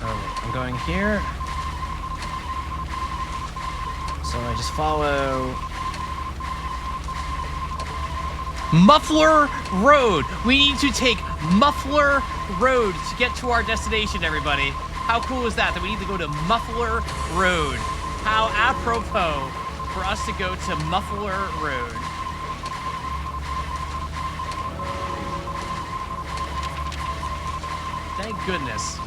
Oh, wait, I'm going here. So I just follow... Muffler Road! We need to take Muffler Road to get to our destination, everybody. How cool is that we need to go to Muffler Road? How apropos for us to go to Muffler Road. Thank goodness.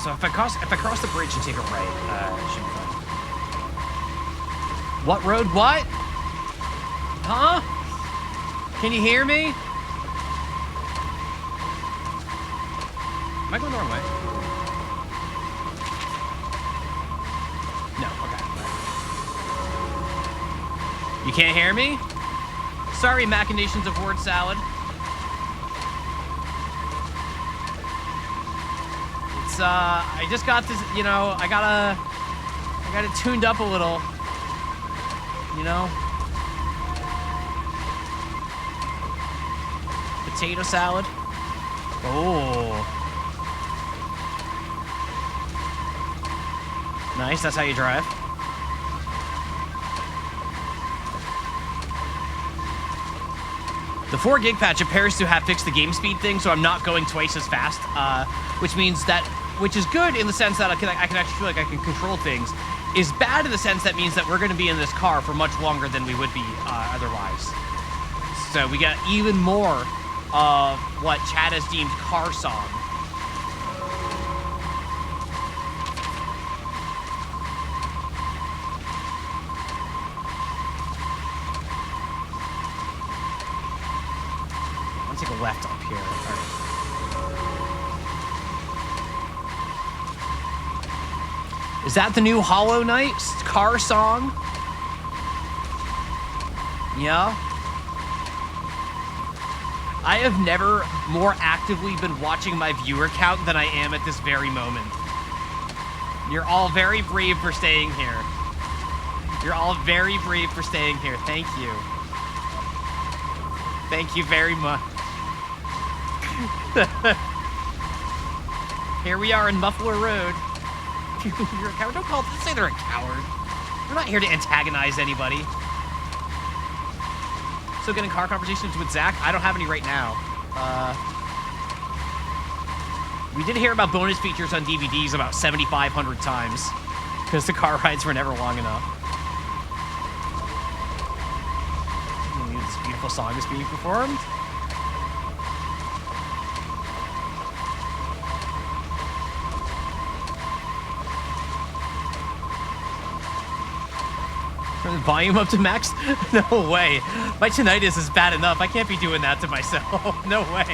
So if I cross the bridge and take a right, it should be fine. What road? What? Huh? Can you hear me? Am I going the wrong way? No. Okay. You can't hear me? Sorry, machinations of word salad. I just got this, I got it tuned up a little, potato salad. Oh. Nice, that's how you drive. The 4 gig patch appears to have fixed the game speed thing, so I'm not going twice as fast, which means that, which is good in the sense that I can actually feel like I can control things, is bad in the sense that means that we're going to be in this car for much longer than we would be otherwise. So we got even more of what Chad has deemed car song. I'll take a left up here. All right. Is that the new Hollow Knight car song? Yeah. I have never more actively been watching my viewer count than I am at this very moment. You're all very brave for staying here. You're all very brave for staying here. Thank you. Thank you very much. Here we are in Muffler Road. You're a coward. Don't say they're a coward. We're not here to antagonize anybody. Still getting car conversations with Zach? I don't have any right now. We did hear about bonus features on DVDs about 7,500 times because the car rides were never long enough. This beautiful song is being performed. Turn the volume up to max? No way. My tinnitus is bad enough. I can't be doing that to myself. No way.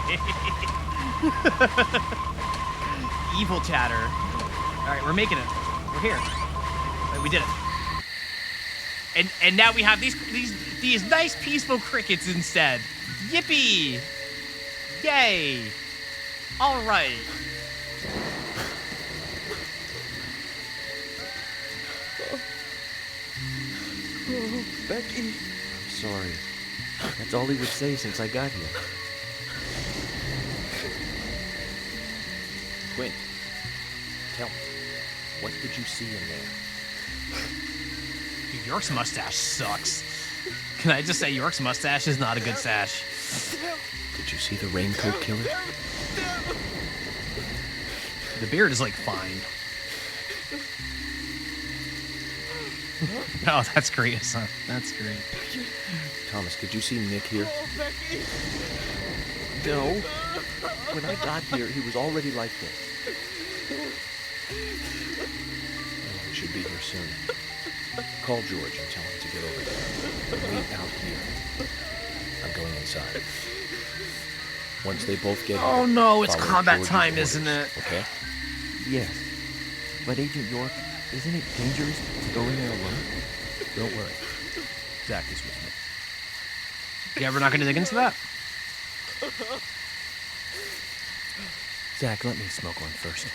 Evil chatter. All right, we're making it. We're here. All right, we did it. And now we have these nice peaceful crickets instead. Yippee! Yay! All right. Oh, Becky. I'm sorry. That's all he would say since I got here. Quinn, tell me, what did you see in there? Dude, York's mustache sucks. Can I just say York's mustache is not a good sash? Did you see the raincoat killer? The beard is like fine. Oh, that's great, son. That's great. Thomas, did you see Nick here? No. When I got here, he was already like this. Oh, he should be here soon. Call George and tell him to get over there. Wait out here. I'm going inside. Once they both get here, Oh no, it's follow combat George's time, orders, isn't it? Okay? Yes. But Agent York, isn't it dangerous to go in there alone? Don't worry. Zach is with me. Yeah, we're not going to dig into that. Zach, let me smoke one first.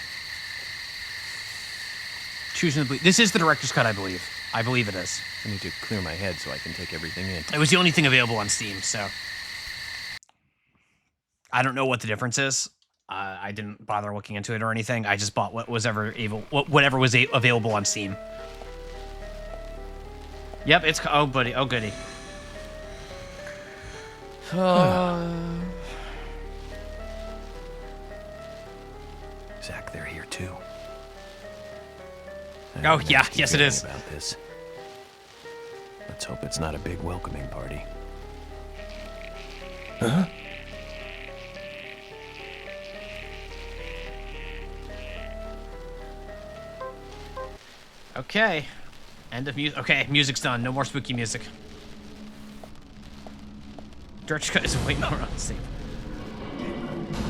Choosing to believe. This is the director's cut, I believe. I believe it is. I need to clear my head so I can take everything in. It was the only thing available on Steam, so I don't know what the difference is. I didn't bother looking into it or anything. I just bought whatever was available on Steam. Yep, it's oh buddy, oh goody. Zach, they're here too. Oh yeah, yes it is. About this. Let's hope it's not a big welcoming party. Huh? Okay. End of music. Okay, music's done. No more spooky music. Director's cut is way more unsafe.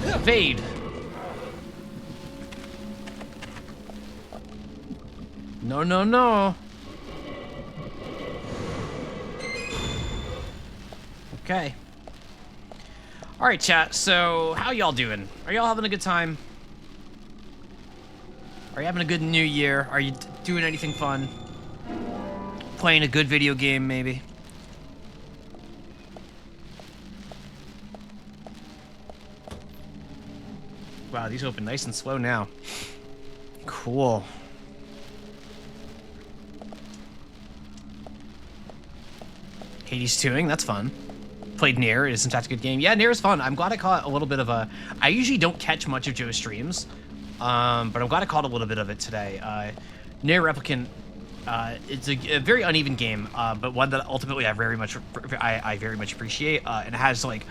Evade. No, no, no. Okay. All right, chat. So, how y'all doing? Are y'all having a good time? Are you having a good new year? Are you doing anything fun? Playing a good video game, maybe? Wow, these open nice and slow now. Cool. Hades 2ing, that's fun. Played Nier, it is in fact a good game. Yeah, Nier is fun. I'm glad I caught a little bit of a... I usually don't catch much of Joe's streams, but I'm glad I caught a little bit of it today. Nier Replicant, it's a very uneven game, but one that ultimately I very much appreciate, and it has, like,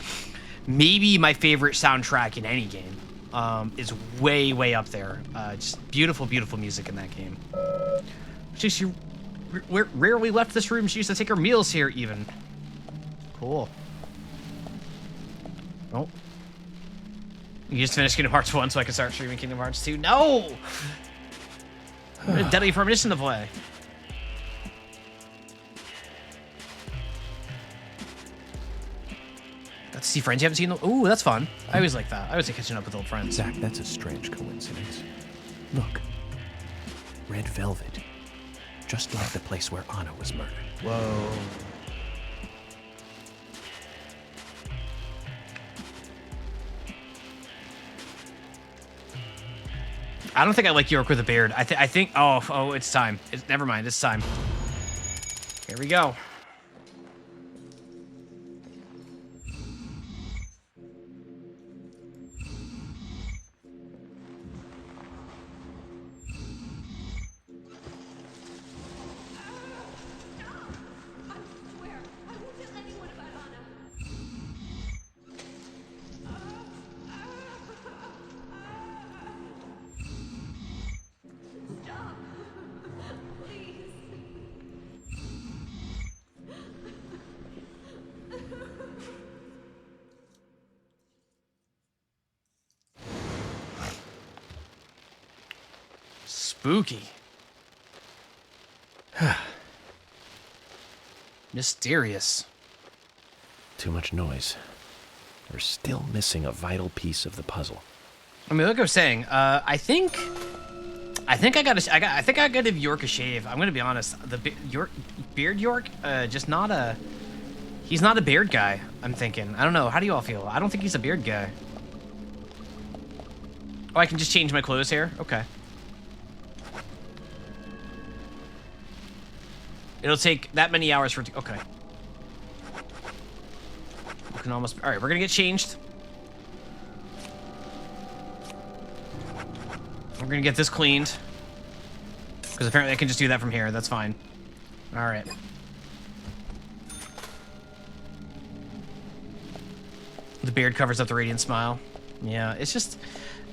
maybe my favorite soundtrack in any game. Is way up there. Just beautiful music in that game. She rarely left this room. She used to take her meals here, even. Cool. Oh. You just finished Kingdom Hearts 1 so I can start streaming Kingdom Hearts 2. No! A deadly premonition to play. Got to see friends you haven't seen them. Ooh, that's fun. I always like that. I always like catching up with old friends. Zach, that's a strange coincidence. Look. Red velvet. Just like the place where Anna was murdered. Whoa. I don't think I like York with a beard. I think. Oh, it's time. Never mind. It's time. Here we go. Spooky. Mysterious. Too much noise. We're still missing a vital piece of the puzzle. I mean, like I was saying, I think I gotta give York a shave. I'm gonna be honest. Beard York, just not a. He's not a beard guy. I'm thinking. I don't know. How do you all feel? I don't think he's a beard guy. Oh, I can just change my clothes here. Okay. It'll take that many hours for it to... Okay. We can almost... Alright, we're gonna get changed. We're gonna get this cleaned. Because apparently I can just do that from here. That's fine. Alright. The beard covers up the radiant smile. Yeah, it's just...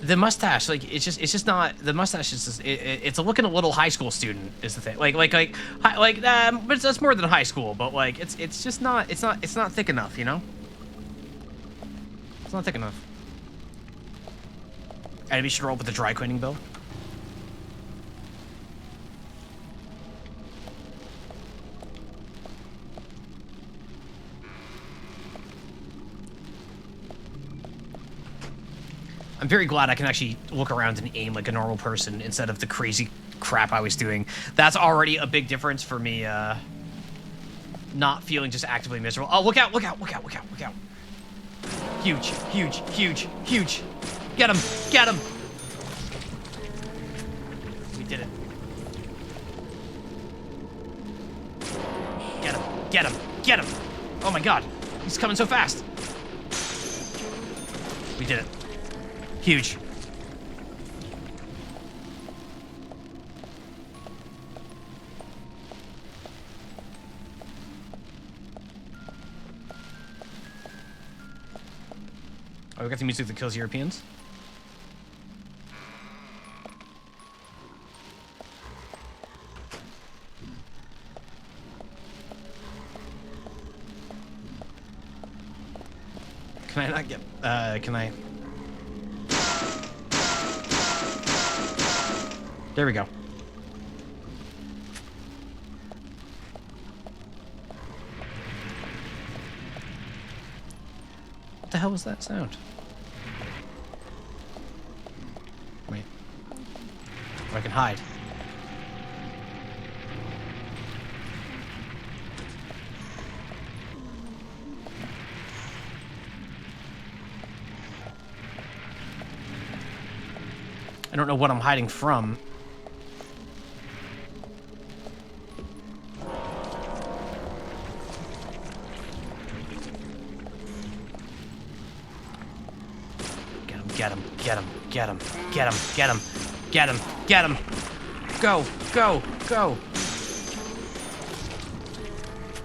The mustache, like, it's just not, the mustache is just, it's looking a little high school student is the thing. But that's more than high school, but like, it's just not, it's not thick enough, you know? It's not thick enough. And we should roll with the dry cleaning bill. I'm very glad I can actually look around and aim like a normal person instead of the crazy crap I was doing. That's already a big difference for me, not feeling just actively miserable. Oh, look out, look out, look out, look out, look out. Huge, huge, huge, huge. Get him, get him. We did it. Get him, get him, get him. Oh my God, he's coming so fast. We did it. Huge. Oh, we got the music that kills Europeans. Can I not get, can I? There we go. What the hell was that sound? Wait. Oh, I can hide. I don't know what I'm hiding from. Get him, get him, get him, get him, get him, get him, get him. Go, go, go.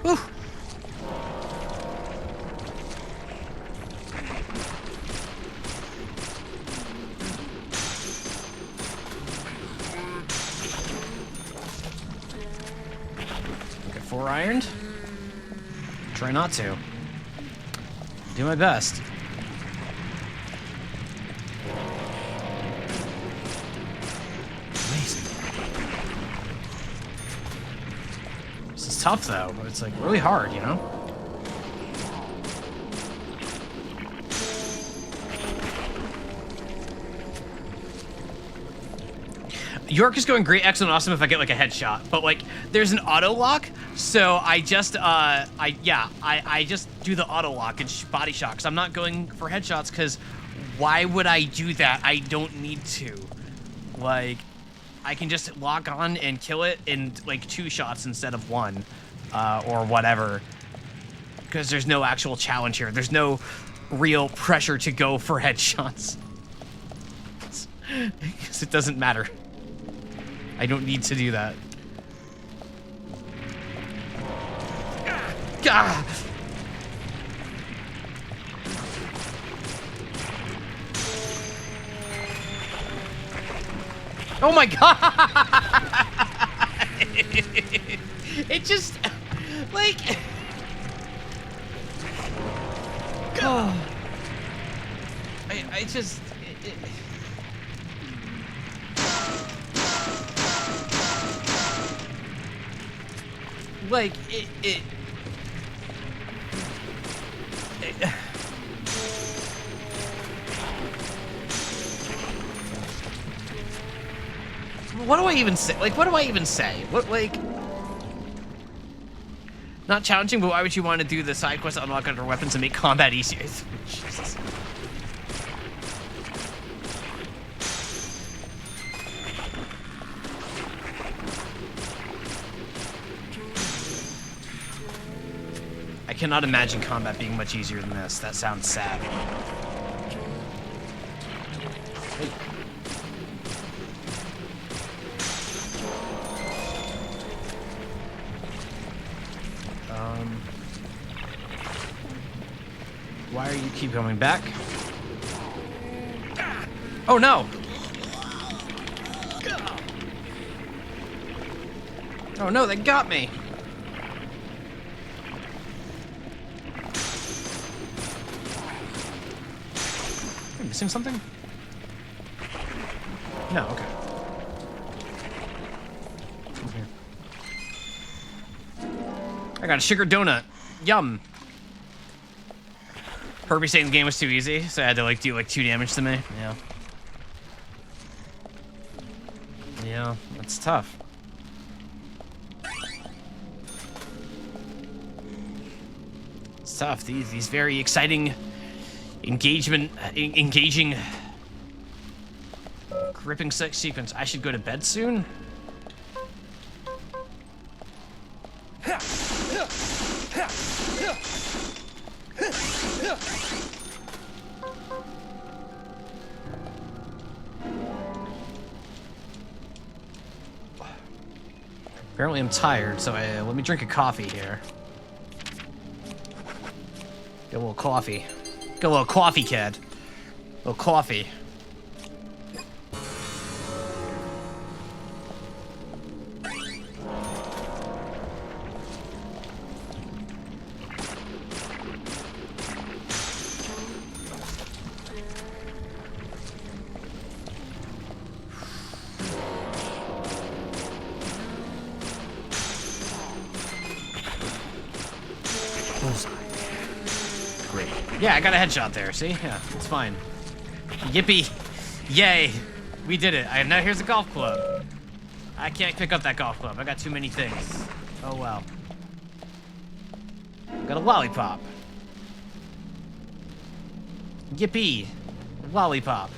Whew. Get 4 ironed. Try not to. Do my best. Tough though, but it's like really hard, you know? York is going great, excellent, awesome if I get like a headshot, but like there's an auto lock, so I just I just do the auto lock and body shot because I'm not going for headshots because why would I do that? I don't need to. Like, I can just lock on and kill it in like 2 shots instead of 1, or whatever. Because there's no actual challenge here. There's no real pressure to go for headshots. Because it doesn't matter. I don't need to do that. Ah! Oh my god! It just, like, oh, I just, like, what do I even say? Like, what do I even say? What, like... Not challenging, but why would you want to do the side quest to unlock under weapons and make combat easier? Jesus. I cannot imagine combat being much easier than this. That sounds sad. Hey. Why are you keep coming back? Oh no! Oh no, they got me! Am I missing something? No, okay. I got a sugar donut. Yum. Herbie saying the game was too easy, so I had to like do like 2 damage to me. Yeah. Yeah, that's tough. It's tough. These very exciting, engaging, gripping sex sequence. I should go to bed soon. Apparently I'm tired, so let me drink a coffee here. Get a little coffee. Get a little coffee, kid. A little coffee. Yeah, I got a headshot there, see? Yeah, it's fine. Yippee. Yay. We did it. Now here's a golf club. I can't pick up that golf club. I got too many things. Oh, well. Got a lollipop. Yippee. Lollipop.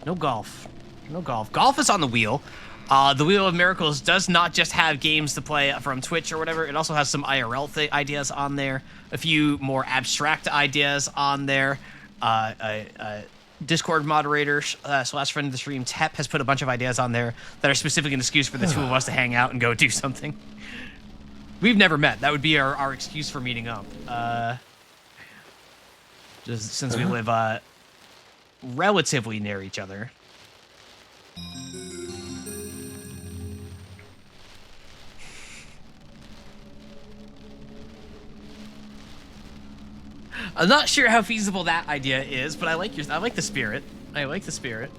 No golf. No golf. Golf is on the wheel. The Wheel of Miracles does not just have games to play from Twitch or whatever. It also has some IRL ideas on there. A few more abstract ideas on there. Discord moderator slash friend of the stream, Tep, has put a bunch of ideas on there that are specifically an excuse for the two of us to hang out and go do something. We've never met. That would be our excuse for meeting up. Just since we live relatively near each other. I'm not sure how feasible that idea is, but I like the spirit. I like the spirit.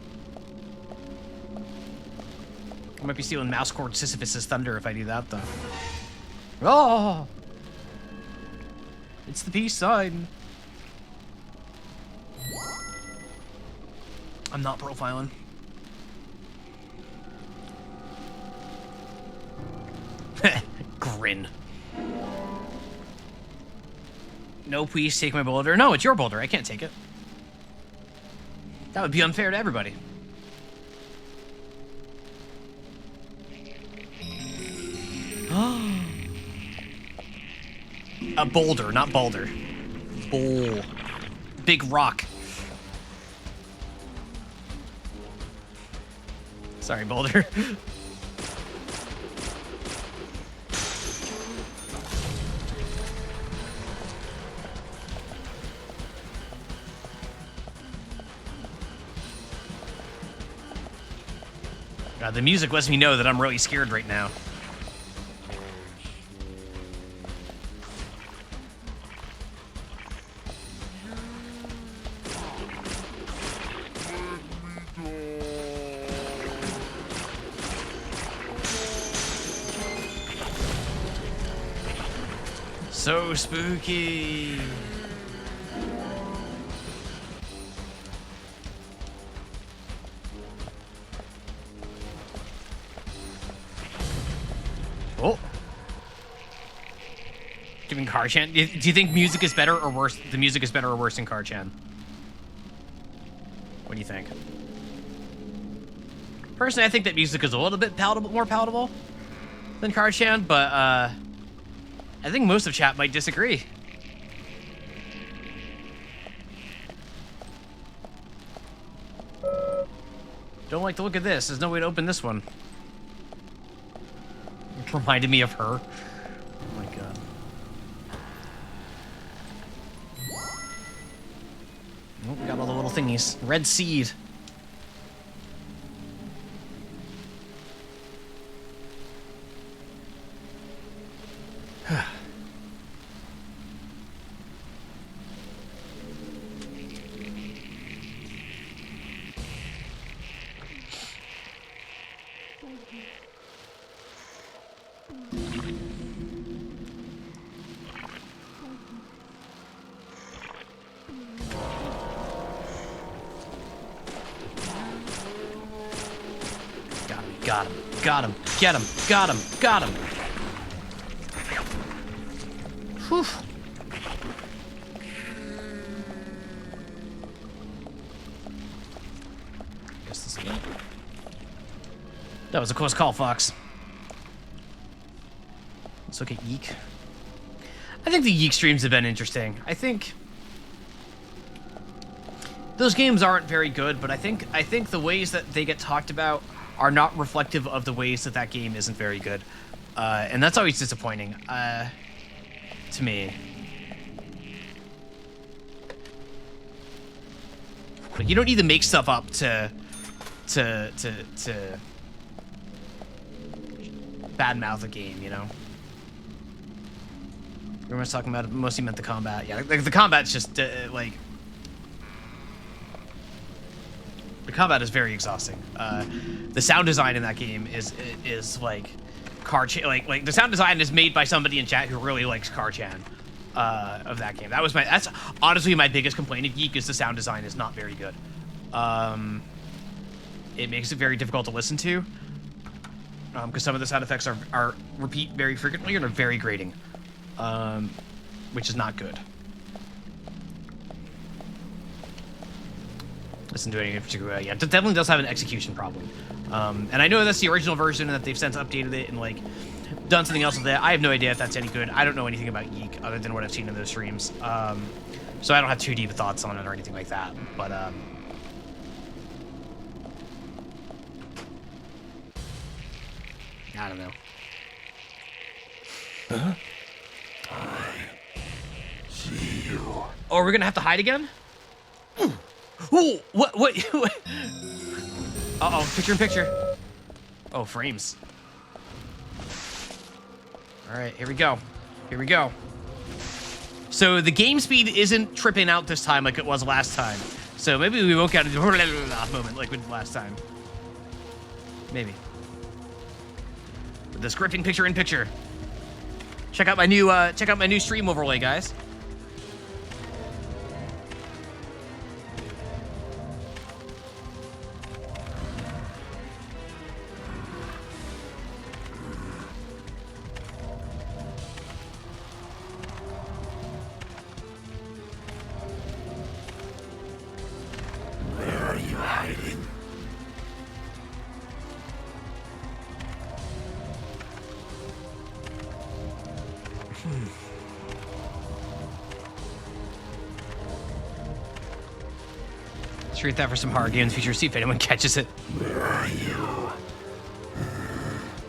I might be stealing Mouse Cord Sisyphus's thunder if I do that, though. Oh! It's the peace sign. I'm not profiling. Grin. No, please take my boulder. No, it's your boulder. I can't take it. That would be unfair to everybody. A boulder, not boulder. Bowl. Big rock. Sorry, boulder. The music lets me know that I'm really scared right now. So spooky. Oh. Giving Karchan. Do you think music is better or worse? The music is better or worse than Karchan? What do you think? Personally, I think that music is a little bit more palatable than Karchan, but I think most of chat might disagree. Don't like to look at this. There's no way to open this one. It reminded me of her. Oh my god. Oh, we got all the little thingies. Red seed. Got him. Got him. Get him. Got him. Got him. Whew. Guess this game. That was a close call, Fox. Let's look at Yeek. I think the Yeek streams have been interesting. I think those games aren't very good, but I think the ways that they get talked about are not reflective of the ways that game isn't very good. And that's always disappointing to me. Like, you don't need to make stuff up to badmouth a game, you know? Everyone's talking about it, mostly meant the combat. Yeah, like the combat's just like... The combat is very exhausting. The sound design in that game is like like the sound design is made by somebody in chat who really likes Karchan of that game. That's honestly my biggest complaint of Geek is the sound design is not very good. It makes it very difficult to listen to because some of the sound effects are repeat very frequently and are very grating, which is not good. Doesn't do anything in particular. Yeah, it definitely does have an execution problem. And I know that's the original version and that they've since updated it and like done something else with it. I have no idea if that's any good. I don't know anything about Yeek other than what I've seen in those streams. So I don't have too deep thoughts on it or anything like that. But I don't know. Huh? I see you. Oh, are we gonna have to hide again? Ooh, what? Uh-oh, picture in picture. Oh, frames. All right, here we go. Here we go. So the game speed isn't tripping out this time like it was last time. So maybe we won't get a moment like we did last time. Maybe. With the scripting picture in picture. Check out my new stream overlay, guys. Where are you hiding? Treat that for some horror games future. See if anyone catches it. Where are you?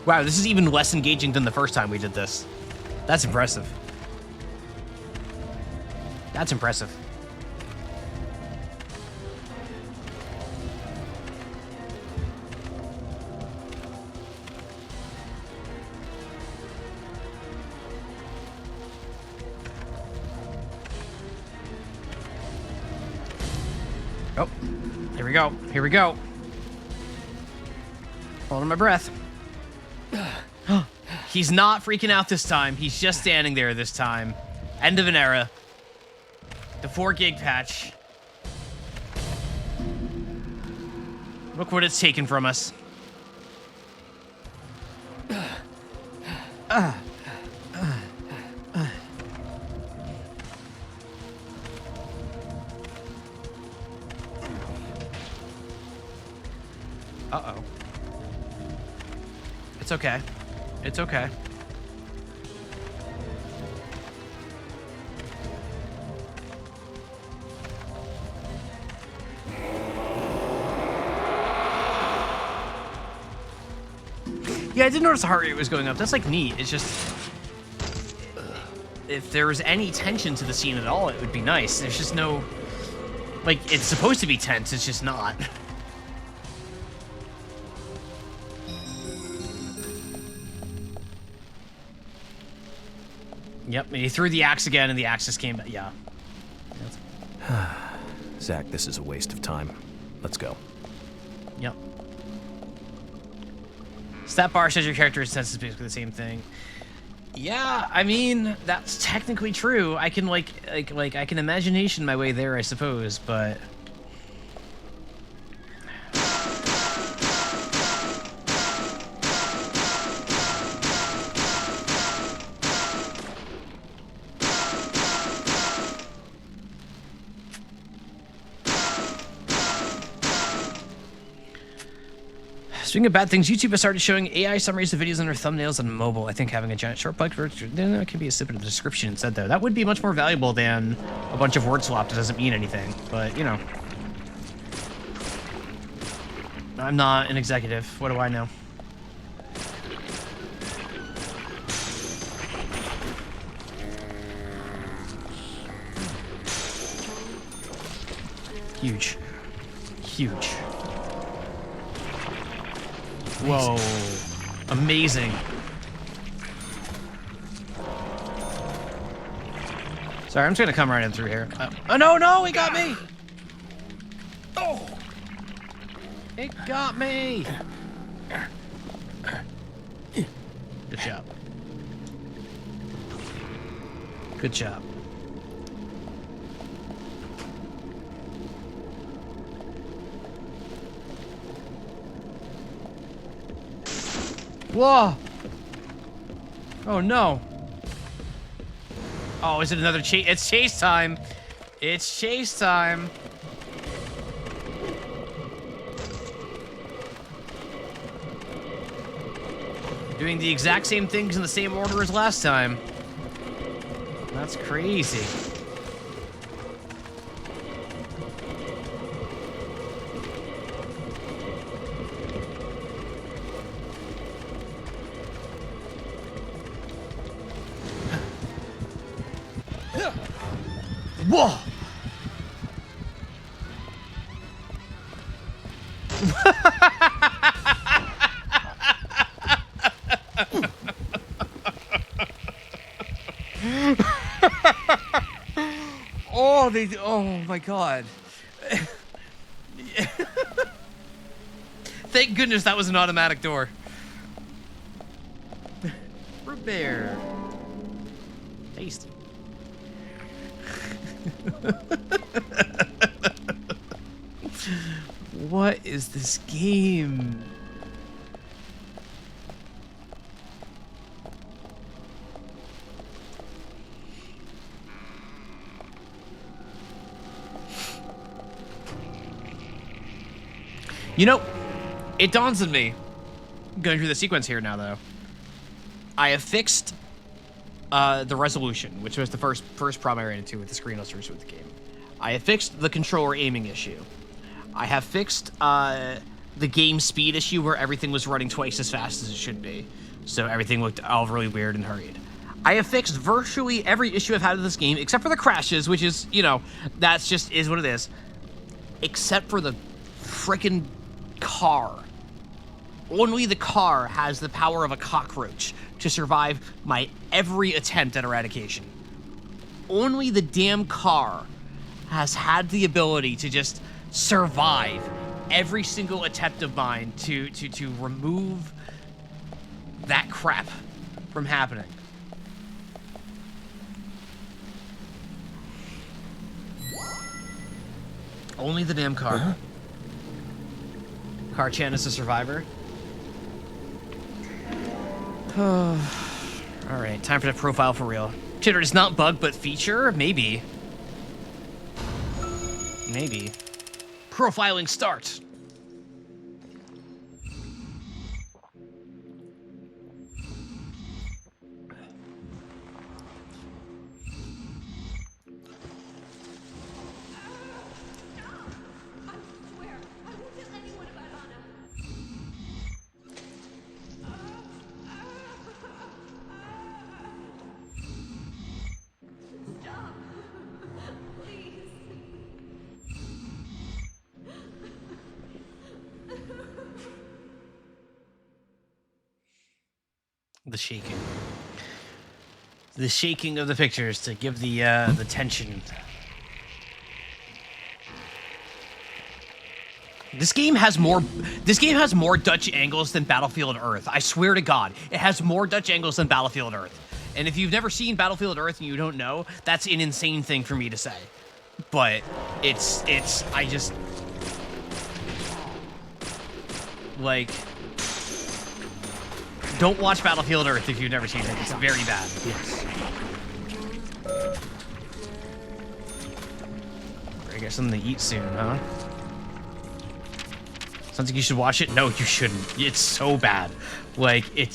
Wow, this is even less engaging than the first time we did this. That's impressive. That's impressive. Oh, here we go. Here we go. Holding my breath. He's not freaking out this time. He's just standing there this time. End of an era. The 4 gig patch. Look what it's taken from us. Uh-oh. It's okay. It's okay. Yeah, I did notice the heart rate was going up. That's like neat. It's just if there was any tension to the scene at all, it would be nice. There's just no like it's supposed to be tense, it's just not. Yep, and he threw the axe again, and the axe just came back. Yeah. Zach, this is a waste of time. Let's go. Yep. Stat bar says your character is sense is basically the same thing. Yeah, I mean that's technically true. I can like I can imagination my way there, I suppose, but. Speaking of bad things, YouTube has started showing AI summaries of videos under thumbnails on mobile. I think having a giant short bug can be a snippet of the description instead, though. That would be much more valuable than a bunch of word swap that doesn't mean anything. But, you know. I'm not an executive. What do I know? Huge. Huge. Whoa. Amazing. Sorry, I'm just gonna come right in through here. Oh, no, he got me! Oh! It got me! Good job. Good job. Whoa! Oh no! Oh, is it another chase? It's chase time! It's chase time! Doing the exact same things in the same order as last time. That's crazy. Whoa! Oh my god. Thank goodness that was an automatic door. Root beer. Tasty. What is this game? You know, it dawns on me, going through the sequence here now, though. I have fixed the resolution, which was the first problem I ran into with the screen illustration with the game. I have fixed the controller aiming issue. I have fixed the game speed issue where everything was running twice as fast as it should be. So everything looked all really weird and hurried. I have fixed virtually every issue I've had with this game, except for the crashes, which is, you know, that's just is what it is. Except for the frickin' car. Only the car has the power of a cockroach to survive my every attempt at eradication. Only the damn car has had the ability to just survive every single attempt of mine to remove that crap from happening. Only the damn car. Car-chan is a survivor. Alright, time for the profile for real. Chitter, it's not bug, but feature? Maybe. Maybe. Profiling start. The shaking. The shaking of the pictures to give the tension. This game has more Dutch angles than Battlefield Earth. I swear to God, it has more Dutch angles than Battlefield Earth. And if you've never seen Battlefield Earth and you don't know, that's an insane thing for me to say. But I just like, don't watch Battlefield Earth if you've never seen it. It's very bad. Yes. I guess something to eat soon, huh? Sounds like you should watch it. No, you shouldn't. It's so bad. Like, it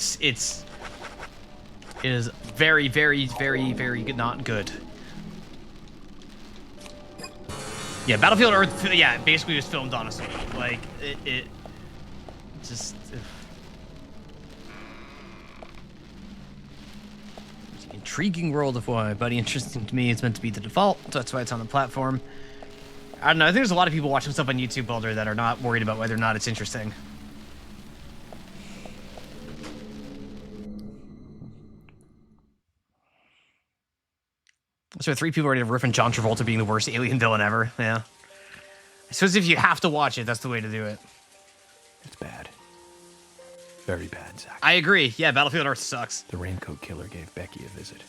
is very, very, very, very not good. Yeah, Battlefield Earth, yeah, basically was filmed on a sword. Like, it just... Intriguing world of why, buddy. Interesting to me. It's meant to be the default, so that's why it's on the platform. I don't know. I think there's a lot of people watching stuff on YouTube Builder that are not worried about whether or not it's interesting. So 3 people ready to riff on John Travolta being the worst alien villain ever. Yeah. I suppose if you have to watch it, that's the way to do it. It's bad. Very bad, Zach. I agree. Yeah, Battlefield Earth sucks. The Raincoat Killer gave Becky a visit.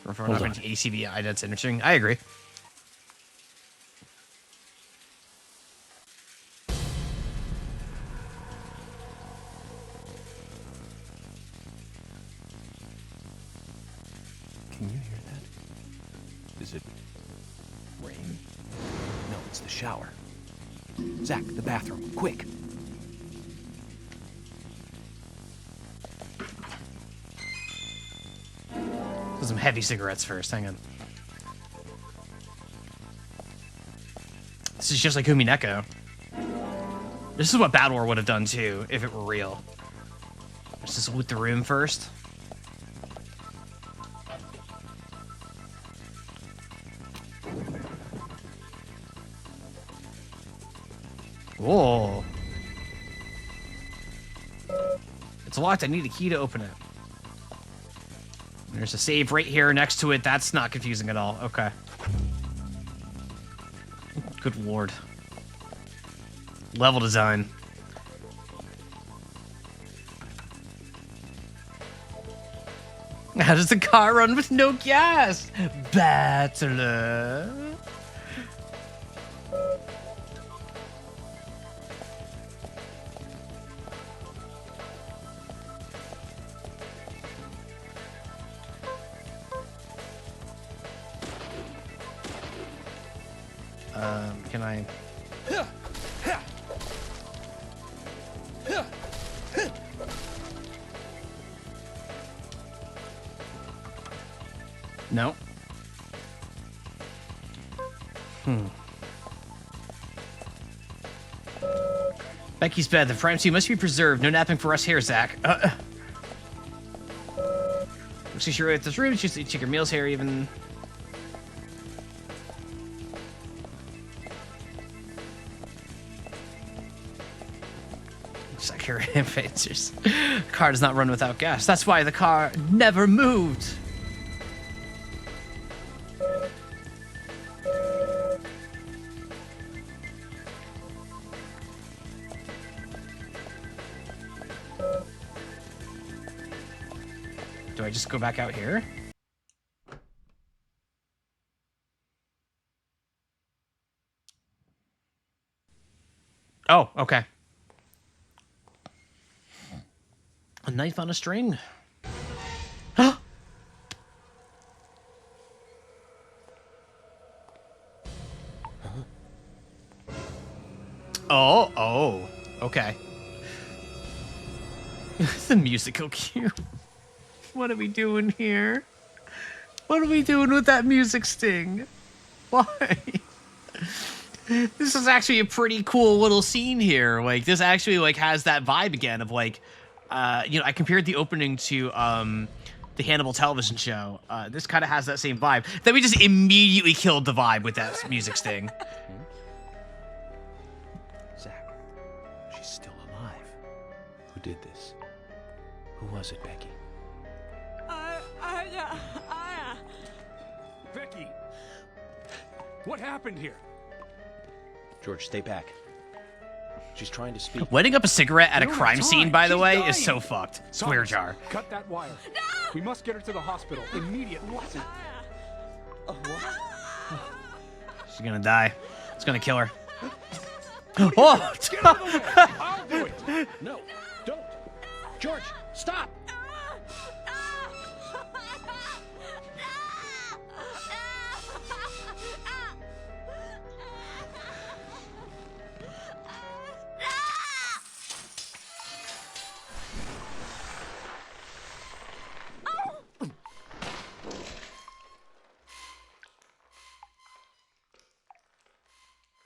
From ACB, that's interesting. I agree. Can you hear that? Is it rain? No, it's the shower. Zach, the bathroom, quick. Some heavy cigarettes first. Hang on. This is just like Umineko. This is what Battlewar would have done too, if it were real. Let's just loot the room first. Whoa. It's locked. I need a key to open it. There's a save right here next to it. That's not confusing at all. Okay. Good lord. Level design. How does the car run with no gas? Battler. Can I? No. Becky's bed. The privacy must be preserved. No napping for us here, Zach. Looks like you're at this room. Just take your meals here, even. Car does not run without gas. That's why the car never moved. Do I just go back out here? Oh, okay. A knife on a string. Huh? Oh, okay. The musical cue. What are we doing here? What are we doing with that music sting? Why? This is actually a pretty cool little scene here. Like, this actually, like, has that vibe again of, like, you know, I compared the opening to the Hannibal television show. This kind of has that same vibe. Then we just immediately killed the vibe with that music sting. Zach, she's still alive. Who did this? Who was it, Becky? Becky! What happened here? George, stay back. She's trying to speak. Lighting up a cigarette at a No crime time. scene, by the She's way, dying. is so fucked. Swear Thomas, jar. Cut that wire. No! We must get her to the hospital immediately. She's gonna die. It's gonna kill her. Oh! Get out of the way! I'll do it! No, don't. George, stop!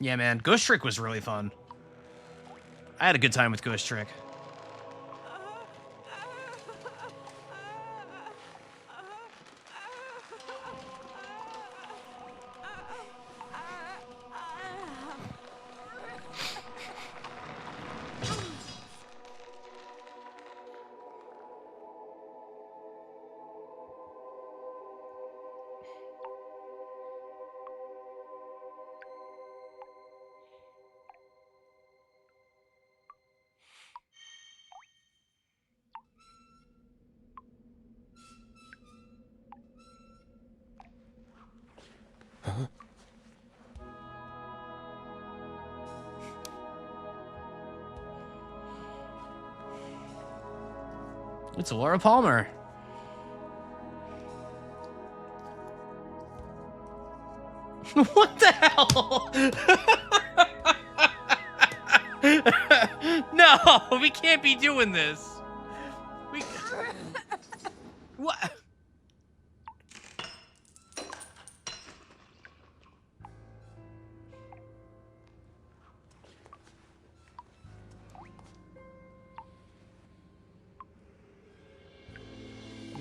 Yeah, man. Ghost Trick was really fun. I had a good time with Ghost Trick. It's Laura Palmer. What the hell? No, we can't be doing this. What?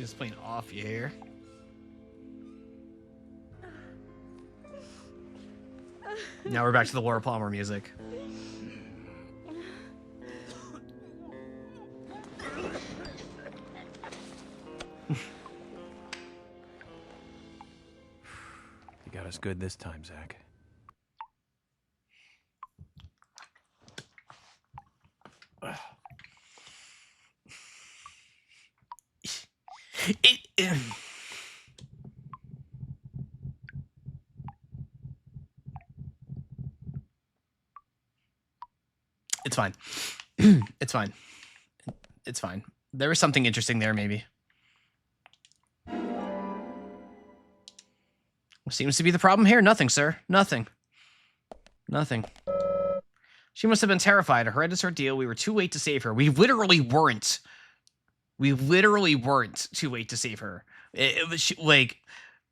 Just playing off you here. Now we're back to the Laura Palmer music. You got us good this time, Zach. It's fine. It's fine. It's fine. There was something interesting there, maybe. What seems to be the problem here? Nothing, sir. Nothing. Nothing. She must have been terrified. A horrendous ordeal. We were too late to save her. We literally weren't. We literally weren't too late to save her. It was like,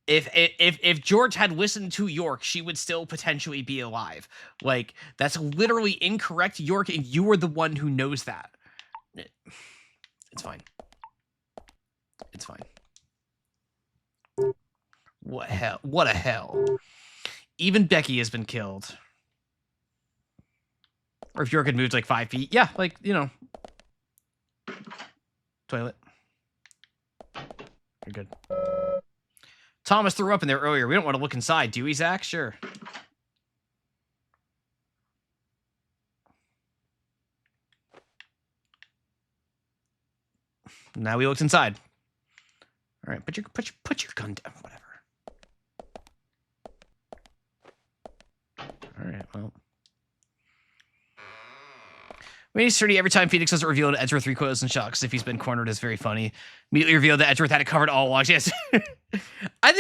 if George had listened to York, she would still potentially be alive. Like, that's literally incorrect, York, and you are the one who knows that. It's fine. It's fine. What hell? What a hell. Even Becky has been killed. Or if York had moved like 5 feet. Yeah, like, you know. Toilet. You're good. Thomas threw up in there earlier. We don't want to look inside, do we, Zach? Sure. Now we looked inside. All right, put your gun down. Whatever. All right, well. When he's 30, every time Phoenix doesn't reveal that Edgeworth recoils and shocks if he's been cornered is very funny. Immediately revealed that Edgeworth had it covered all along. Yes. I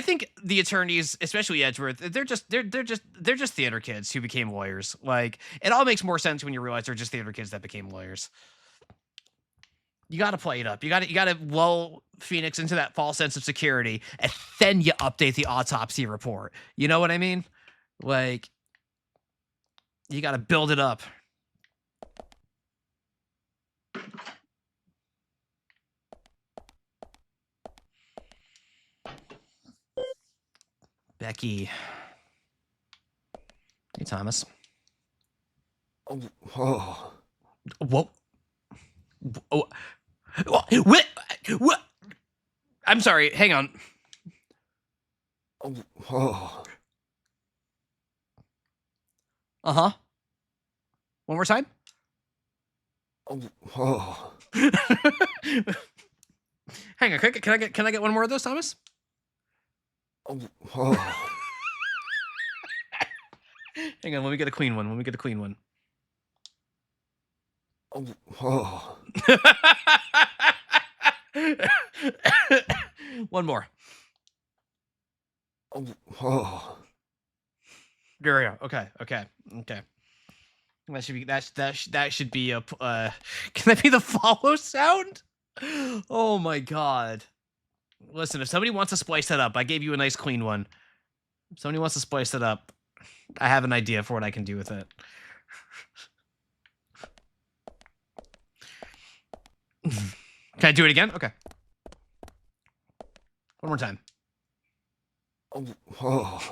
think the attorneys, especially Edgeworth, they're just theater kids who became lawyers. Like, it all makes more sense when you realize they're just theater kids that became lawyers. You got to play it up. You got to lull Phoenix into that false sense of security, and then you update the autopsy report. You know what I mean? Like, you got to build it up. Becky. Hey, Thomas. Oh. Whoa. Oh. What? What? I'm sorry. Hang on. Oh. Uh-huh. One more time. Oh. Hang on. Can I get one more of those, Thomas? Oh. Hang on, let me get a clean one. Oh. One more. Oh. There we go. Okay. That should be that should be a can that be the follow sound? Oh my god. Listen, if somebody wants to splice that up, I gave you a nice clean one. If somebody wants to splice it up, I have an idea for what I can do with it. Can I do it again? Okay. One more time. Oh.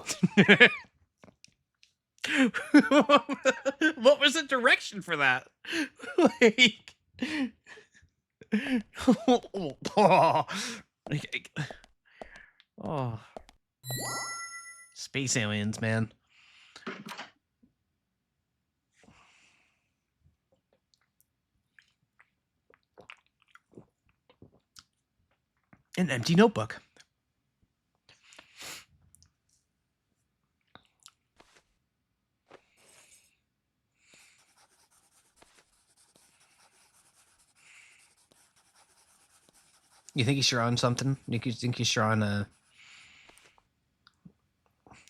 What was the direction for that? Like... Oh. Space aliens, man. An empty notebook. You think he's drawing something? You think he's drawing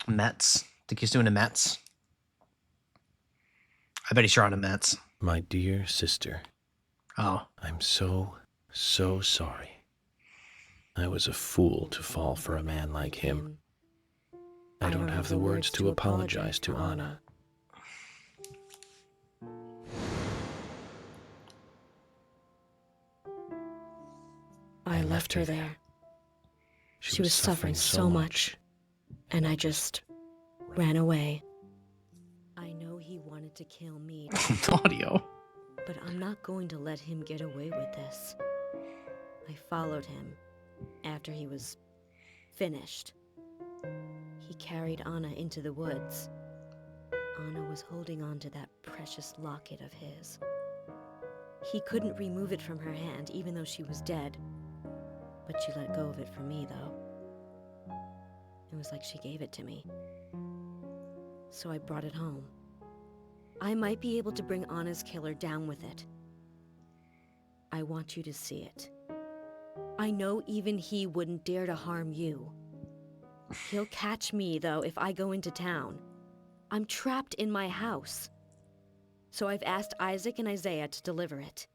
Mets? Think he's doing a Mets? I bet he's drawing a Mets. My dear sister. Oh. I'm so sorry. I was a fool to fall for a man like him. I don't have the words to apologize to Anna. I left her there. She was suffering so much, and I just ran away. I know he wanted to kill me. Audio. But I'm not going to let him get away with this. I followed him after he was finished. He carried Anna into the woods. Anna was holding on to that precious locket of his. He couldn't remove it from her hand, even though she was dead. But she let go of it for me, though. It was like she gave it to me. So I brought it home. I might be able to bring Anna's killer down with it. I want you to see it. I know even he wouldn't dare to harm you. He'll catch me, though, if I go into town. I'm trapped in my house. So I've asked Isaac and Isaiah to deliver it.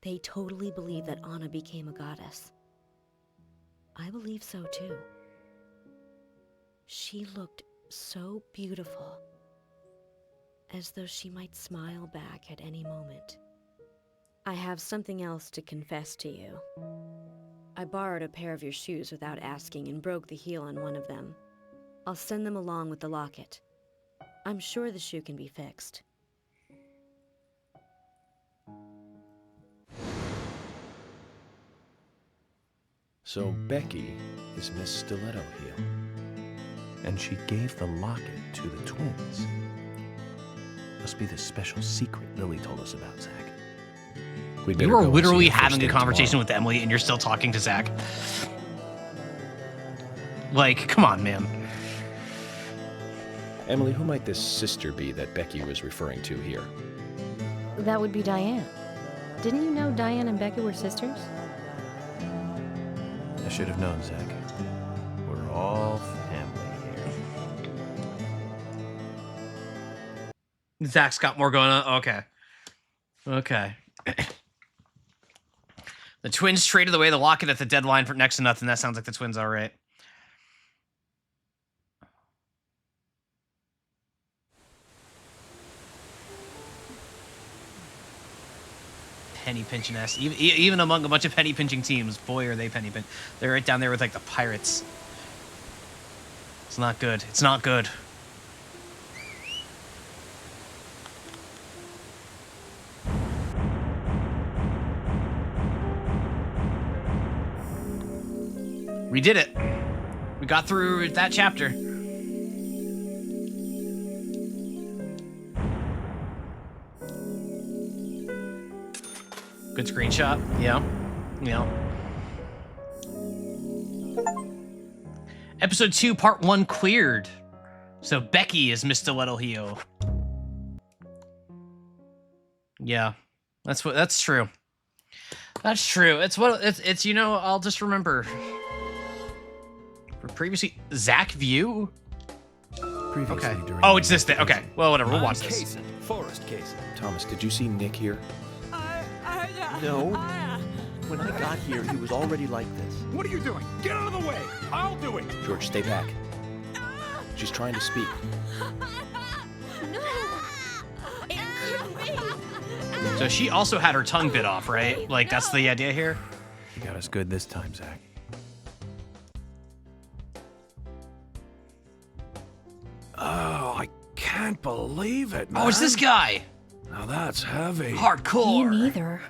They totally believe that Anna became a goddess. I believe so, too. She looked so beautiful, as though she might smile back at any moment. I have something else to confess to you. I borrowed a pair of your shoes without asking and broke the heel on one of them. I'll send them along with the locket. I'm sure the shoe can be fixed. So Becky is Miss Stiletto Heel. And she gave the locket to the twins. Must be this special secret Lily told us about, Zach. You are literally having a conversation with Emily and you're still talking to Zach. Like, come on, man. Emily, who might this sister be that Becky was referring to here? That would be Diane. Didn't you know Diane and Becky were sisters? I should have known, Zach. We're all family here. Zach's got more going on. Okay. Okay. The twins traded away the locket at the deadline for next to nothing. That sounds like the twins, all right. Penny pinching ass. Even among a bunch of penny pinching teams, boy, are they penny pinch. They're right down there with like the Pirates. It's not good. It's not good. We did it. We got through that chapter. Good screenshot. Yeah. Yeah. Episode 2, Part 1 cleared. So Becky is Miss Stiletto Heel. Yeah. That's true. That's true. It's you know, I'll just remember. Previously, Zach View? Okay. Oh, it's this thing. Okay. Well, whatever. We'll watch this. Forrest Kaysen. Thomas, did you see Nick here? No. When I got here, he was already like this. What are you doing? Get out of the way! I'll do it! George, stay back. She's trying to speak. No! It couldn't be! So she also had her tongue bit off, right? Like, that's the idea here? You got us good this time, Zach. Oh, I can't believe it, man. Oh, it's this guy! Now that's heavy. Hardcore! Me neither.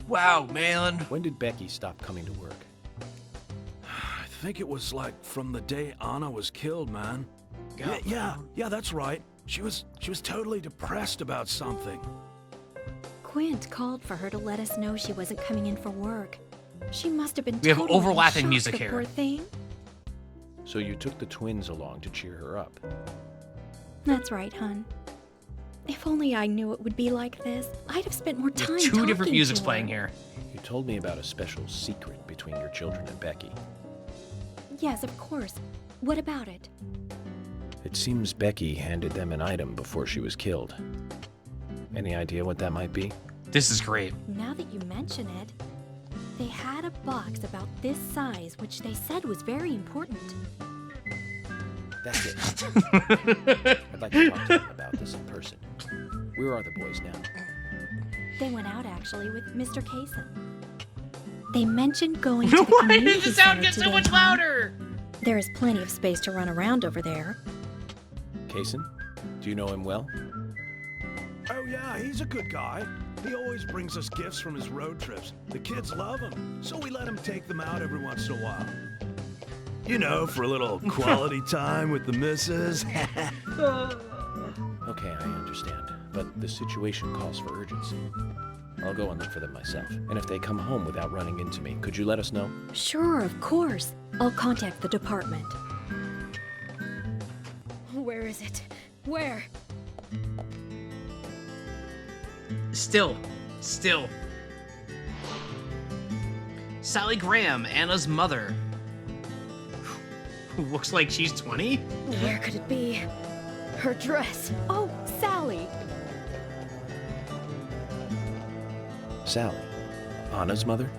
Wow, man. When did Becky stop coming to work? I think it was like from the day Anna was killed, man. Yeah, that's right. She was totally depressed about something. Quint called for her to let us know she wasn't coming in for work. She must have been We have totally overlapping shocked, music the here. Poor thing. So you took the twins along to cheer her up. That's right, hon. If only I knew it would be like this, I'd have spent more time Two different talking musics to her. playing here. You told me about a special secret between your children and Becky. Yes, of course. What about it? It seems Becky handed them an item before she was killed. Any idea what that might be? This is great. Now that you mention it, they had a box about this size, which they said was very important. That's it. I'd like to talk to them about this in person. Where are the boys now? They went out, actually, with Mr. Kaysen. They mentioned going to the Why community did the sound center get so today, much huh? louder? There is plenty of space to run around over there. Kaysen? Do you know him well? Oh yeah, he's a good guy. He always brings us gifts from his road trips. The kids love him, so we let him take them out every once in a while. You know, for a little quality time with the missus. Okay, I understand. But the situation calls for urgency. I'll go and look for them myself. And if they come home without running into me, could you let us know? Sure, of course. I'll contact the department. Where is it? Where? Still. Sally Graham, Anna's mother. Who looks like she's 20? Where could it be? Her dress. Oh, Sally. Sally. Anna's mother?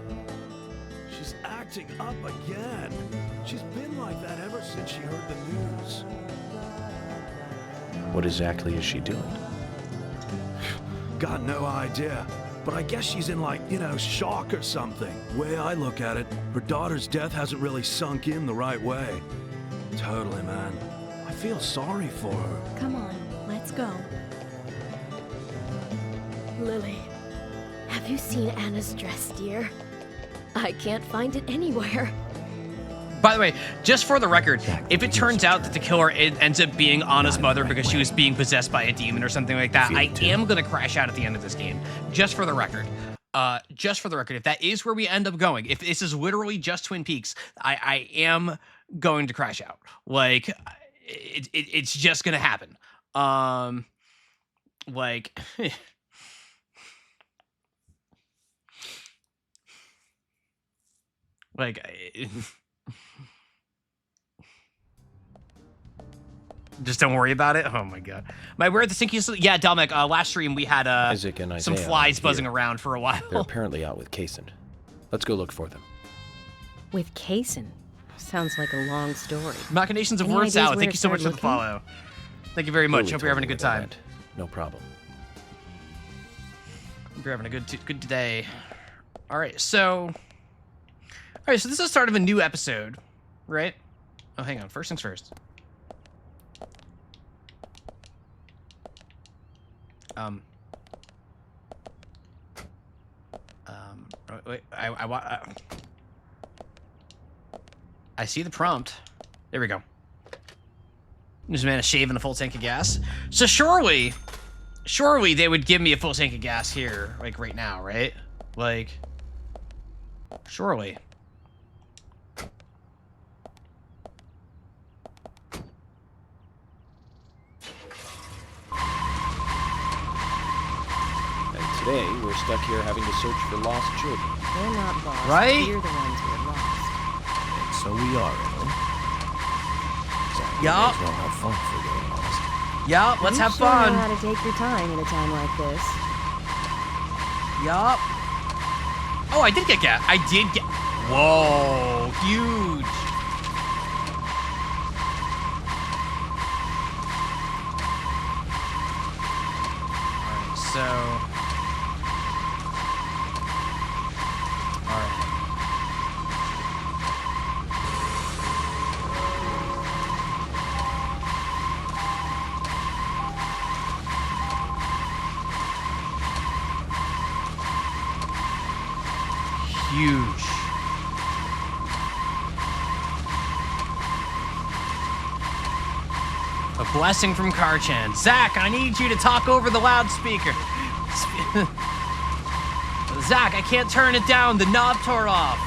She's acting up again. She's been like that ever since she heard the news. What exactly is she doing? Got no idea. But I guess she's in like, shock or something. Way I look at it, her daughter's death hasn't really sunk in the right way. Totally, man. I feel sorry for her. Come on, let's go. Lily, have you seen Anna's dress, dear? I can't find it anywhere. By the way, just for the record, if it turns out that the killer ends up being Anna's mother because she was being possessed by a demon or something like that, I am going to crash out at the end of this game. Just for the record. If that is where we end up going, if this is literally just Twin Peaks, I am going to crash out. Like, it's just going to happen. Like... Just don't worry about it. Oh my god. We're at the Sinky. Yeah, Dominic. Last stream we had Isaac and some Isaiah flies are buzzing here. around for a while. They're apparently out with Kaysen. Let's go look for them. With Kaysen? Sounds like a long story. Machinations of Any Words ideas Out. where Thank to you so much start for the follow. Thank you very much. Lily Hope you're told having a me good where they time. went. No problem. Hope you're having a good day. All right, so this is the start of a new episode, right? Oh, hang on. First things first. Wait, I see the prompt. There we go. There's a man a shave and a full tank of gas. So surely they would give me a full tank of gas here, like right now, right? Like, surely. Today, we're stuck here having to search for lost children. They're not lost. Right? We're the ones who are lost. And so we are, Ellen. Yup. Well, have fun for getting lost. Yup, let's You have sure fun. know how to take your time in a time like this. Yup. Oh, I did get gas. I did get... Whoa, huge. Alright, so... Alright. Huge. A blessing from Karchan. Zach, I need you to talk over the loudspeaker. Zach, I can't turn it down. The knob tore off.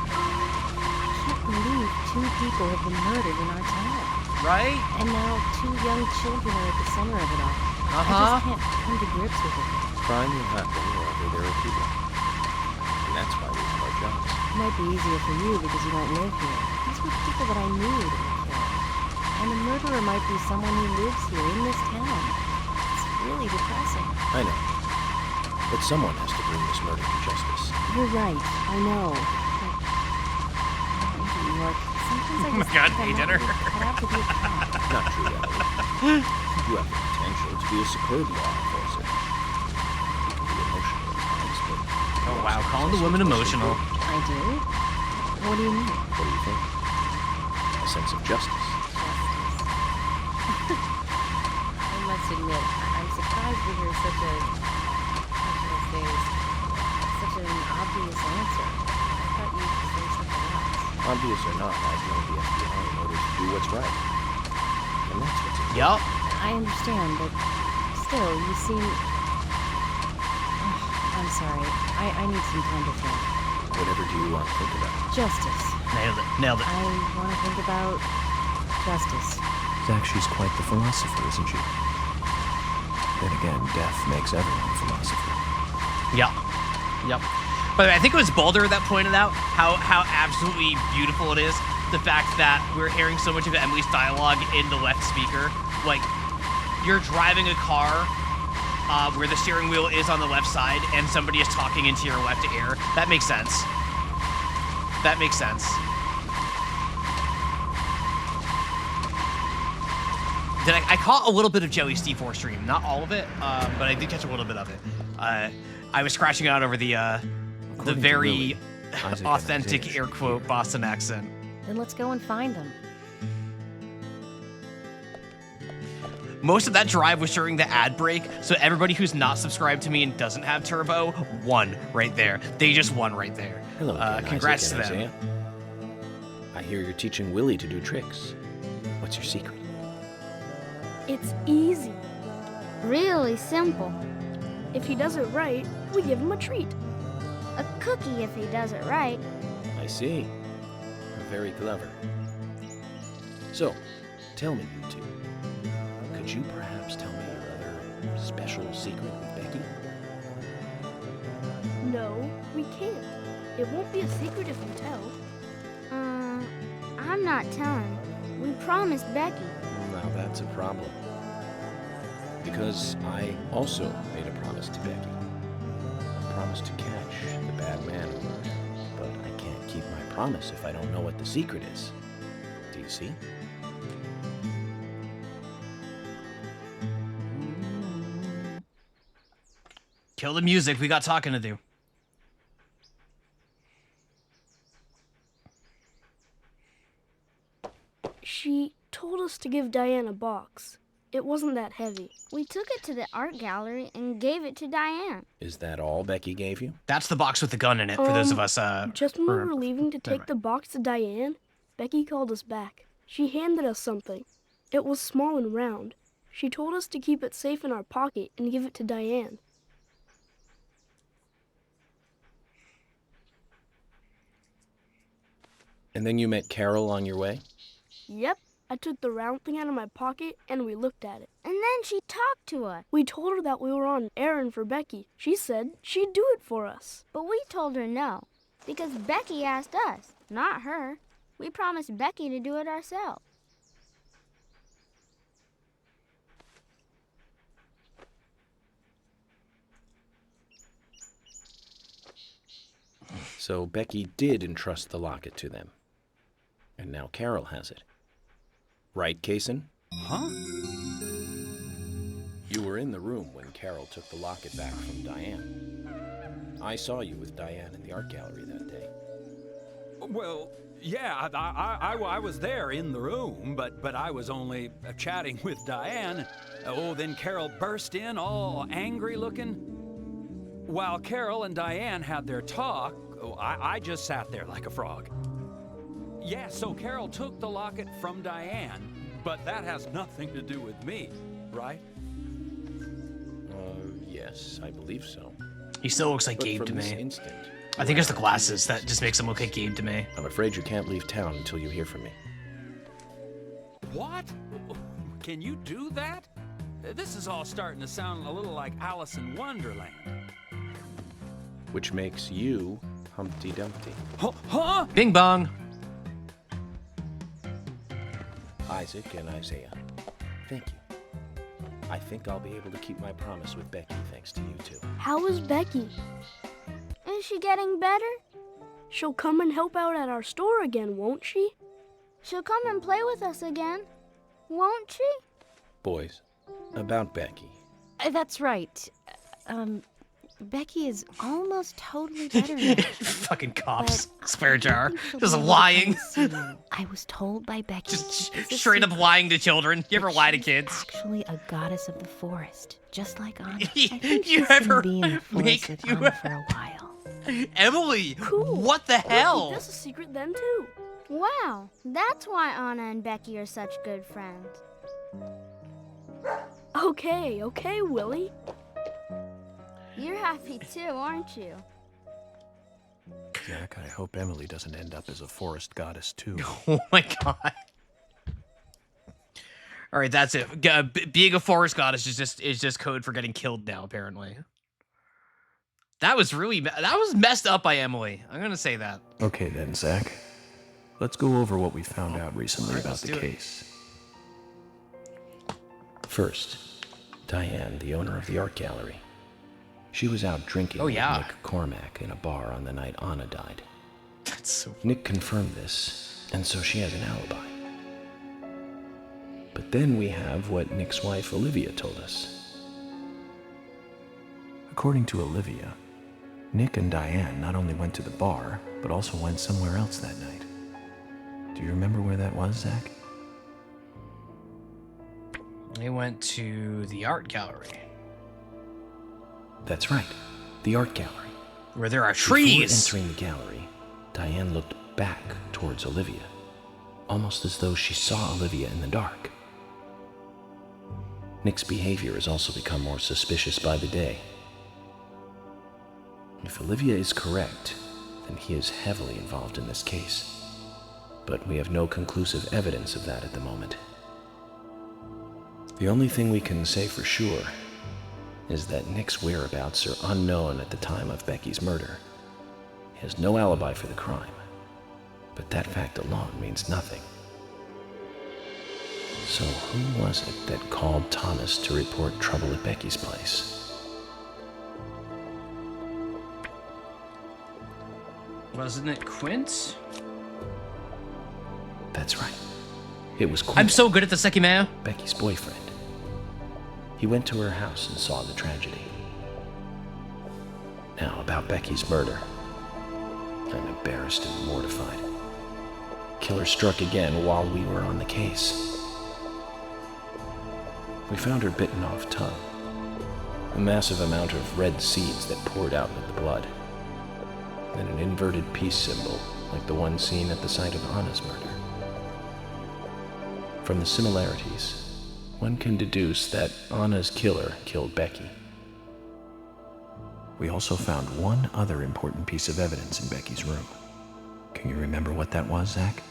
I can't believe 2 people have been murdered in our town. Right? And now 2 young children are at the center of it all. I Uh-huh. just can't come to grips with it. Crime will happen wherever there are people. And that's why we have our jobs. It might be easier for you because you don't live here. These were people that I knew that were killed. And the murderer might be someone who lives here in this town. It's really depressing. I know. But someone has to bring this murder to justice. You're right, I know. But in New York, sometimes I Oh my just God, think I'm hey, not dinner. really cut out to be a cop. Not true, Ellie. You have the potential to be a superb law enforcer. You can be emotional at times, but Oh, wow. Wow, calling the women emotional. I do? What do you mean? What do you think? A sense of justice. I must admit, I'm surprised to hear such a, how should I say this, such an obvious answer. I thought you'd say something else. Obvious or not, I joined the FBI in order to do what's right. And that's what's important. Yup. I understand, but still, you seem... I'm sorry. I need some time to think. Whatever do you want to think about? Justice. Nailed it. Nailed it. I want to think about justice. Zach, she's quite the philosopher, isn't she? Then again, death makes everyone a philosopher. Yep. Yep. By the way, I think it was Boulder that pointed out how absolutely beautiful it is. The fact that we're hearing so much of Emily's dialogue in the left speaker. Like, you're driving a car where the steering wheel is on the left side and somebody is talking into your left ear. That makes sense. That makes sense. I caught a little bit of Joey's D4 stream. Not all of it, but I did catch a little bit of it. I was scratching out over the very authentic air quote Boston accent. Then let's go and find them. Most of that drive was during the ad break, so everybody who's not subscribed to me and doesn't have Turbo won right there. They just won right there. Hello again, congrats to Isaac and them. Isaiah. I hear you're teaching Willie to do tricks. What's your secret? It's easy. Really simple. If he does it right, we give him a treat. A cookie if he does it right. I see. Very clever. So, tell me, you two. Could you perhaps tell me your other special secret with Becky? No, we can't. It won't be a secret if we tell. I'm not telling. We promised Becky. Now that's a problem. Because I also made a promise to Becky. A promise to catch the bad man of her. But I can't keep my promise if I don't know what the secret is. Do you see? Kill the music. We got talking to do. She told us to give Diane a box. It wasn't that heavy. We took it to the art gallery and gave it to Diane. Is that all Becky gave you? That's the box with the gun in it, for those of us, Just when we were leaving to take the box to Diane, Becky called us back. She handed us something. It was small and round. She told us to keep it safe in our pocket and give it to Diane. And then you met Carol on your way? Yep. I took the round thing out of my pocket and we looked at it. And then she talked to us. We told her that we were on an errand for Becky. She said she'd do it for us. But we told her no, because Becky asked us, not her. We promised Becky to do it ourselves. So Becky did entrust the locket to them. And now Carol has it. Right, Kaysen? Huh? You were in the room when Carol took the locket back from Diane. I saw you with Diane in the art gallery that day. Well, yeah, I was there in the room, but I was only chatting with Diane. Oh, then Carol burst in, all angry looking. While Carol and Diane had their talk, I just sat there like a frog. Yeah, so Carol took the locket from Diane, but that has nothing to do with me, right? Yes, I believe so. He still looks like But Gabe from to this me. instant, I think it's the glasses that just makes him look like Gabe to me. I'm afraid you can't leave town until you hear from me. What? Can you do that? This is all starting to sound a little like Alice in Wonderland. Which makes you Humpty Dumpty. Huh? Bing bong. Isaac and Isaiah, thank you. I think I'll be able to keep my promise with Becky thanks to you two. How is Becky? Is she getting better? She'll come and help out at our store again, won't she? She'll come and play with us again, won't she? Boys, about Becky. That's right. Becky is almost totally better now. Fucking cops. But Swear jar. she'll Just be able to lying. come see you. I was told by Becky. Just it's a straight up secret, lying to children. You ever that lie to she's kids? Actually, a goddess of the forest, just like Anna. I You think she's ever gonna be in the forest make- with you Anna for a while. Emily, Cool. what the We'll hell? keep this a secret then too. Wow, that's why Anna and Becky are such good friends. Okay, Willie. You're happy too, aren't you? Jack, I hope Emily doesn't end up as a forest goddess too. Oh my god. All right, that's it. Being a forest goddess is just code for getting killed now, apparently. That was messed up by Emily. I'm gonna say that. Okay then, Zach. Let's go over what we found out recently All right, about let's the do it. case. First, Diane, the owner of the art gallery. She was out drinking Oh, yeah. with Nick Cormack in a bar on the night Anna died. That's so... Nick confirmed this, and so she has an alibi. But then we have what Nick's wife Olivia told us. According to Olivia, Nick and Diane not only went to the bar, but also went somewhere else that night. Do you remember where that was, Zach? They went to the art gallery. That's right, the art gallery. Where there are Before trees! entering the gallery, Diane looked back towards Olivia, almost as though she saw Olivia in the dark. Nick's behavior has also become more suspicious by the day. If Olivia is correct, then he is heavily involved in this case. But we have no conclusive evidence of that at the moment. The only thing we can say for sure is that Nick's whereabouts are unknown at the time of Becky's murder. He has no alibi for the crime, but that fact alone means nothing. So who was it that called Thomas to report trouble at Becky's place? Wasn't it Quint? That's right. It was Quint. I'm so good at the Seki Mayo. Becky's boyfriend. He went to her house and saw the tragedy. Now, about Becky's murder. I'm embarrassed and mortified. Killer struck again while we were on the case. We found her bitten off tongue. A massive amount of red seeds that poured out with the blood. And an inverted peace symbol, like the one seen at the site of Anna's murder. From the similarities, one can deduce that Anna's killer killed Becky. We also found one other important piece of evidence in Becky's room. Can you remember what that was, Zach?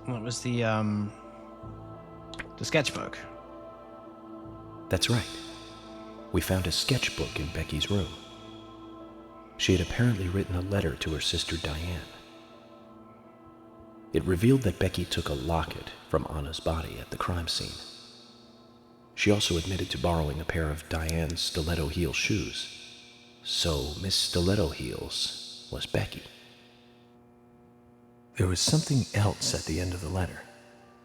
What was the sketchbook? That's right. We found a sketchbook in Becky's room. She had apparently written a letter to her sister Diane. It revealed that Becky took a locket from Anna's body at the crime scene. She also admitted to borrowing a pair of Diane's stiletto heel shoes. So Miss Stiletto Heels was Becky. There was something else at the end of the letter.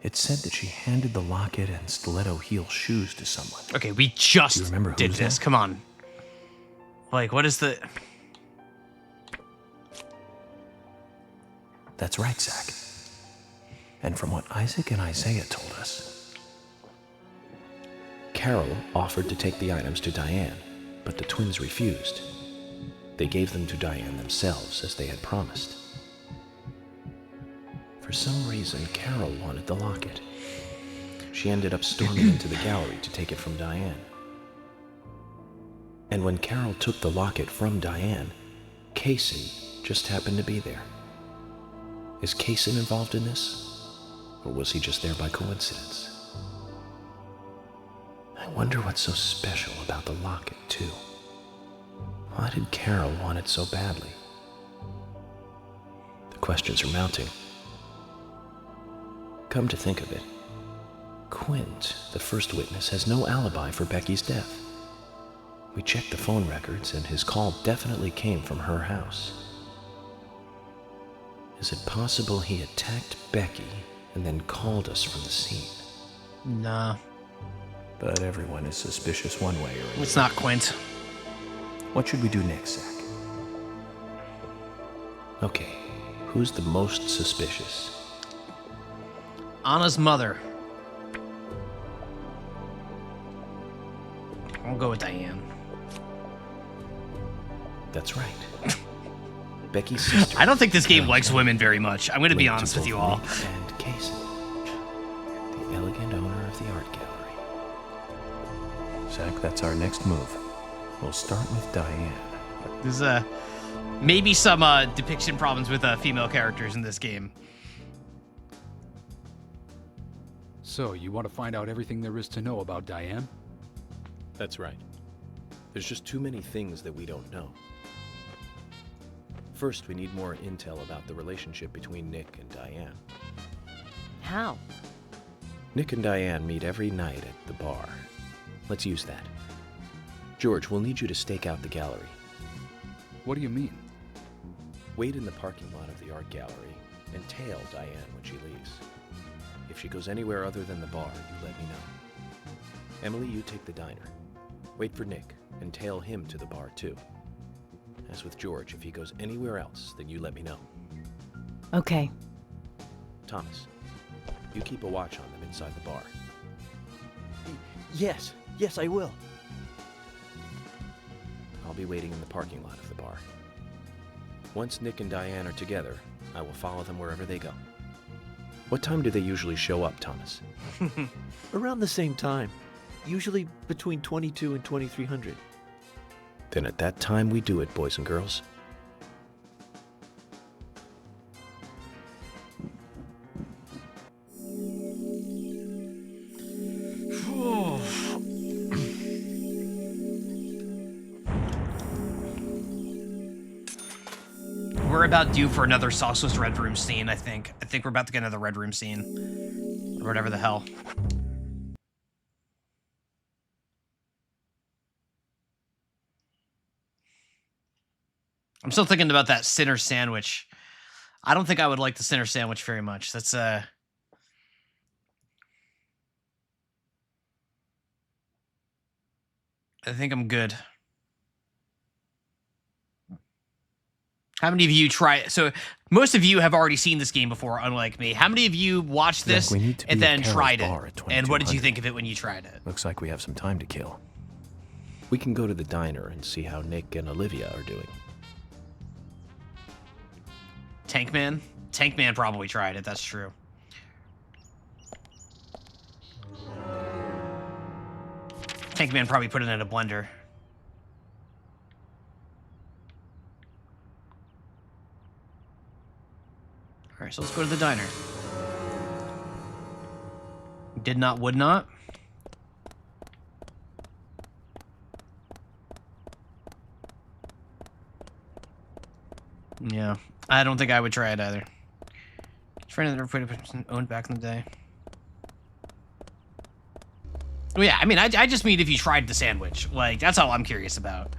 It said that she handed the locket and stiletto heel shoes to someone. Okay, we just Do you remember who did was this. that? Come on. Like, what is the... That's right, Zach. And from what Isaac and Isaiah told us, Carol offered to take the items to Diane, but the twins refused. They gave them to Diane themselves, as they had promised. For some reason, Carol wanted the locket. She ended up storming into the gallery to take it from Diane. And when Carol took the locket from Diane, Kaysen just happened to be there. Is Kaysen involved in this? Or was he just there by coincidence? I wonder what's so special about the locket, too. Why did Carol want it so badly? The questions are mounting. Come to think of it, Quint, the first witness, has no alibi for Becky's death. We checked the phone records, and his call definitely came from her house. Is it possible he attacked Becky and then called us from the scene? Nah. but everyone is suspicious one way or another. It's not Quint. What should we do next, Zach? Okay, who's the most suspicious? Anna's mother. I'll go with Diane. That's right. Becky's sister. I don't think this game likes women very much. I'm going to be honest with you all. And Casey, the elegant owner of the art gallery. Zach, that's our next move. We'll start with Diane. There's maybe some depiction problems with female characters in this game. So, you want to find out everything there is to know about Diane? That's right. There's just too many things that we don't know. First, we need more intel about the relationship between Nick and Diane. How? Nick and Diane meet every night at the bar. Let's use that. George, we'll need you to stake out the gallery. What do you mean? Wait in the parking lot of the art gallery and tail Diane when she leaves. If she goes anywhere other than the bar, you let me know. Emily, you take the diner. Wait for Nick and tail him to the bar too. As with George, if he goes anywhere else, then you let me know. Okay. Thomas, you keep a watch on them inside the bar. Yes, I will. I'll be waiting in the parking lot of the bar. Once Nick and Diane are together, I will follow them wherever they go. What time do they usually show up, Thomas? Around the same time. Usually between 22 and 2300. Then at that time we do it, boys and girls. We're about due for another sauceless red room scene, I think. I think we're about to get another red room scene. Or whatever the hell. I'm still thinking about that Sinner sandwich. I don't think I would like the Sinner sandwich very much. That's I think I'm good. How many of you try? So most of you have already seen this game before, unlike me. How many of you watched this and then tried it? And what did you think of it when you tried it? Looks like we have some time to kill. We can go to the diner and see how Nick and Olivia are doing. Tankman? Tankman probably tried it, that's true. Tankman probably put it in a blender. Alright, so let's go to the diner. Did not, would not. Yeah, I don't think I would try it either. Friend of the owned back in the day. Well, yeah, I mean, I just mean if you tried the sandwich. Like, that's all I'm curious about.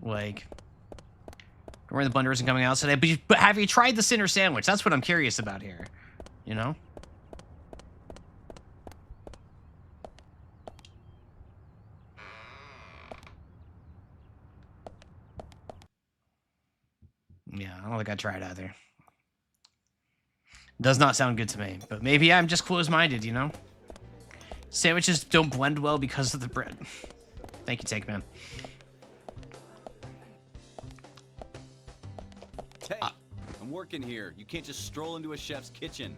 Like, where the blender isn't coming out today. But have you tried the Sinner sandwich? That's what I'm curious about here. You know? Yeah, I don't think I tried either. Does not sound good to me, but maybe I'm just closed-minded, you know? Sandwiches don't blend well because of the bread. Thank you, Tankman. Hey, I'm working here. You can't just stroll into a chef's kitchen.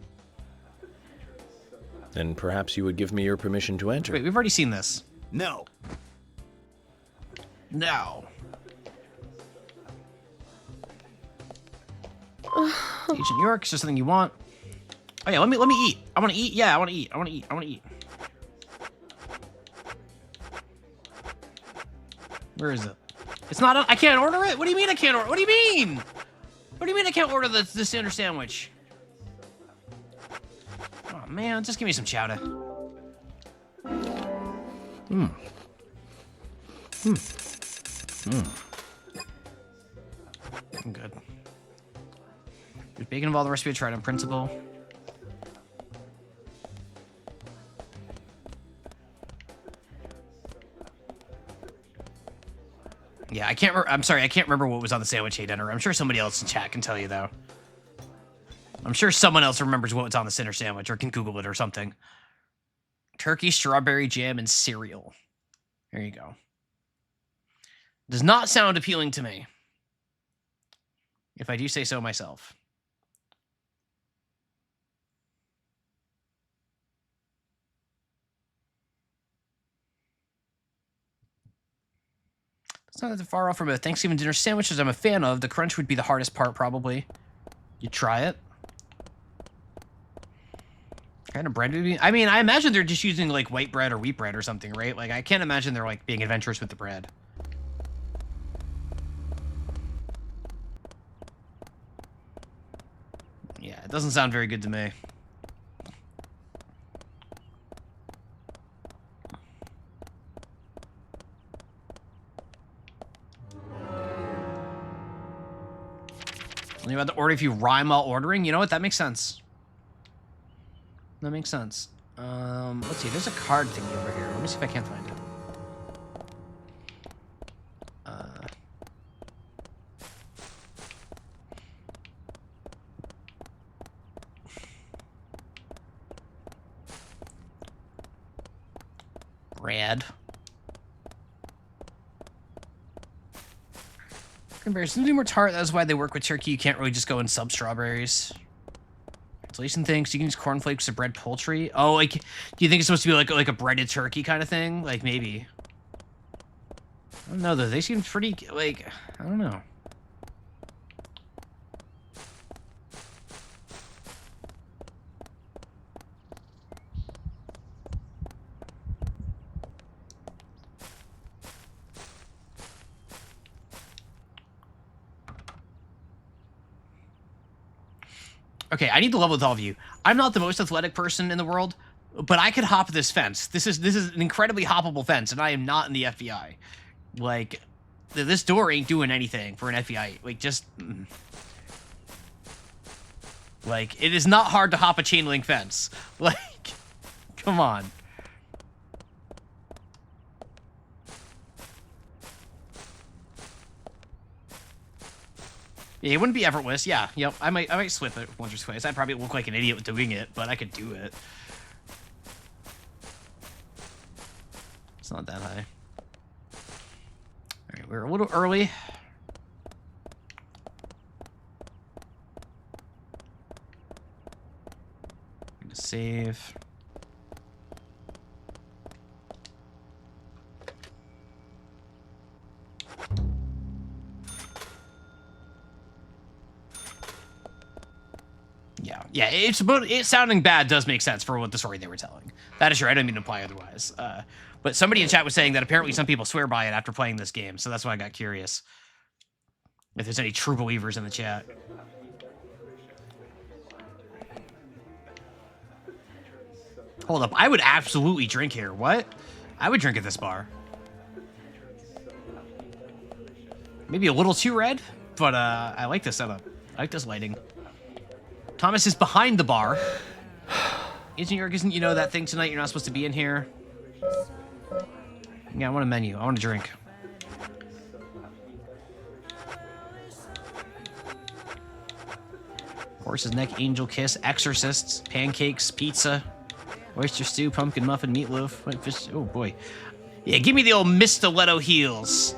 Then perhaps you would give me your permission to enter. Wait, we've already seen this. No. No. Agent York, is there something you want? Oh yeah, let me eat. I want to eat. Yeah, I want to eat. I want to eat. I want to eat. Where is it? It's not. I can't order it. What do you mean I can't order? What do you mean? What do you mean I can't order the Sinner sandwich? Oh man, just give me some chowder. Hmm. I'm good. There's bacon involved. The recipe I tried on principle. Yeah, I can't remember. I'm sorry, I can't remember what was on the sandwich ate dinner. I'm sure somebody else in chat can tell you, though. I'm sure someone else remembers what was on the center sandwich or can Google it or something. Turkey, strawberry jam, and cereal. There you go. Does not sound appealing to me, if I do say so myself. It's not that far off from a Thanksgiving dinner sandwich as I'm a fan of. The crunch would be the hardest part, probably. You try it. Kind of bread would be... I mean, I imagine they're just using, like, white bread or wheat bread or something, right? Like, I can't imagine they're, like, being adventurous with the bread. Yeah, it doesn't sound very good to me. You about to order if you rhyme while ordering? You know what? That makes sense. That makes sense. Let's see. There's a card thingy over here. Let me see if I can't find it. Bread. Cranberries. Something more tart. That's why they work with turkey. You can't really just go and sub strawberries. Translation things. You can use cornflakes to bread poultry. Oh, like, do you think it's supposed to be like a breaded turkey kind of thing? Like, maybe. I don't know, though. They seem pretty, like, I don't know. Okay, I need to level with all of you. I'm not the most athletic person in the world, but I could hop this fence. This is an incredibly hoppable fence, and I am not in the FBI. Like, this door ain't doing anything for an FBI. Like, just... Like, it is not hard to hop a chain link fence. Like, come on. Yeah, it wouldn't be effortless. Yeah, yep. I might slip it once or twice. I'd probably look like an idiot doing it, but I could do it. It's not that high. All right, we're a little early. Need to save. Yeah, it sounding bad does make sense for what the story they were telling. That is true. I don't mean to imply otherwise. But somebody in chat was saying that apparently some people swear by it after playing this game, so that's why I got curious. If there's any true believers in the chat. Hold up, I would absolutely drink here. What? I would drink at this bar. Maybe a little too red, but I like this setup. I like this lighting. Thomas is behind the bar. Isn't you know that thing tonight you're not supposed to be in here? Yeah, I want a menu. I want a drink. Horse's neck, angel kiss, exorcists, pancakes, pizza, oyster stew, pumpkin muffin, meatloaf, white fish. Oh boy. Yeah, give me the old Mistiletto heels.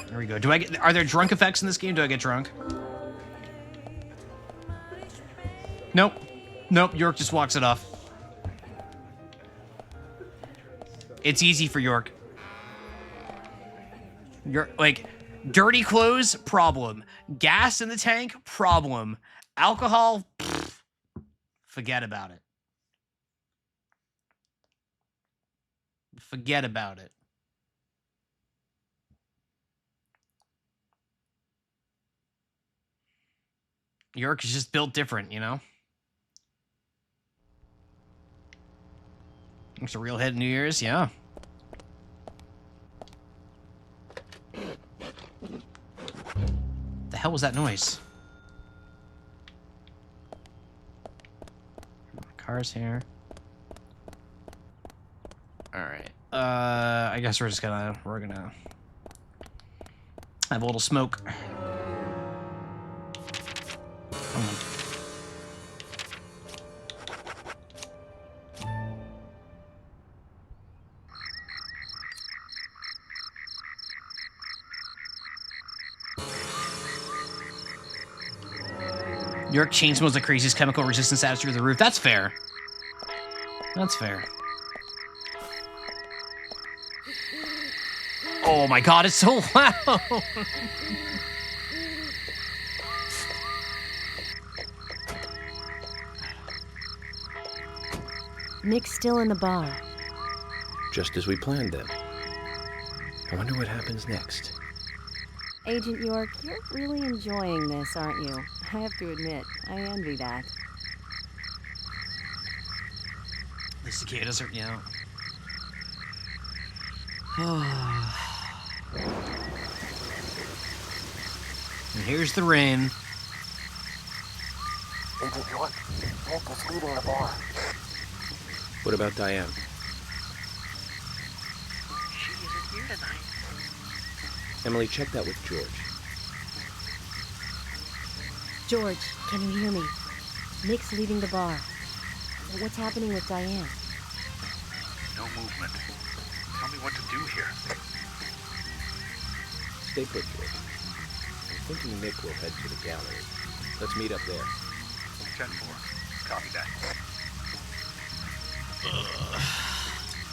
There we go. Are there drunk effects in this game? Do I get drunk? Nope. Nope, York just walks it off. It's easy for York. Like, dirty clothes, problem. Gas in the tank, problem. Alcohol, pfft, forget about it. Forget about it. York is just built different, you know? It's a real hit New Year's, yeah. The hell was that noise? Cars here. Alright. I guess we're gonna have a little smoke. Come on. New York chain smells the craziest chemical resistance status through the roof. That's fair. That's fair. Oh my god, it's so loud! Nick's still in the bar. Just as we planned then. I wonder what happens next. Agent York, you're really enjoying this, aren't you? I have to admit, I envy that. The cicadas are, yeah. And here's the rain. Agent York, Nick is leaving the bar. What about Diane? She isn't here tonight. Emily, check that with George. George, can you hear me? Nick's leaving the bar. What's happening with Diane? No movement. Tell me what to do here. Stay put, George. I'm thinking Nick will head to the gallery. Let's meet up there. 10-4. Copy that.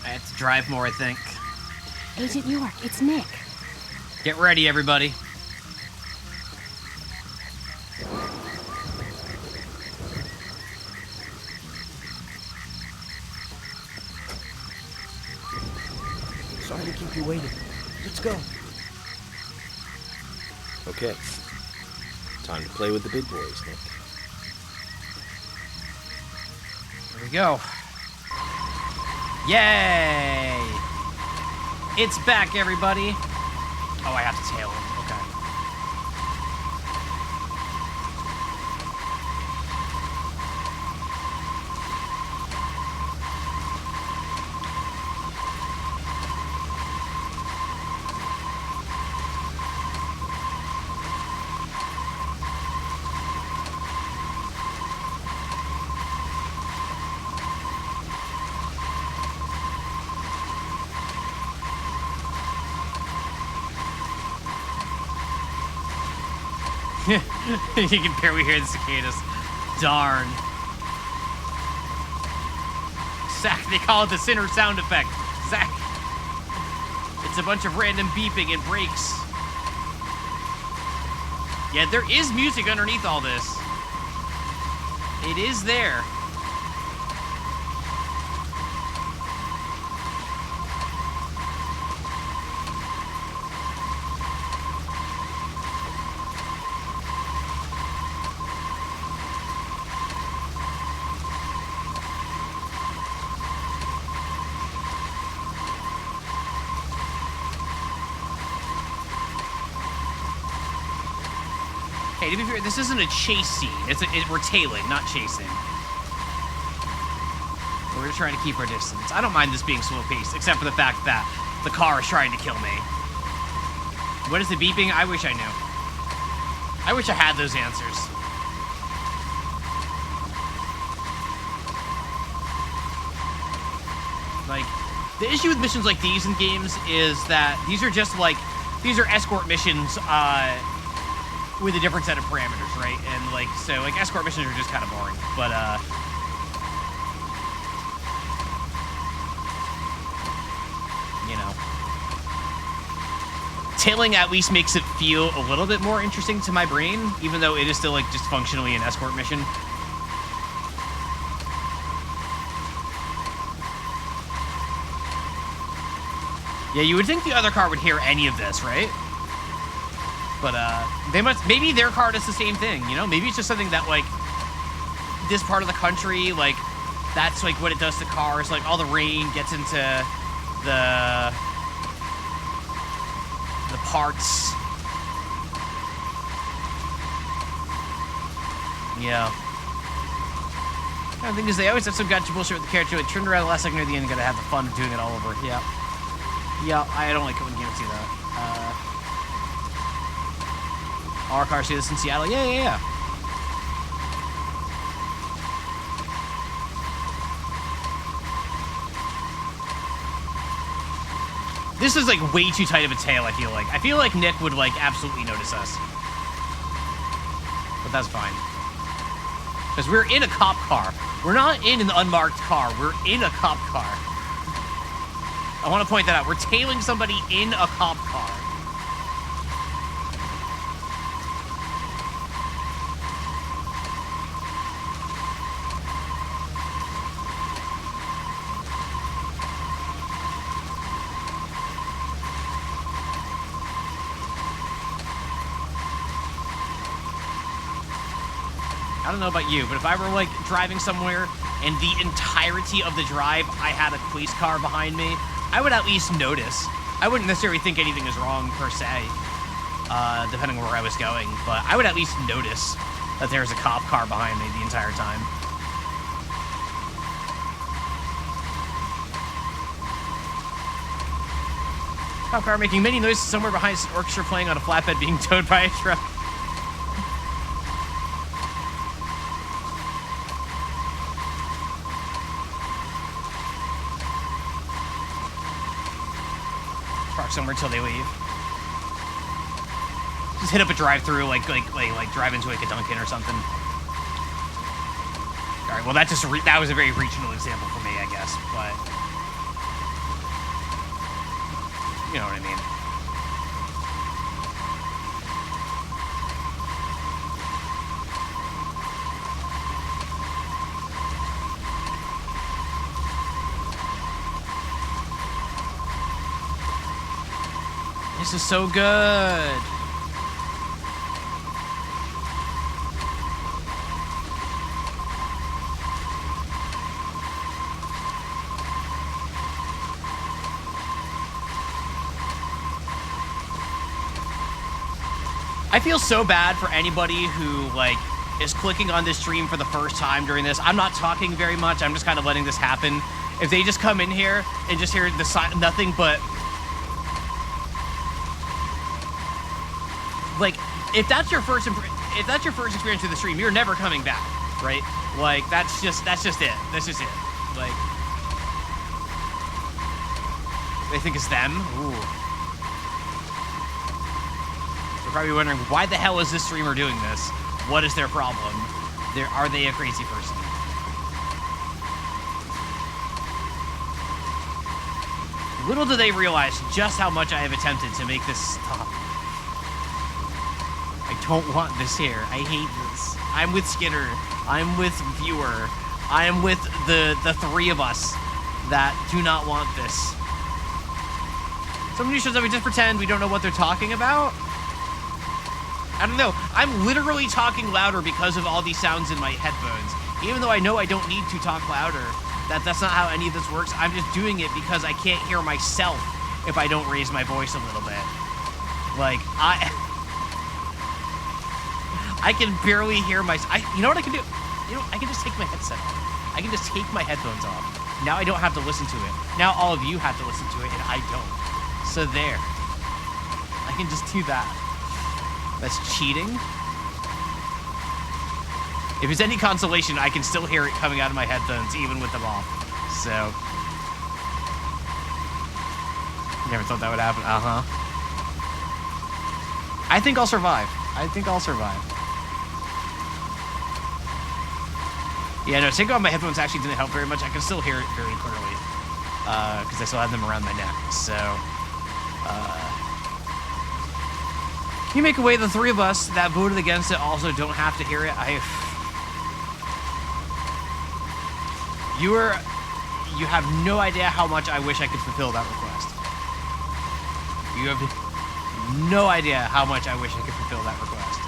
I have to drive more, I think. Agent York, it's Nick. Get ready, everybody. Sorry to keep you waiting. Let's go. Okay. Time to play with the big boys, Nick. Here we go. Yay! It's back, everybody. Oh, I have to tail him. You can barely hear the cicadas. Darn. Zach, they call it the Sinner sound effect. Zach. It's a bunch of random beeping and breaks. Yeah, there is music underneath all this. It is there. Hey, to be fair, this isn't a chase scene. We're tailing, not chasing. We're just trying to keep our distance. I don't mind this being slow-paced, except for the fact that the car is trying to kill me. What is the beeping? I wish I knew. I wish I had those answers. Like, the issue with missions like these in games is that these are escort missions, with a different set of parameters, right? And so escort missions are just kind of boring. But you know, tailing at least makes it feel a little bit more interesting to my brain, even though it is still just functionally an escort mission. Yeah, you would think the other car would hear any of this, right? But maybe their car does the same thing, you know? Maybe it's just something that this part of the country, that's what it does to cars. All the rain gets into the parts. Yeah. The thing is, they always have some gotcha bullshit with the character. Like, turned around the last second near the end, gotta have the fun of doing it all over. Yeah. Yeah, I don't like it when games do that. Our cars do this in Seattle. Yeah. This is like way too tight of a tail, I feel like. I feel like Nick would like absolutely notice us. But that's fine. Because we're in a cop car. We're not in an unmarked car. We're in a cop car. I want to point that out. We're tailing somebody in a cop car. I don't know about you, but if I were like driving somewhere and the entirety of the drive I had a police car behind me, I would at least notice. I wouldn't necessarily think anything is wrong per se, depending on where I was going, but I would at least notice that there's a cop car behind me the entire time. Cop car making many noises somewhere behind us, an orchestra playing on a flatbed being towed by a truck. Somewhere until they leave. Just hit up a drive-through, like drive into like a Dunkin' or something. All right, well that was a very regional example for me, I guess, but you know what I mean. This is so good. I feel so bad for anybody who like is clicking on this stream for the first time during this. I'm not talking very much. I'm just kind of letting this happen. If they just come in here and just hear the nothing but like, if that's your first experience with the stream, you're never coming back, right? Like, that's just it. That's just it. Like, they think it's them. Ooh. They're probably wondering, why the hell is this streamer doing this? What is their problem? Are they a crazy person? Little do they realize just how much I have attempted to make this stop. I don't want this here. I hate this. I'm with Skinner. I'm with Viewer. I am with the three of us that do not want this. Somebody shows up and just pretend we don't know what they're talking about. I don't know. I'm literally talking louder because of all these sounds in my headphones. Even though I know I don't need to talk louder. That's not how any of this works. I'm just doing it because I can't hear myself if I don't raise my voice a little bit. Like, I can barely hear you know what I can do? You know, I can just take my headset off. I can just take my headphones off. Now I don't have to listen to it. Now all of you have to listen to it, and I don't. So there. I can just do that. That's cheating. If it's any consolation, I can still hear it coming out of my headphones, even with them off. So. Never thought that would happen. Uh-huh. I think I'll survive. Yeah, no, taking off my headphones actually didn't help very much. I can still hear it very clearly. Because I still have them around my neck. So, can you make a way the three of us that voted against it also don't have to hear it? You have no idea how much I wish I could fulfill that request. You have no idea how much I wish I could fulfill that request.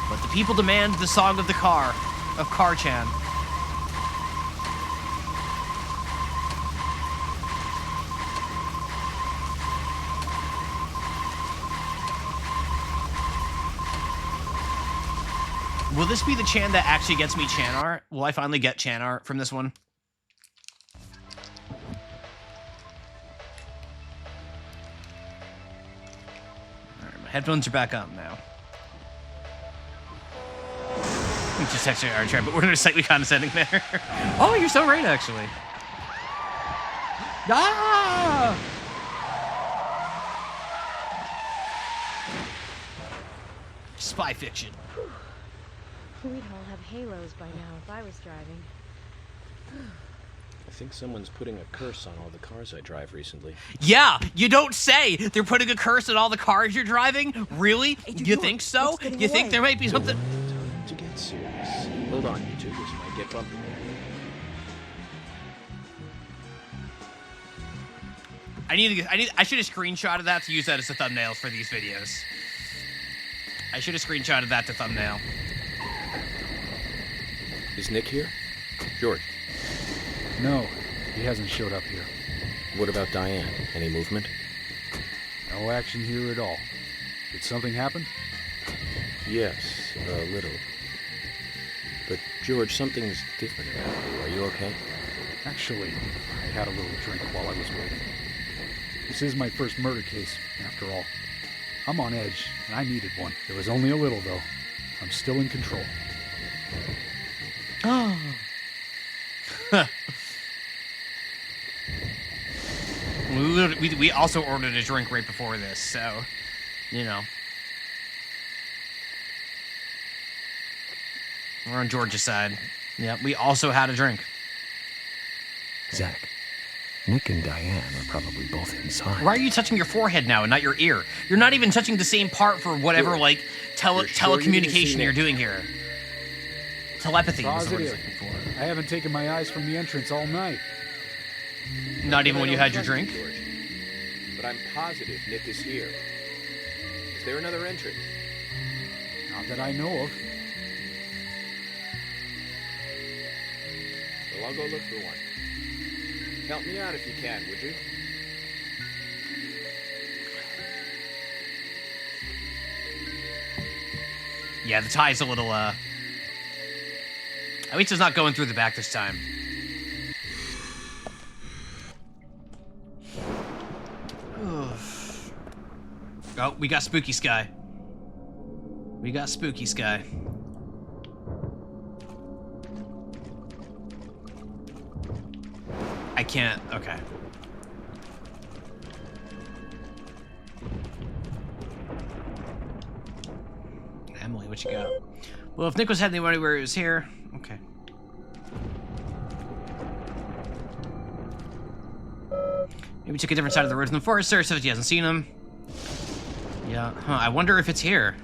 But the people demand the song of the car, of Car-chan. Will this be the Chan that actually gets me Chan art? Will I finally get Chan art from this one? Alright, my headphones are back on now. We just texted our chat, but we're slightly condescending there. Oh, you're so right, actually. Ah! Spy fiction. We'd all have halos by now if I was driving. I think someone's putting a curse on all the cars I drive recently. Yeah, you don't say. They're putting a curse on all the cars you're driving? Really? You think so? You think there might be something? Time to get serious. Hold on, you two. This might get bumpy. I should have screenshotted that to use that as a thumbnail for these videos. I should have screenshotted that to thumbnail. Is Nick here? George? No, he hasn't showed up here. What about Diane? Any movement? No action here at all. Did something happen? Yes, a little. But, George, something's different about you. Are you okay? Actually, I had a little drink while I was waiting. This is my first murder case, after all. I'm on edge, and I needed one. It was only a little, though. I'm still in control. Oh. We also ordered a drink right before this, so, you know. We're on George's side. Yeah, we also had a drink. Zach, Nick and Diane are probably both inside. Why are you touching your forehead now and not your ear? You're not even touching the same part for whatever, like, telecommunication you're doing here. Telepathy is the word I was Positive. looking for. I haven't taken my eyes from the entrance all night. Not even when you had your drink? George. But I'm positive Nick is here. Is there another entrance? Not that I know of. Well, I'll go look for one. Help me out if you can, would you? Yeah, the tie's a little, at least it's not going through the back this time. Oh, we got Spooky Sky. We got Spooky Sky. I can't, okay. Emily, what you got? Well, if Nick was heading anywhere, he was here. Okay. Maybe took a different side of the road from the forest. Sarah says he hasn't seen him. Yeah, huh, I wonder if it's here.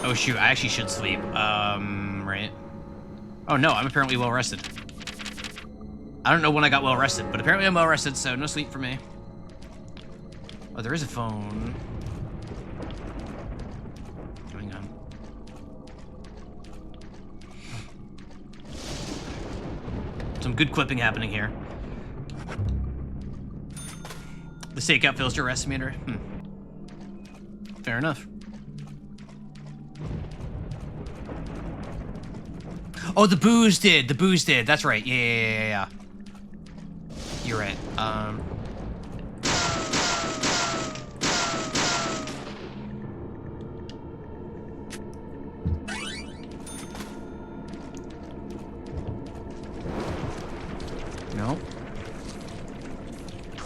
Oh shoot, I actually should sleep. Right. Oh no, I'm apparently well rested. I don't know when I got well rested, but apparently I'm well rested, so no sleep for me. Oh, there is a phone. Hang on. Some good clipping happening here. The stakeout fills your rest meter. Fair enough. Oh, the booze did. The booze did. That's right. Yeah. You're right. No.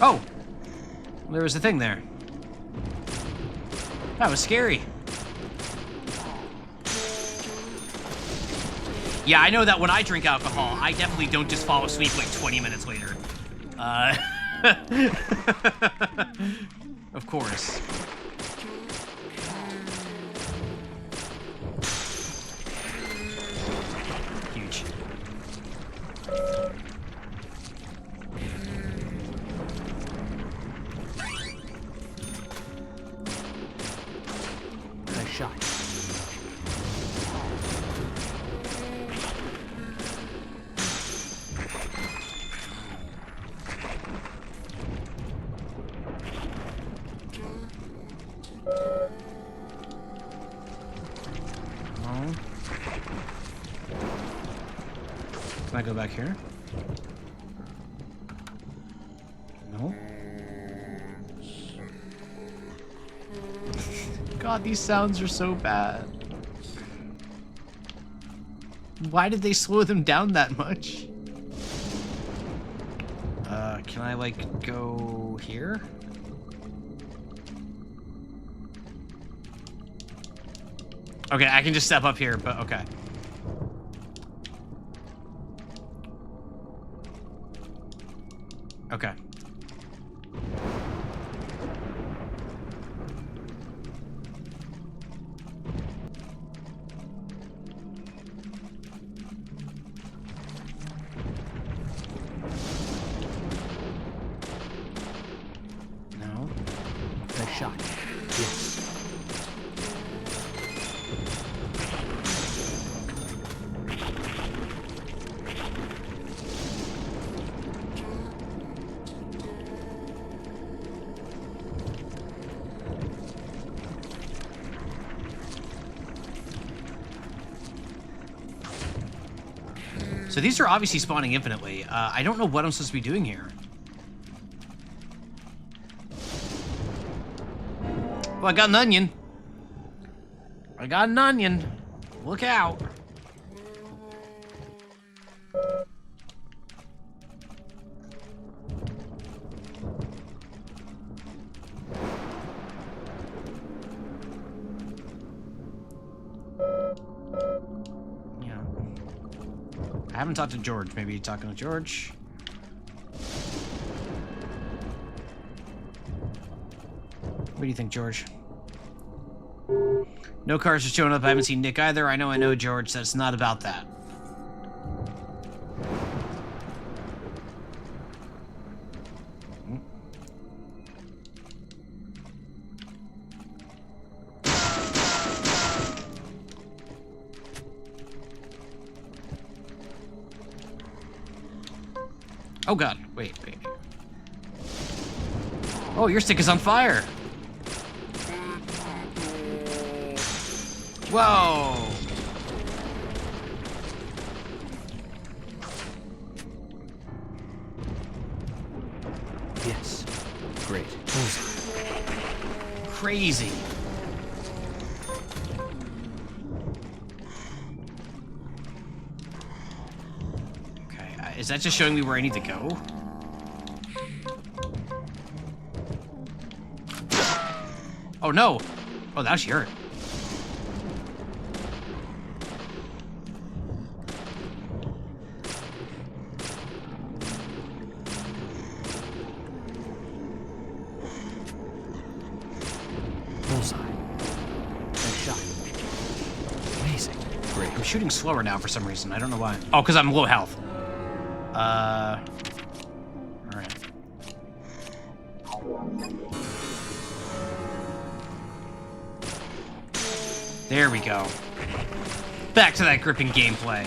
Oh! There was a thing there. That was scary. Yeah, I know that when I drink alcohol, I definitely don't just fall asleep like 20 minutes later. Of course. Huge. Nice shot. Can I go back here? No. God, these sounds are so bad. Why did they slow them down that much? Can I, like, go here? Okay, I can just step up here, but okay. Okay. No. Nice shot. Yes. So these are obviously spawning infinitely. I don't know what I'm supposed to be doing here. Oh, I got an onion. I got an onion. Look out. Yeah. I haven't talked to George. Maybe talking to George. What do you think, George? No cars are showing up. I haven't seen Nick either. I know, George. That's not about that. Oh god, wait. Oh, your stick is on fire. Whoa. Yes. Great. Crazy. Okay, is that just showing me where I need to go? Oh no! Oh, that actually hurt. Bullseye. Nice shot. Amazing. Great. I'm shooting slower now for some reason. I don't know why. Oh, because I'm low health. Alright. There we go. Back to that gripping gameplay.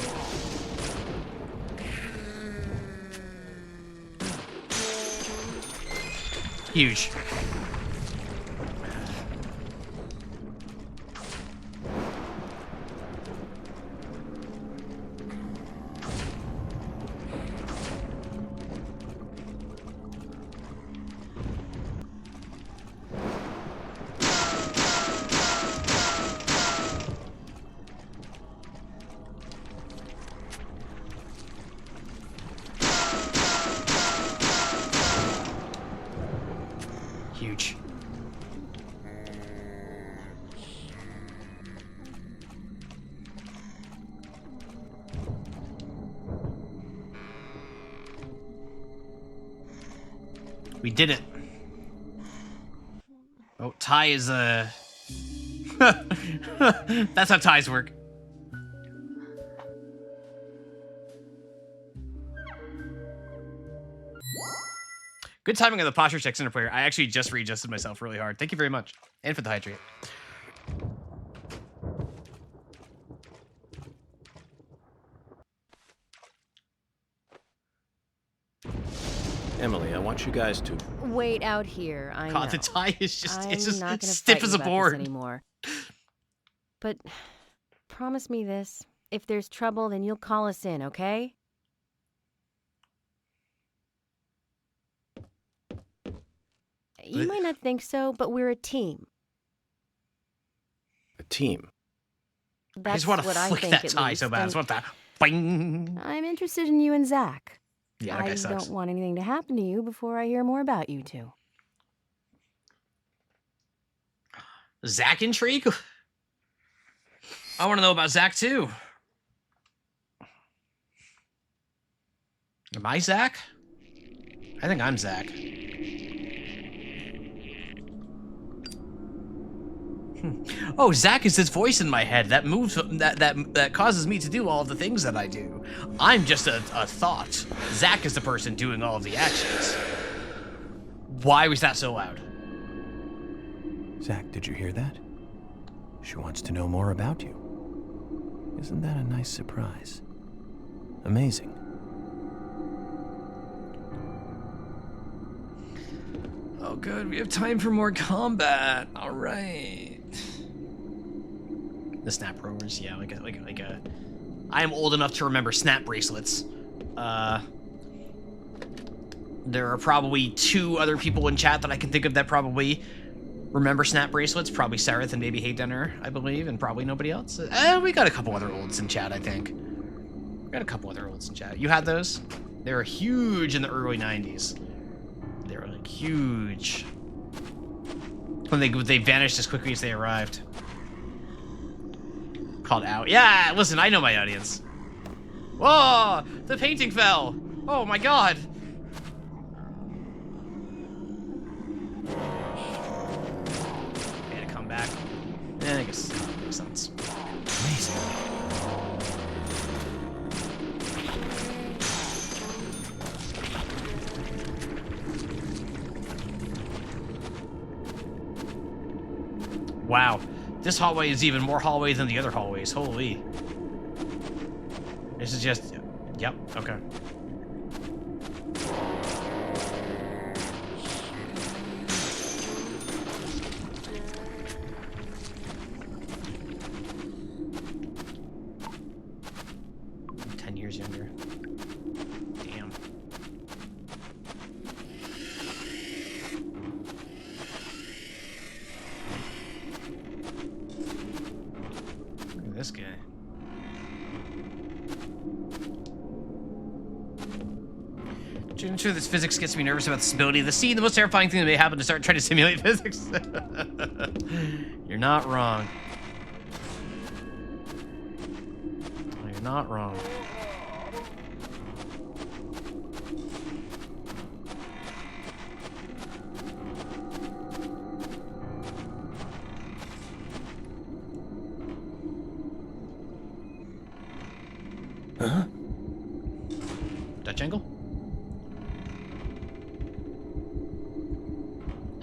Huge. Huge. We did it. Oh, tie is a... That's how ties work. Good timing of the posture check center player. I actually just readjusted myself really hard. Thank you very much. And for the hydrate. Emily, I want you guys to... Wait out here. I know. God, the tie is just, it's I'm not just gonna stiff fight as you a about board. this anymore. But promise me this. If there's trouble, then you'll call us in, okay? You might not think so, but we're a team. A team? That's I just want to what I flick think, that at tie least, so bad. I just and want that. Bing. I'm interested in you and Zach. Yeah, that guy I sucks. don't want anything to happen to you before I hear more about you two. Zach intrigue? I want to know about Zach too. Am I Zach? I think I'm Zach. Oh, Zach is this voice in my head that moves, that causes me to do all of the things that I do. I'm just a thought. Zach is the person doing all of the actions. Why was that so loud? Zach, did you hear that? She wants to know more about you. Isn't that a nice surprise? Amazing. Oh, good. We have time for more combat. All right. The snap rovers, yeah, like a. I am old enough to remember snap bracelets. There are probably 2 other people in chat that I can think of that probably remember snap bracelets. Probably Sareth and maybe Haydenner, I believe, and probably nobody else. We got a couple other olds in chat, I think. We got a couple other olds in chat. You had those? They were huge in the early 90s. They were like huge. When they vanished as quickly as they arrived. Called out. Yeah, listen, I know my audience. Whoa! The painting fell! Oh my god! Okay, to come back. Yeah, I guess that makes sense. Amazing. Wow, this hallway is even more hallway than the other hallways. Holy. This is just... Yep, okay. I'm 10 years younger. Damn. Look at this guy. I'm sure this physics gets me nervous about the stability of the scene. The most terrifying thing that may happen to start trying to simulate physics. You're not wrong. You're not wrong. Huh? Dutch angle?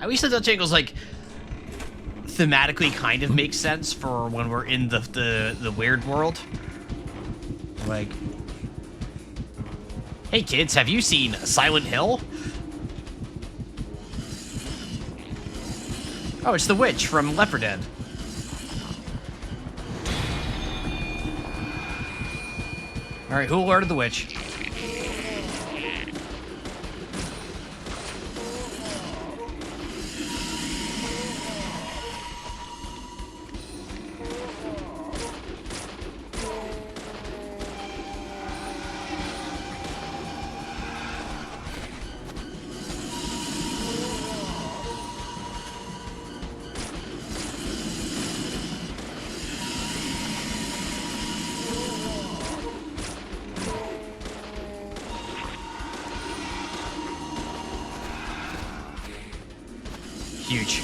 At least the Dutch angle's like thematically kind of makes sense for when we're in the weird world. Like, hey kids, have you seen Silent Hill? Oh, it's the witch from Left 4 Dead. All right, who alerted the witch? Huge.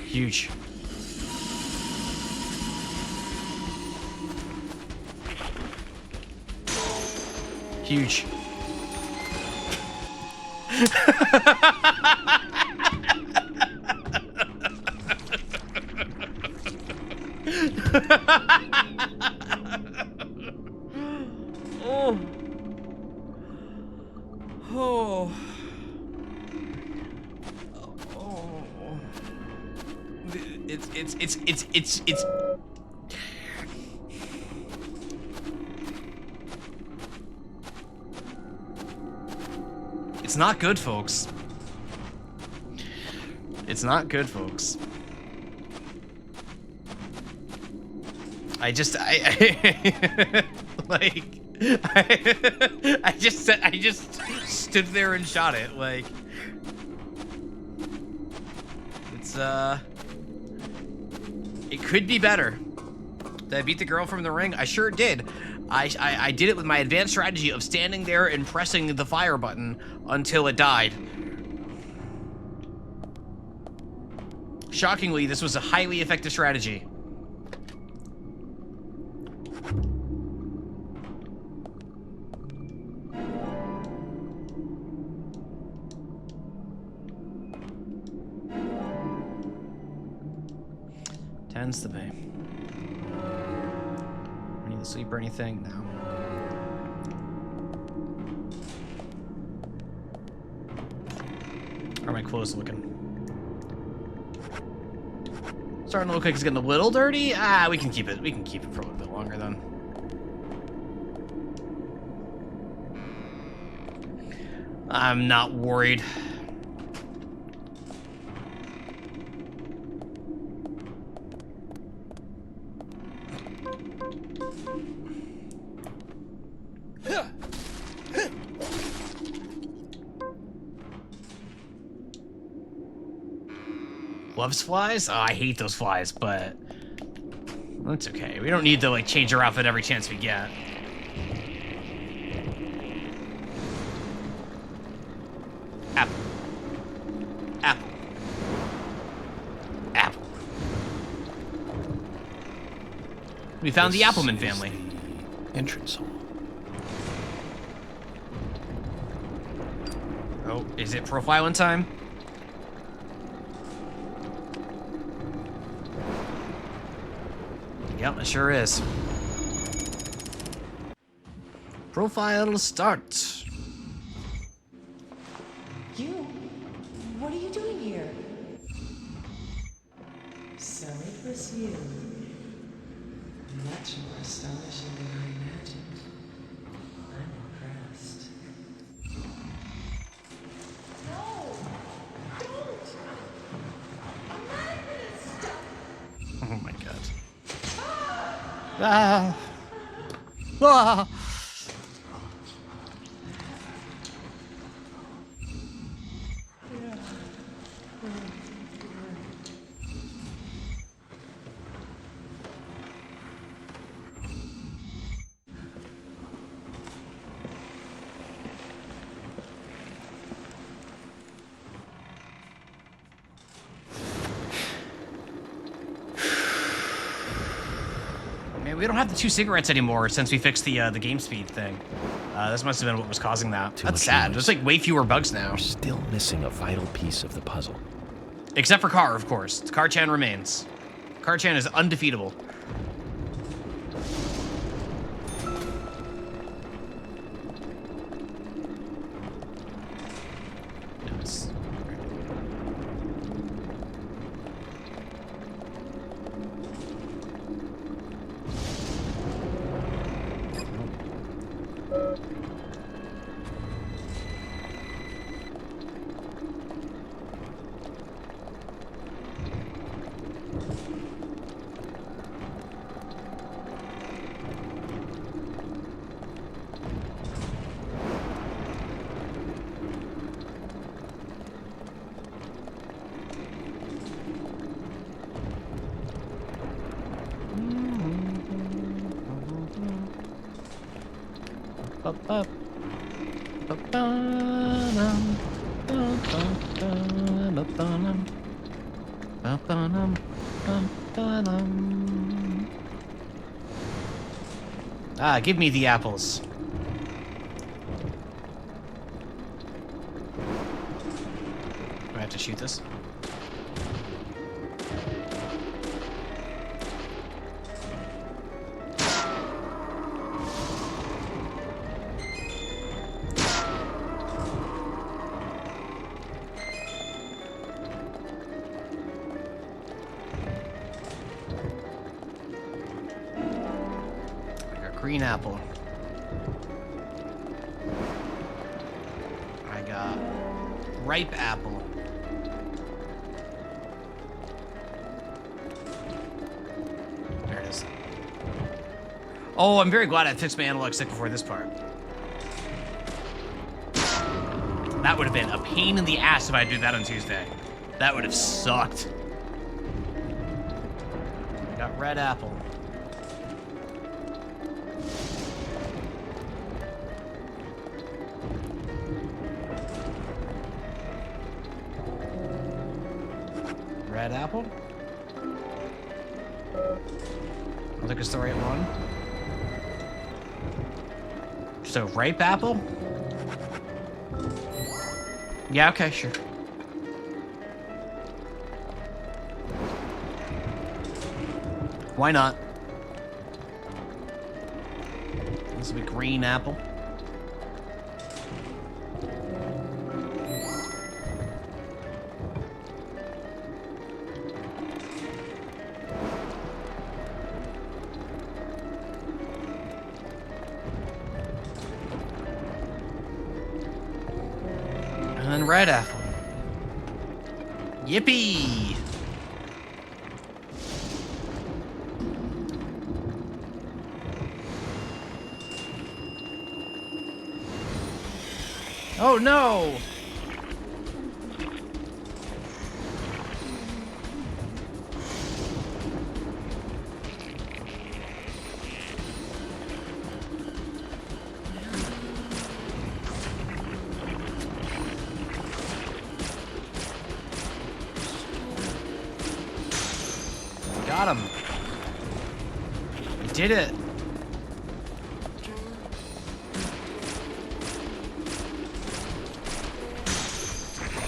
Huge. Huge. Oh. Oh. Oh. It's not good, folks. It's not good, folks. I just stood there and shot it. Like, it's it could be better. Did I beat the girl from the ring? I sure did. I did it with my advanced strategy of standing there and pressing the fire button until it died. Shockingly, this was a highly effective strategy. Tends to be. I need to sleep or anything? No. How are my clothes looking? Starting to look like it's getting a little dirty. Ah, we can keep it. We can keep it for a little bit longer then. I'm not worried. Loves flies? Oh, I hate those flies, but that's okay. We don't need to like change our outfit every chance we get. Apple. Apple. Apple. We found the Appleman family. The entrance hall. Oh, is it profiling time? Yep, it sure is. Profile start. You? What are you doing here? So it was you. Much more astonishing than I imagined. I'm impressed. No! Don't! I'm not gonna stop! Oh my god. Ah! Ah! We don't have the 2 cigarettes anymore since we fixed the game speed thing. This must have been what was causing that. That's sad. There's like way fewer bugs now. We're still missing a vital piece of the puzzle. Except for Car, of course. Car-chan remains. Car-chan is undefeatable. Ah, give me the apples. Do I have to shoot this? green apple. I got ripe apple. There it is. Oh, I'm very glad I fixed my analog stick before this part. That would have been a pain in the ass if I did that on Tuesday. That would have sucked. I got red apple. Red apple? I think it's the right one. So, ripe apple? Yeah, okay, sure. Why not? This will be green apple. And then red apple. Yippee! Oh no! Got him. I did it.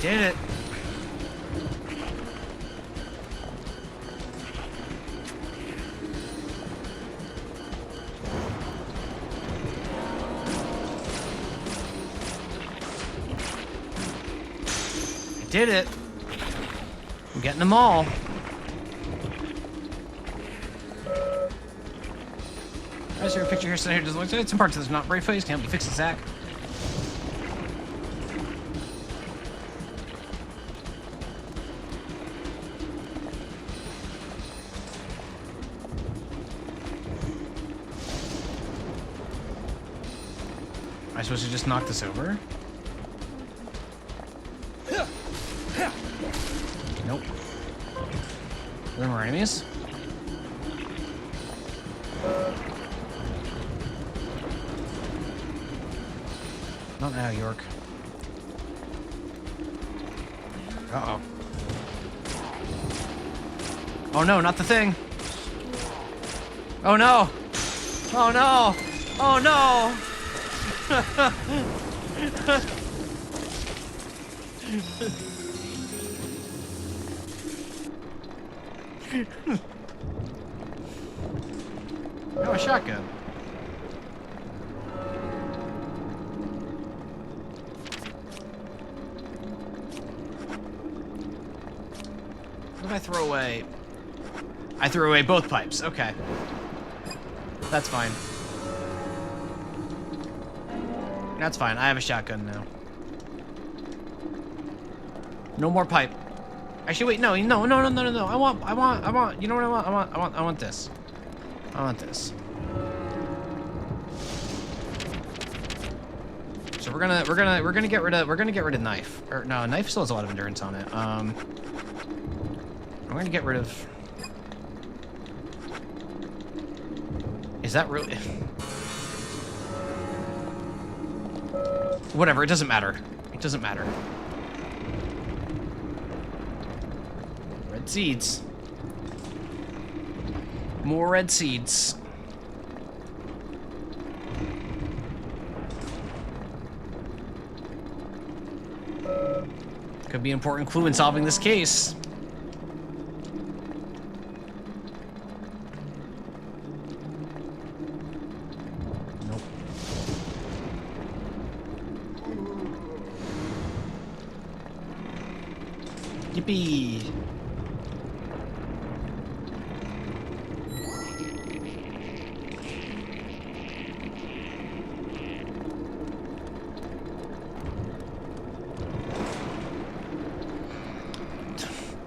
Did it. I did it. I'm getting them all. I see your picture here. So here doesn't look good. Some parts of this not very face. Can't be fixed, Zach. Am I supposed to just knock this over? Nope. Are there more enemies? Not now, York. Uh-oh. Oh no, not the thing! Oh no! Oh no! Oh no! Oh, a shotgun. What did I throw away? I threw away both pipes. Okay. That's fine. That's fine. I have a shotgun now. No more pipe. Actually, wait. No. I want. You know what I want? I want this. I want this. So we're gonna get rid of knife. Or no, knife still has a lot of endurance on it. I'm gonna get rid of. Is that really? Whatever, it doesn't matter. It doesn't matter. Red seeds. More red seeds. Could be an important clue in solving this case. Yippee!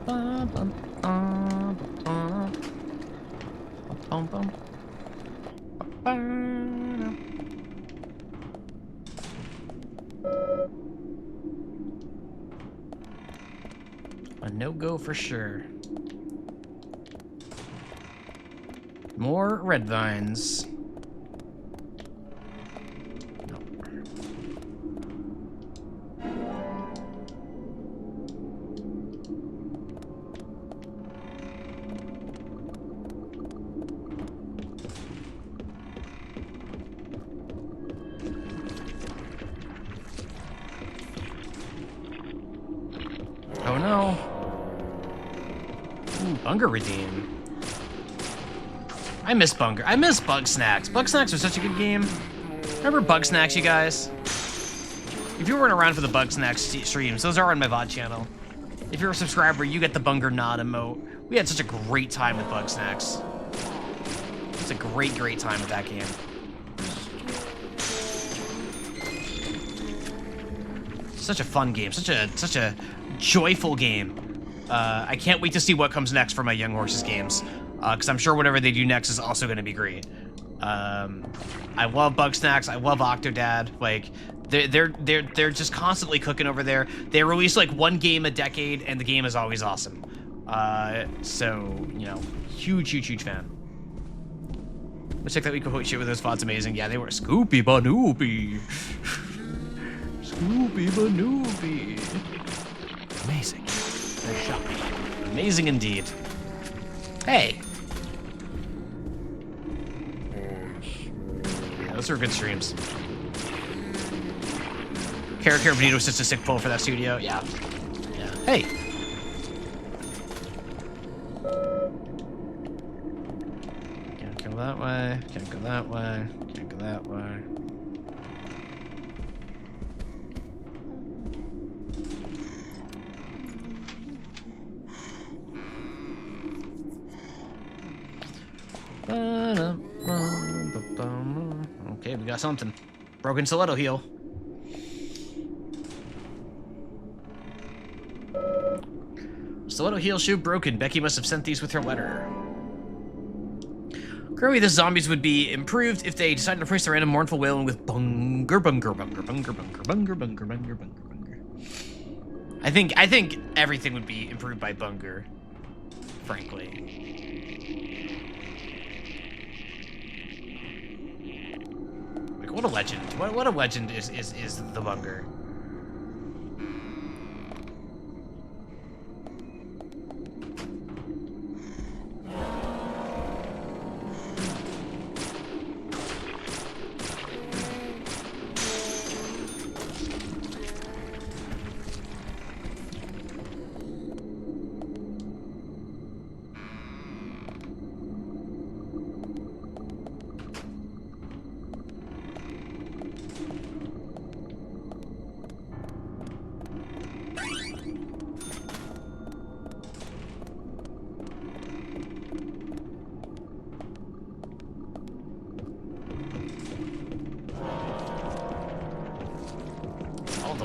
A no-go for sure. More red vines. Oh no. Ooh, Bunger Redeem. I miss Bunger. I miss Bug Snacks. Bug Snacks was such a good game. Remember Bug Snacks, you guys? If you weren't around for the Bug Snacks streams, those are on my VOD channel. If you're a subscriber, you get the Bunger Nod emote. We had such a great time with Bug Snacks. It's a great time with that game. Such a fun game. Such a joyful game. I can't wait to see what comes next for my Young Horses games, because I'm sure whatever they do next is also going to be great. I love Bug Snacks. I love Octodad. Like, they're just constantly cooking over there. They release like one game a decade, and the game is always awesome. So you know, huge fan. Let's check that week. Holy shit, with those VODs amazing. Yeah, they were Scoopy Banoopy. Scoopy Banoopy. Amazing. Nice shot. Amazing indeed. Hey. Yeah, those were good streams. Carrot Bonito was just a sick pull for that studio. Yeah. Yeah. Hey. Can't go that way. Can't go that way. Can't go that way. Okay, we got something. Broken stiletto heel. Stiletto heel shoe broken. Becky must have sent these with her letter. Currently, the zombies would be improved if they decided to place their random mournful wailing with bunger. I think everything would be improved by bunger, frankly. What a legend. What a legend is the Bunger.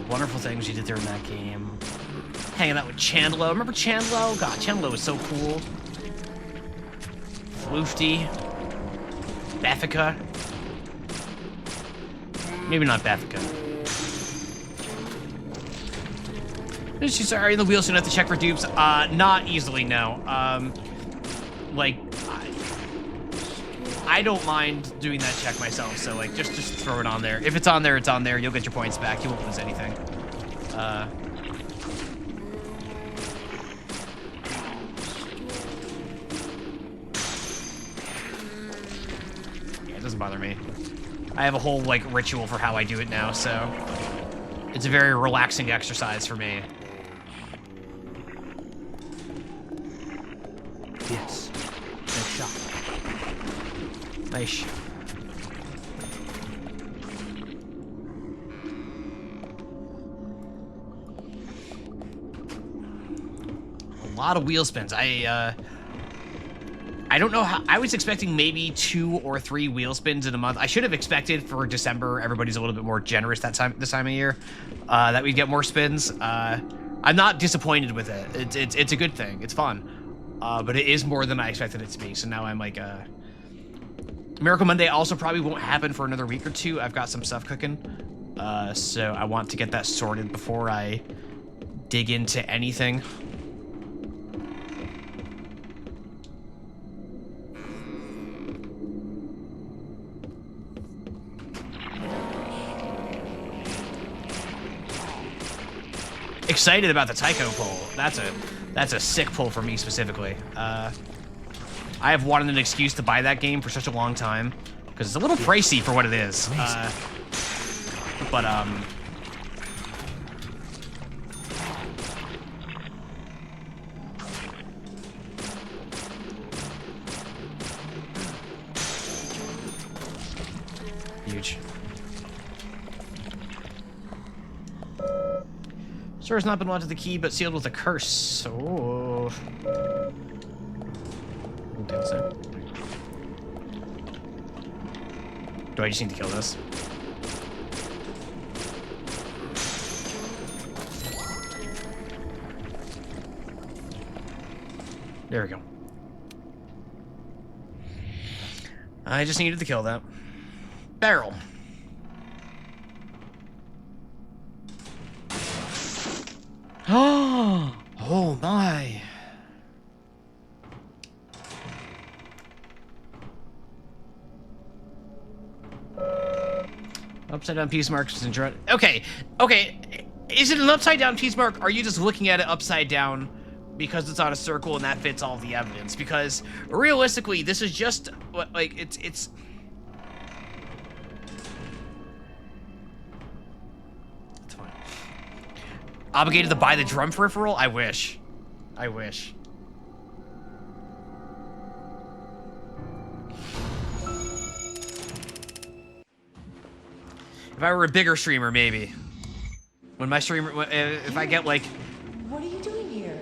Wonderful things you did there in that game. Hanging out with Chandlo. Remember Chandlo? God, Chandlo was so cool. Floofty. Bethica. Maybe not Bethica. She's already in the wheel, so you don't have to check for dupes. Not easily, no. Like, I don't mind doing that check myself, so like just throw it on there. If it's on there, it's on there. You'll get your points back. You won't lose anything. Yeah, it doesn't bother me. I have a whole like ritual for how I do it now, so it's a very relaxing exercise for me. Yes. Nice shot. Nice. A lot of wheel spins. I don't know how. I was expecting maybe 2 or 3 wheel spins in a month. I should have expected for December. Everybody's a little bit more generous this time of year. That we'd get more spins. I'm not disappointed with it. It's a good thing. It's fun. But it is more than I expected it to be. So now I'm like, Miracle Monday also probably won't happen for another week or two. I've got some stuff cooking. So I want to get that sorted before I dig into anything. Excited about the Tycho pull. That's a sick pull for me specifically. I have wanted an excuse to buy that game for such a long time because it's a little pricey for what it is. Huge. Sir has not been locked to the key, but sealed with a curse. Oh. Do I just need to kill this? There we go. I just needed to kill that. Barrel. Oh my. Upside down piece marks and draw. Okay. Is it an upside down piece mark? Or are you just looking at it upside down because it's on a circle and that fits all the evidence? Because realistically, this is just like it's. It's fine. Obligated to buy the drum peripheral? I wish. I wish. If I were a bigger streamer, maybe. When my streamer, if I get like. What are you doing here?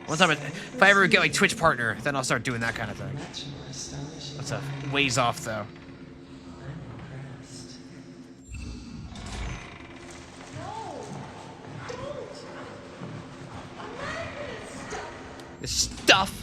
One time, if I ever get like Twitch partner, then I'll start doing that kind of thing. That's a ways off though. This stuff.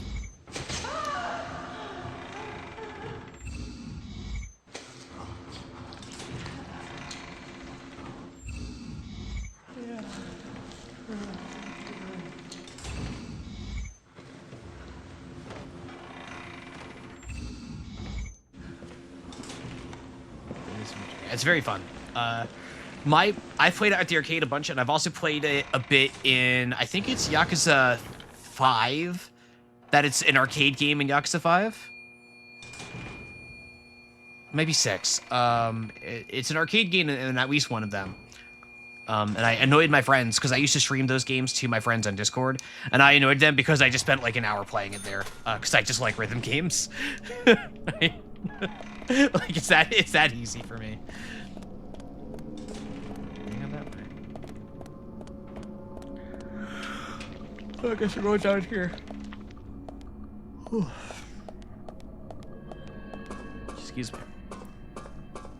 It's very fun. I've played it at the arcade a bunch, and I've also played it a bit in, I think it's Yakuza 5, that it's an arcade game in Yakuza 5. Maybe 6. It's an arcade game in at least one of them. And I annoyed my friends because I used to stream those games to my friends on Discord, and I annoyed them because I just spent like an hour playing it there because I just like rhythm games. Like it's that easy for me. Oh, I guess we're going down here. Excuse me.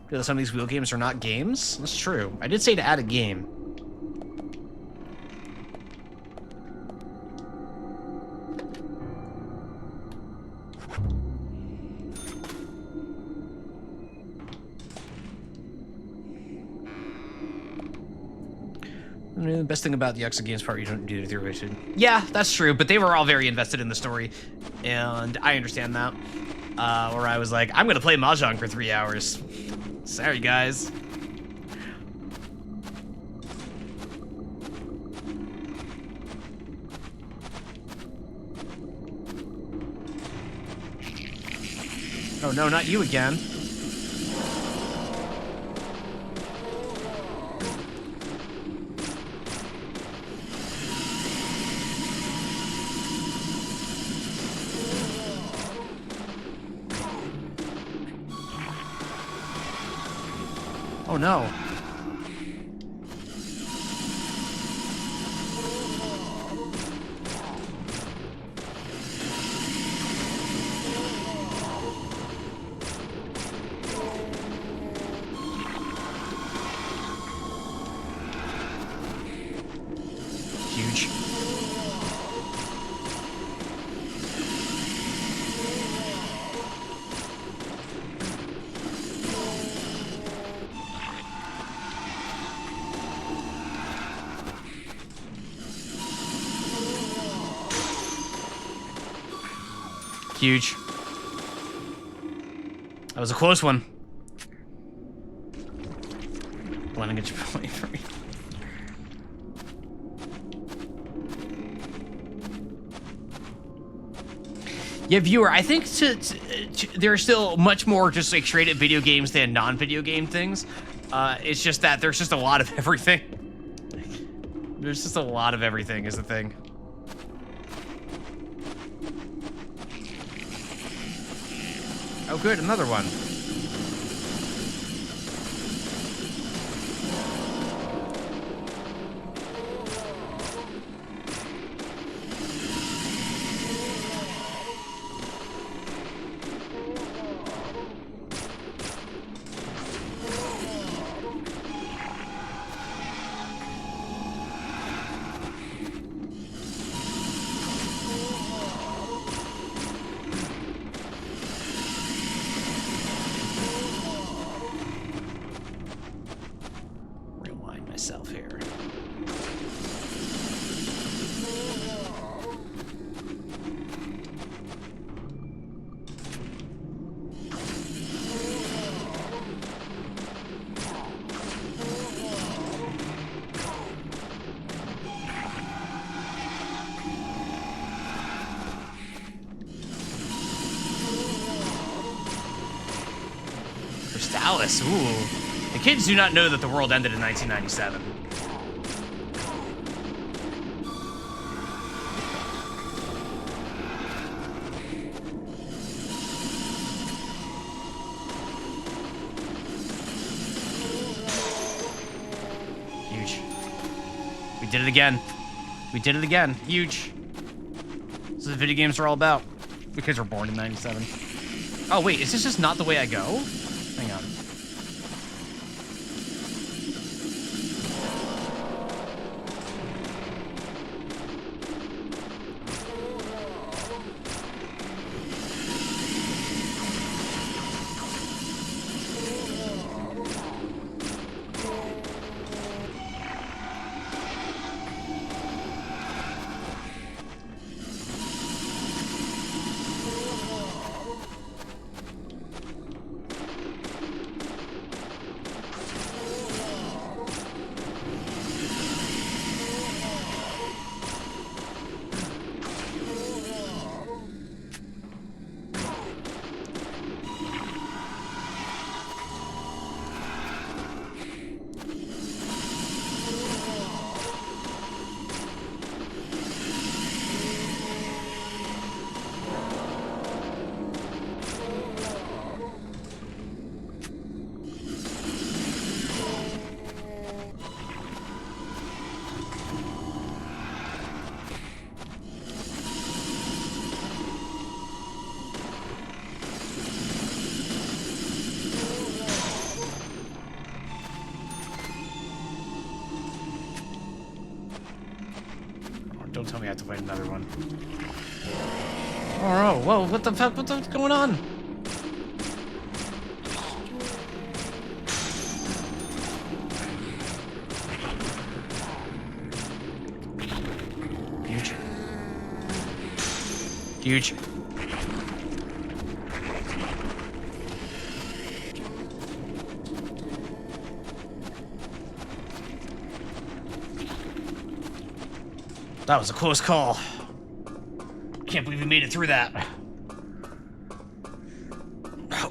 Because some of these wheel games are not games? That's true. I did say to add a game. I mean, the best thing about the Yakuza games part, you don't do the original. Yeah, that's true, but they were all very invested in the story, and I understand that. Where I was like, I'm gonna play Mahjong for 3 hours. Sorry, guys. Oh no, not you again. Oh no. Huge. Huge. That was a close one. Blending a point for me. Yeah, viewer, I think there are still much more just like straight up video games than non-video game things. It's just that there's just a lot of everything. There's just a lot of everything is the thing. Oh good, another one. Myself here. Crystallis, ooh. The kids do not know that the world ended in 1997. Huge. We did it again. We did it again. Huge. This is what video games are all about. The kids were born in 97. Oh, wait, is this just not the way I go? Hang on. Don't tell me I have to fight another one. Oh, whoa, what the fuck? What's going on? Huge. Huge. That was a close call. Can't believe we made it through that.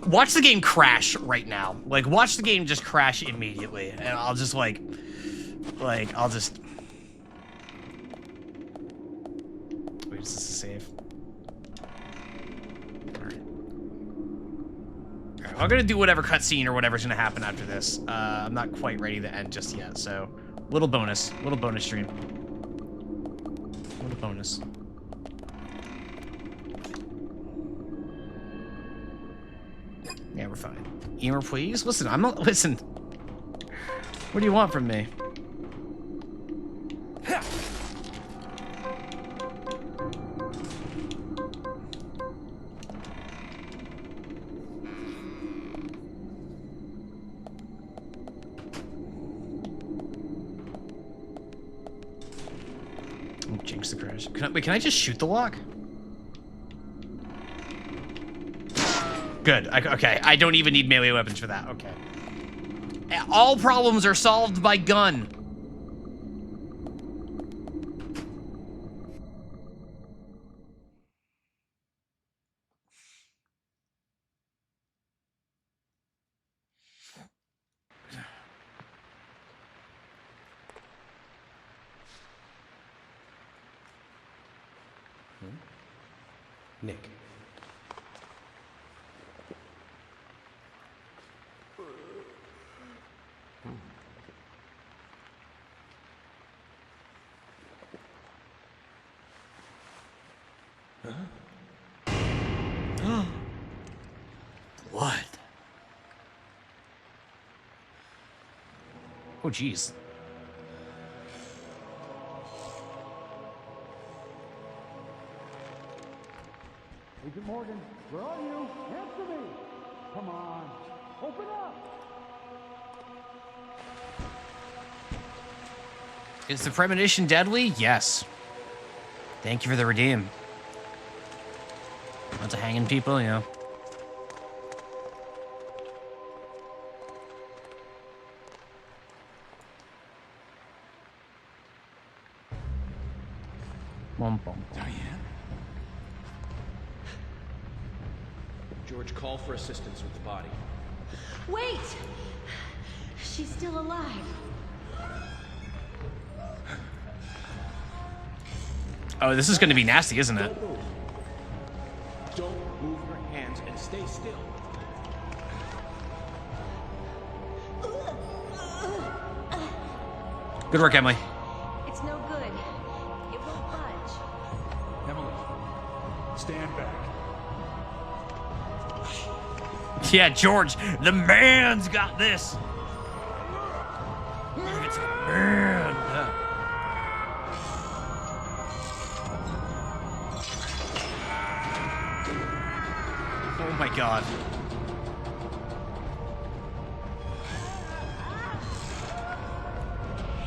Watch the game crash right now. Like, watch the game just crash immediately. And I'll just, I'll just... Wait, is this a save? Alright. Alright, I'm gonna do whatever cutscene or whatever's gonna happen after this. I'm not quite ready to end just yet, so... Little bonus stream. Little bonus. Yeah, we're fine. Emer, please? Listen, I'm not... Listen. What do you want from me? Jinx the crash. Wait, can I just shoot the lock? Good. Okay, I don't even need melee weapons for that. Okay. All problems are solved by gun. Nick. Huh? What? Oh, jeez. Agent Morgan, where are you? Answer me! Come on, open up! Is the Premonition deadly? Yes. Thank you for the redeem. Lots of hanging people, you know. Diane? George, call for assistance with the body. Wait! She's still alive. Oh, this is going to be nasty, isn't it? Don't move your hands and stay still. Good work, Emily. It's no good. It won't budge. Emily, stand back. Yeah, George, the man's got this. It's a man. Oh my god.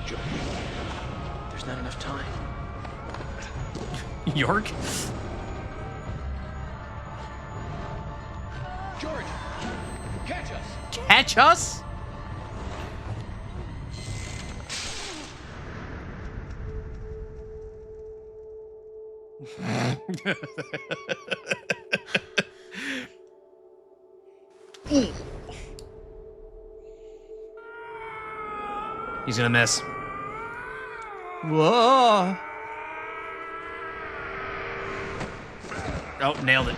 George, there's not enough time. York? George, catch us! Catch us? He's gonna miss. Whoa! Oh, nailed it.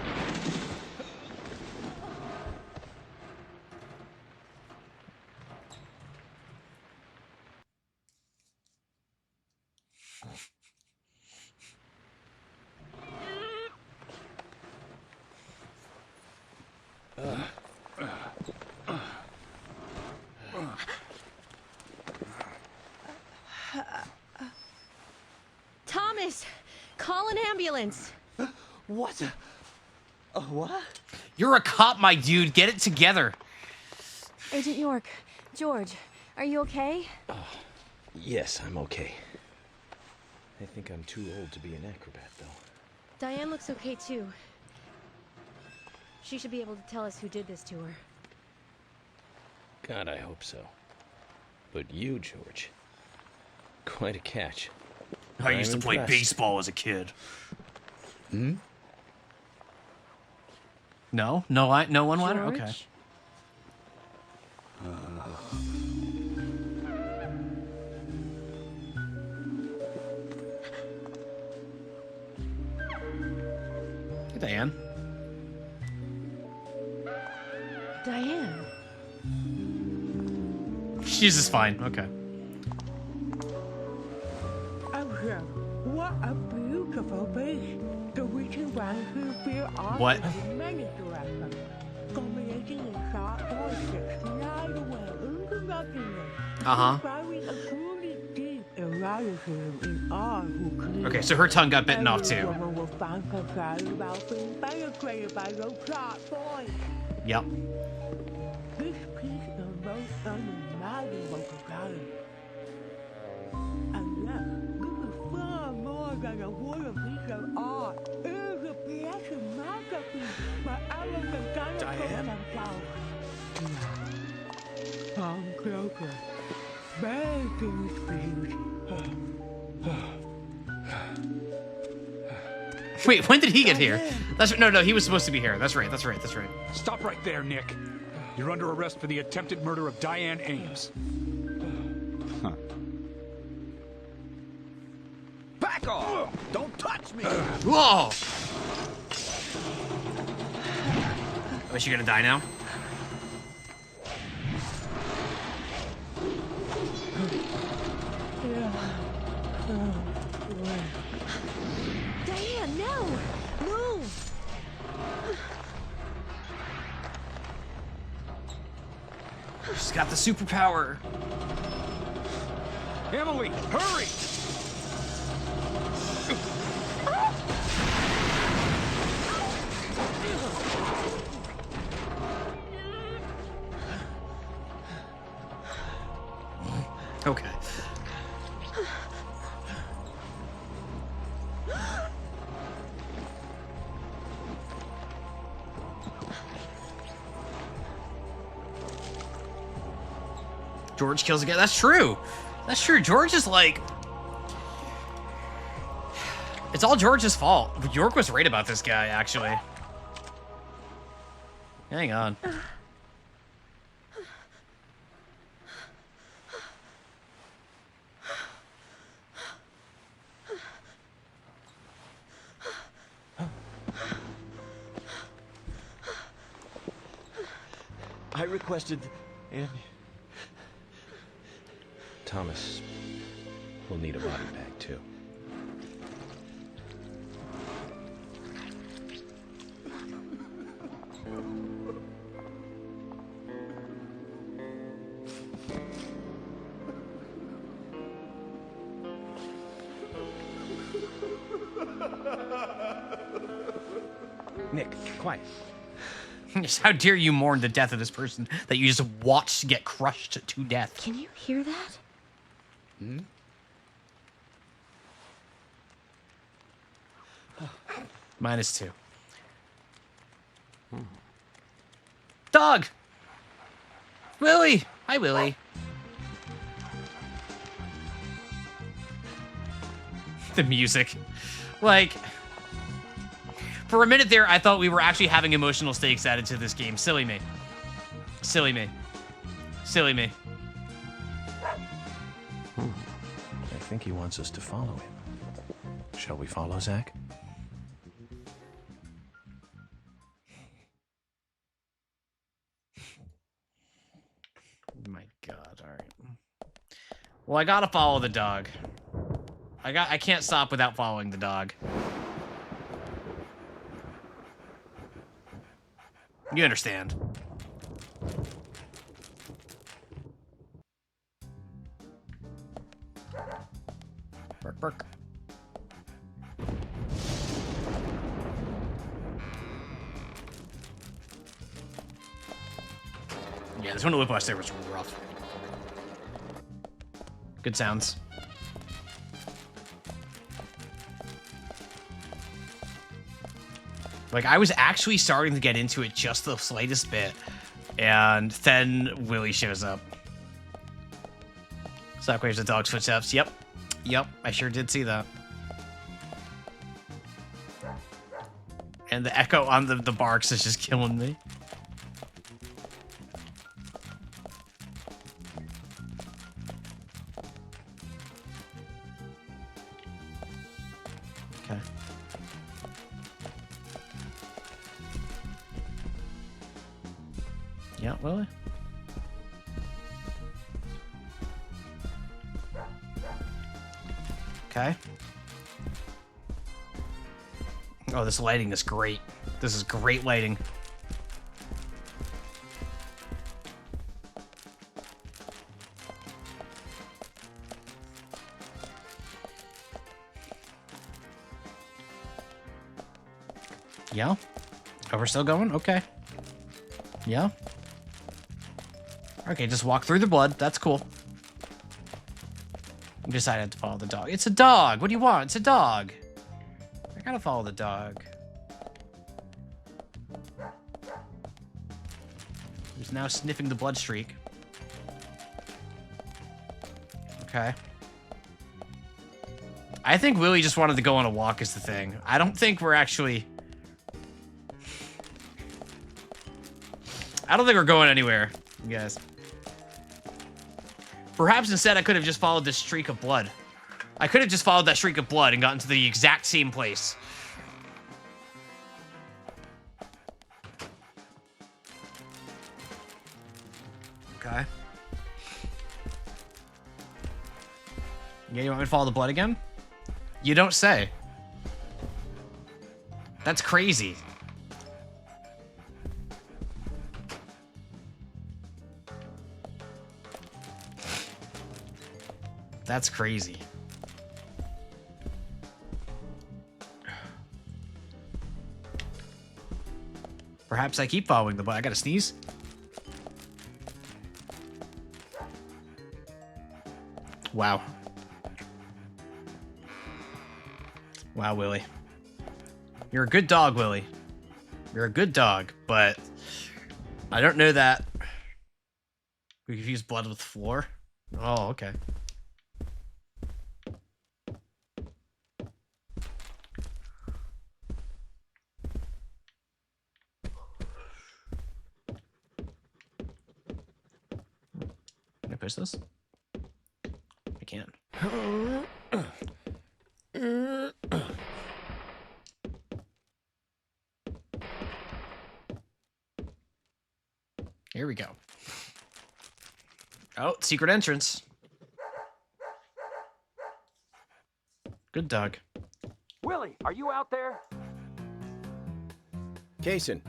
Thomas, call an ambulance. What? What? You're a cop, my dude. Get it together. Agent York, George, are you okay? Yes, I'm okay. I think I'm too old to be an acrobat, though. Diane looks okay too. She should be able to tell us who did this to her. God, I hope so. But you, George, quite a catch. I used to play impressed. baseball as a kid. Hmm? No? No one won? Okay. George? Hey, Diane. Diane. She's just fine. Okay. What a beautiful beast. The witching one who fear all What? the many directions. Combination in sharp voices, light away into nothingness. Uh-huh. Carrying a truly deep eroticism in all who clear. Okay, so her tongue got bitten off Every too. woman will find herself about being penetrated by those sharp voices. Yep. This piece is most unimaginable to color. And yet, this is far more than a Come closer. Begging, please. Wait, when did he get here? That's no, he was supposed to be here. That's right. Stop right there, Nick. You're under arrest for the attempted murder of Diane Ames. Huh. Back off! Don't touch me! Whoa! Oh, is she gonna die now? Diane, no! Move! She's got the superpower. Emily, hurry! Okay. George kills again. That's true. That's true. George is like... It's all George's fault. York was right about this guy, actually. Hang on. I requested, and Thomas will need a body bag, too. Nick, quiet. How dare you mourn the death of this person that you just watched get crushed to death? Can you hear that? Hmm? -2. Dog! Willie! Hi, Willie. The music. Like... For a minute there, I thought we were actually having emotional stakes added to this game. Silly me. Silly me. Silly me. I think he wants us to follow him. Shall we follow, Zach? My God, all right. Well, I gotta follow the dog. I can't stop without following the dog. You understand. Bark, bark. Yeah, this one of the whiplash there was rough. Good sounds. Like, I was actually starting to get into it just the slightest bit, and then Willie shows up. Stock waves the dog's footsteps. Yep. Yep, I sure did see that. And the echo on the barks is just killing me. Okay. Yeah, Willie? Okay. Oh, this lighting is great. This is great lighting. Yeah? Oh, we're still going? Okay. Yeah? Okay, just walk through the blood. That's cool. I decided to follow the dog. It's a dog! What do you want? It's a dog! I gotta follow the dog. It's now sniffing the blood streak. Okay. I think Willie just wanted to go on a walk is the thing. I don't think we're actually... I don't think we're going anywhere, you guys. Perhaps instead I could have just followed this streak of blood. I could have just followed that streak of blood and gotten to the exact same place. Okay. Yeah, you want me to follow the blood again? You don't say. That's crazy. That's crazy. Perhaps I keep following the blood. I gotta sneeze. Wow. Wow, Willie. You're a good dog, Willie. You're a good dog, but I don't know that we confuse blood with floor. Oh, okay. Can I push this? I can't. Here we go. Oh, secret entrance. Good dog. Willie, are you out there? Kaysen,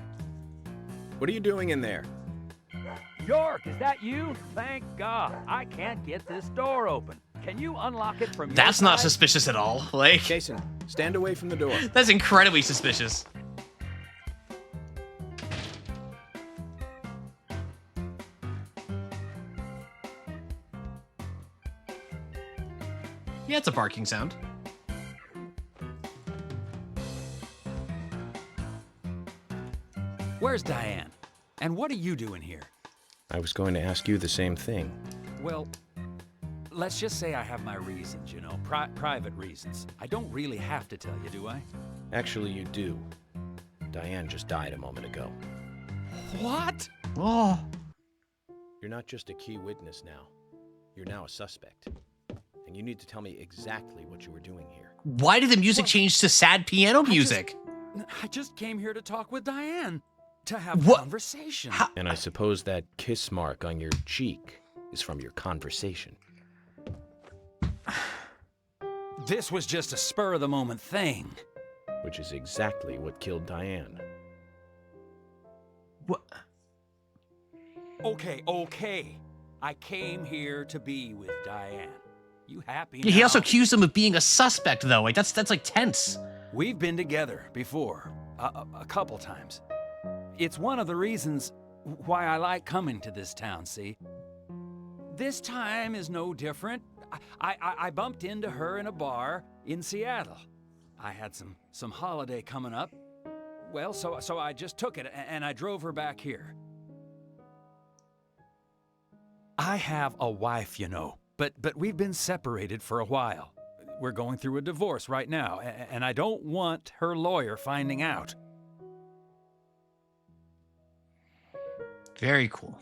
what are you doing in there? York, is that you? Thank God. I can't get this door open. Can you unlock it from That's your not side? suspicious at all. Like, Kaysen, stand away from the door. That's incredibly suspicious. Yeah, it's a barking sound. Where's Diane? And what are you doing here? I was going to ask you the same thing. Well, let's just say I have my reasons, you know, private reasons. I don't really have to tell you, do I? Actually, you do. Diane just died a moment ago. What? Oh. You're not just a key witness now. You're now a suspect. And you need to tell me exactly what you were doing here. Why did the music change to sad piano music? I just came here to talk with Diane. To have a conversation. And I suppose that kiss mark on your cheek is from your conversation. This was just a spur-of-the-moment thing. Which is exactly what killed Diane. What? Okay. I came here to be with Diane. You happy Yeah, he now? also accused him of being a suspect, though. Like, that's like tense. We've been together before, a couple times. It's one of the reasons why I like coming to this town, see? This time is no different. I bumped into her in a bar in Seattle. I had some holiday coming up. Well, so I just took it and I drove her back here. I have a wife, you know, but we've been separated for a while. We're going through a divorce right now, and I don't want her lawyer finding out. Very cool.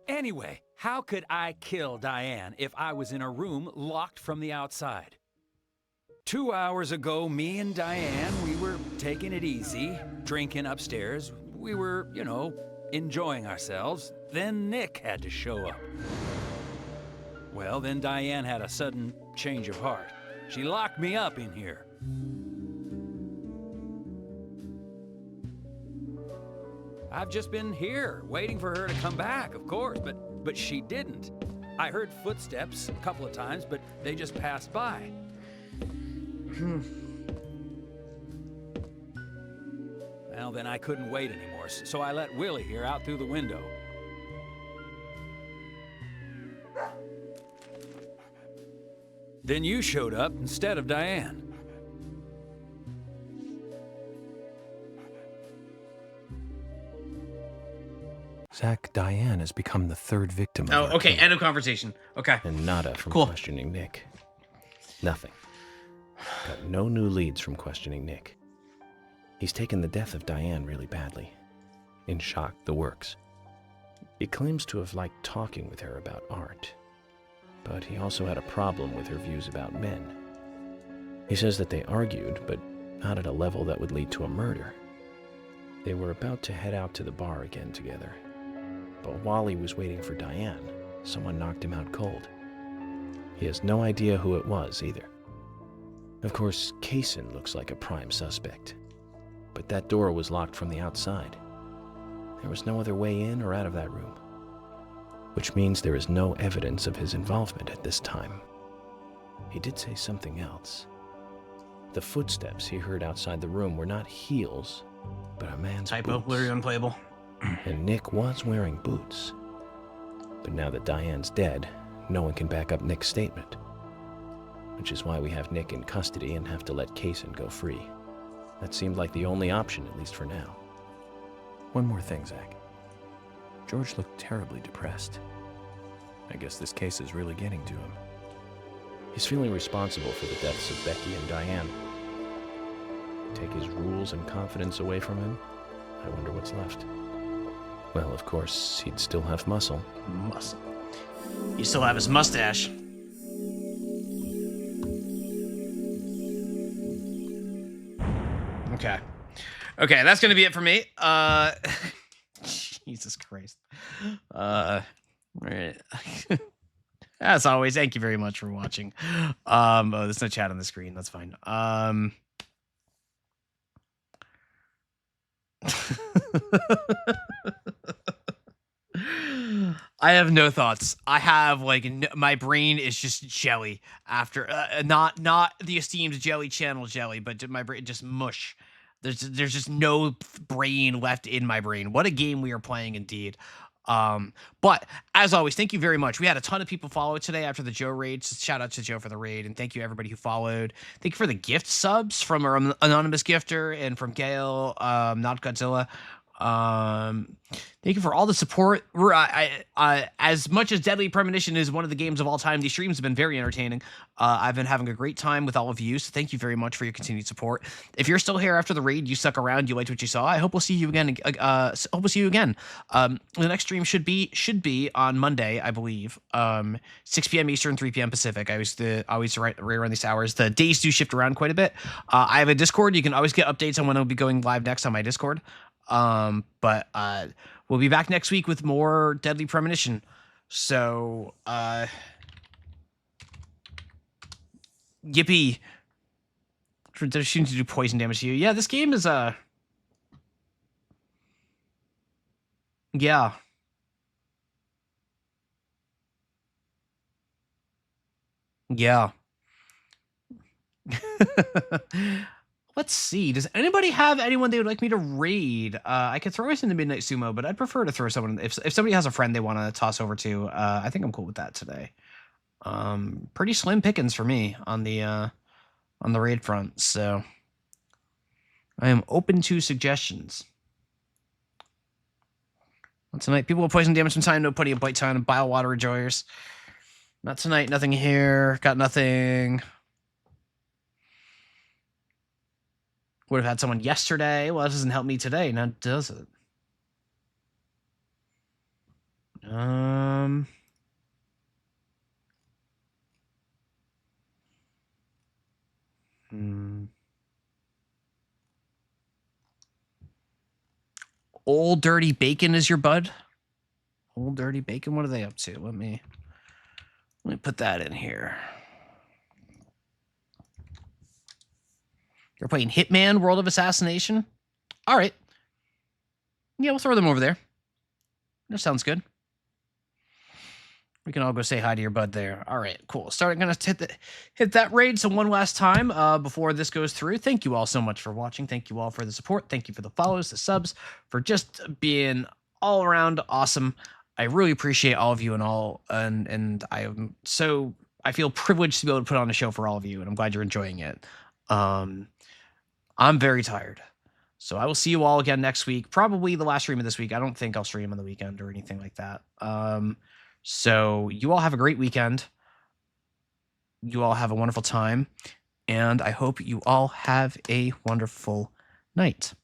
Anyway, how could I kill Diane if I was in a room locked from the outside? 2 hours ago, me and Diane, we were taking it easy, drinking upstairs. We were, you know, enjoying ourselves. Then Nick had to show up. Well, then Diane had a sudden change of heart. She locked me up in here. I've just been here, waiting for her to come back, of course, but she didn't. I heard footsteps a couple of times, but they just passed by. Well, then I couldn't wait anymore, so I let Willie here out through the window. Then you showed up instead of Diane. Zach, Diane has become the third victim of Oh, our okay. killing. End of conversation. Okay. And nada from Cool. questioning Nick. Nothing. Got no new leads from questioning Nick. He's taken the death of Diane really badly. In shock, the works. He claims to have liked talking with her about art, but he also had a problem with her views about men. He says that they argued, but not at a level that would lead to a murder. They were about to head out to the bar again together, but while he was waiting for Diane, someone knocked him out cold. He has no idea who it was either. Of course, Kaysen looks like a prime suspect, but that door was locked from the outside. There was no other way in or out of that room, which means there is no evidence of his involvement at this time. He did say something else. The footsteps he heard outside the room were not heels, but a man's Typo, boots. literally unplayable. And Nick was wearing boots. But now that Diane's dead, no one can back up Nick's statement, which is why we have Nick in custody and have to let Kaysen go free. That seemed like the only option, at least for now. One more thing, Zach. George looked terribly depressed. I guess this case is really getting to him. He's feeling responsible for the deaths of Becky and Diane. Take his rules and confidence away from him? I wonder what's left. Well, of course, he'd still have muscle. Muscle. You still have his mustache. Okay. Okay, that's gonna be it for me. Jesus Christ. All right. As always, thank you very much for watching. Oh, there's no chat on the screen. That's fine. I have no thoughts. I have like my brain is just jelly after not the esteemed jelly channel jelly, but my brain just mush. There's just no brain left in my brain. What a game we are playing indeed. But as always, thank you very much. We had a ton of people follow today after the Joe raid. So shout out to Joe for the raid, and thank you everybody who followed. Thank you for the gift subs from our anonymous gifter and from Gail, not Godzilla. Thank you for all the support. As much as Deadly Premonition is one of the games of all time, these streams have been very entertaining. I've been having a great time with all of you, so thank you very much for your continued support. If you're still here after the raid, you stuck around, you liked what you saw, I hope we'll see you again. The next stream should be on Monday, I believe. 6 p.m. Eastern, 3 p.m. Pacific. I always right around these hours. The days do shift around quite a bit. I have a Discord. You can always get updates on when I'll be going live next on my Discord. But we'll be back next week with more Deadly Premonition. So, yippee. They're shooting to do poison damage to you. Yeah, this game is, yeah. Yeah. Let's see. Does anybody have anyone they would like me to raid? I could throw us into Midnight Sumo, but I'd prefer to throw someone. If somebody has a friend they want to toss over to, I think I'm cool with that today. Pretty slim pickings for me on the raid front, so I am open to suggestions. Not tonight. People with poison damage from time, no putty of bite time, and bile water enjoyers. Not tonight. Nothing here. Got nothing. Would have had someone yesterday. Well, that doesn't help me today, now does it? Old Dirty Bacon is your bud? Old Dirty Bacon, what are they up to? Let me put that in here. You're playing Hitman, World of Assassination? All right. Yeah, we'll throw them over there. That sounds good. We can all go say hi to your bud there. All right, cool. Gonna hit that raid. So one last time before this goes through. Thank you all so much for watching. Thank you all for the support. Thank you for the follows, the subs, for just being all around awesome. I really appreciate all of you and I feel privileged to be able to put on a show for all of you, and I'm glad you're enjoying it. I'm very tired. So I will see you all again next week. Probably the last stream of this week. I don't think I'll stream on the weekend or anything like that. So you all have a great weekend. You all have a wonderful time. And I hope you all have a wonderful night.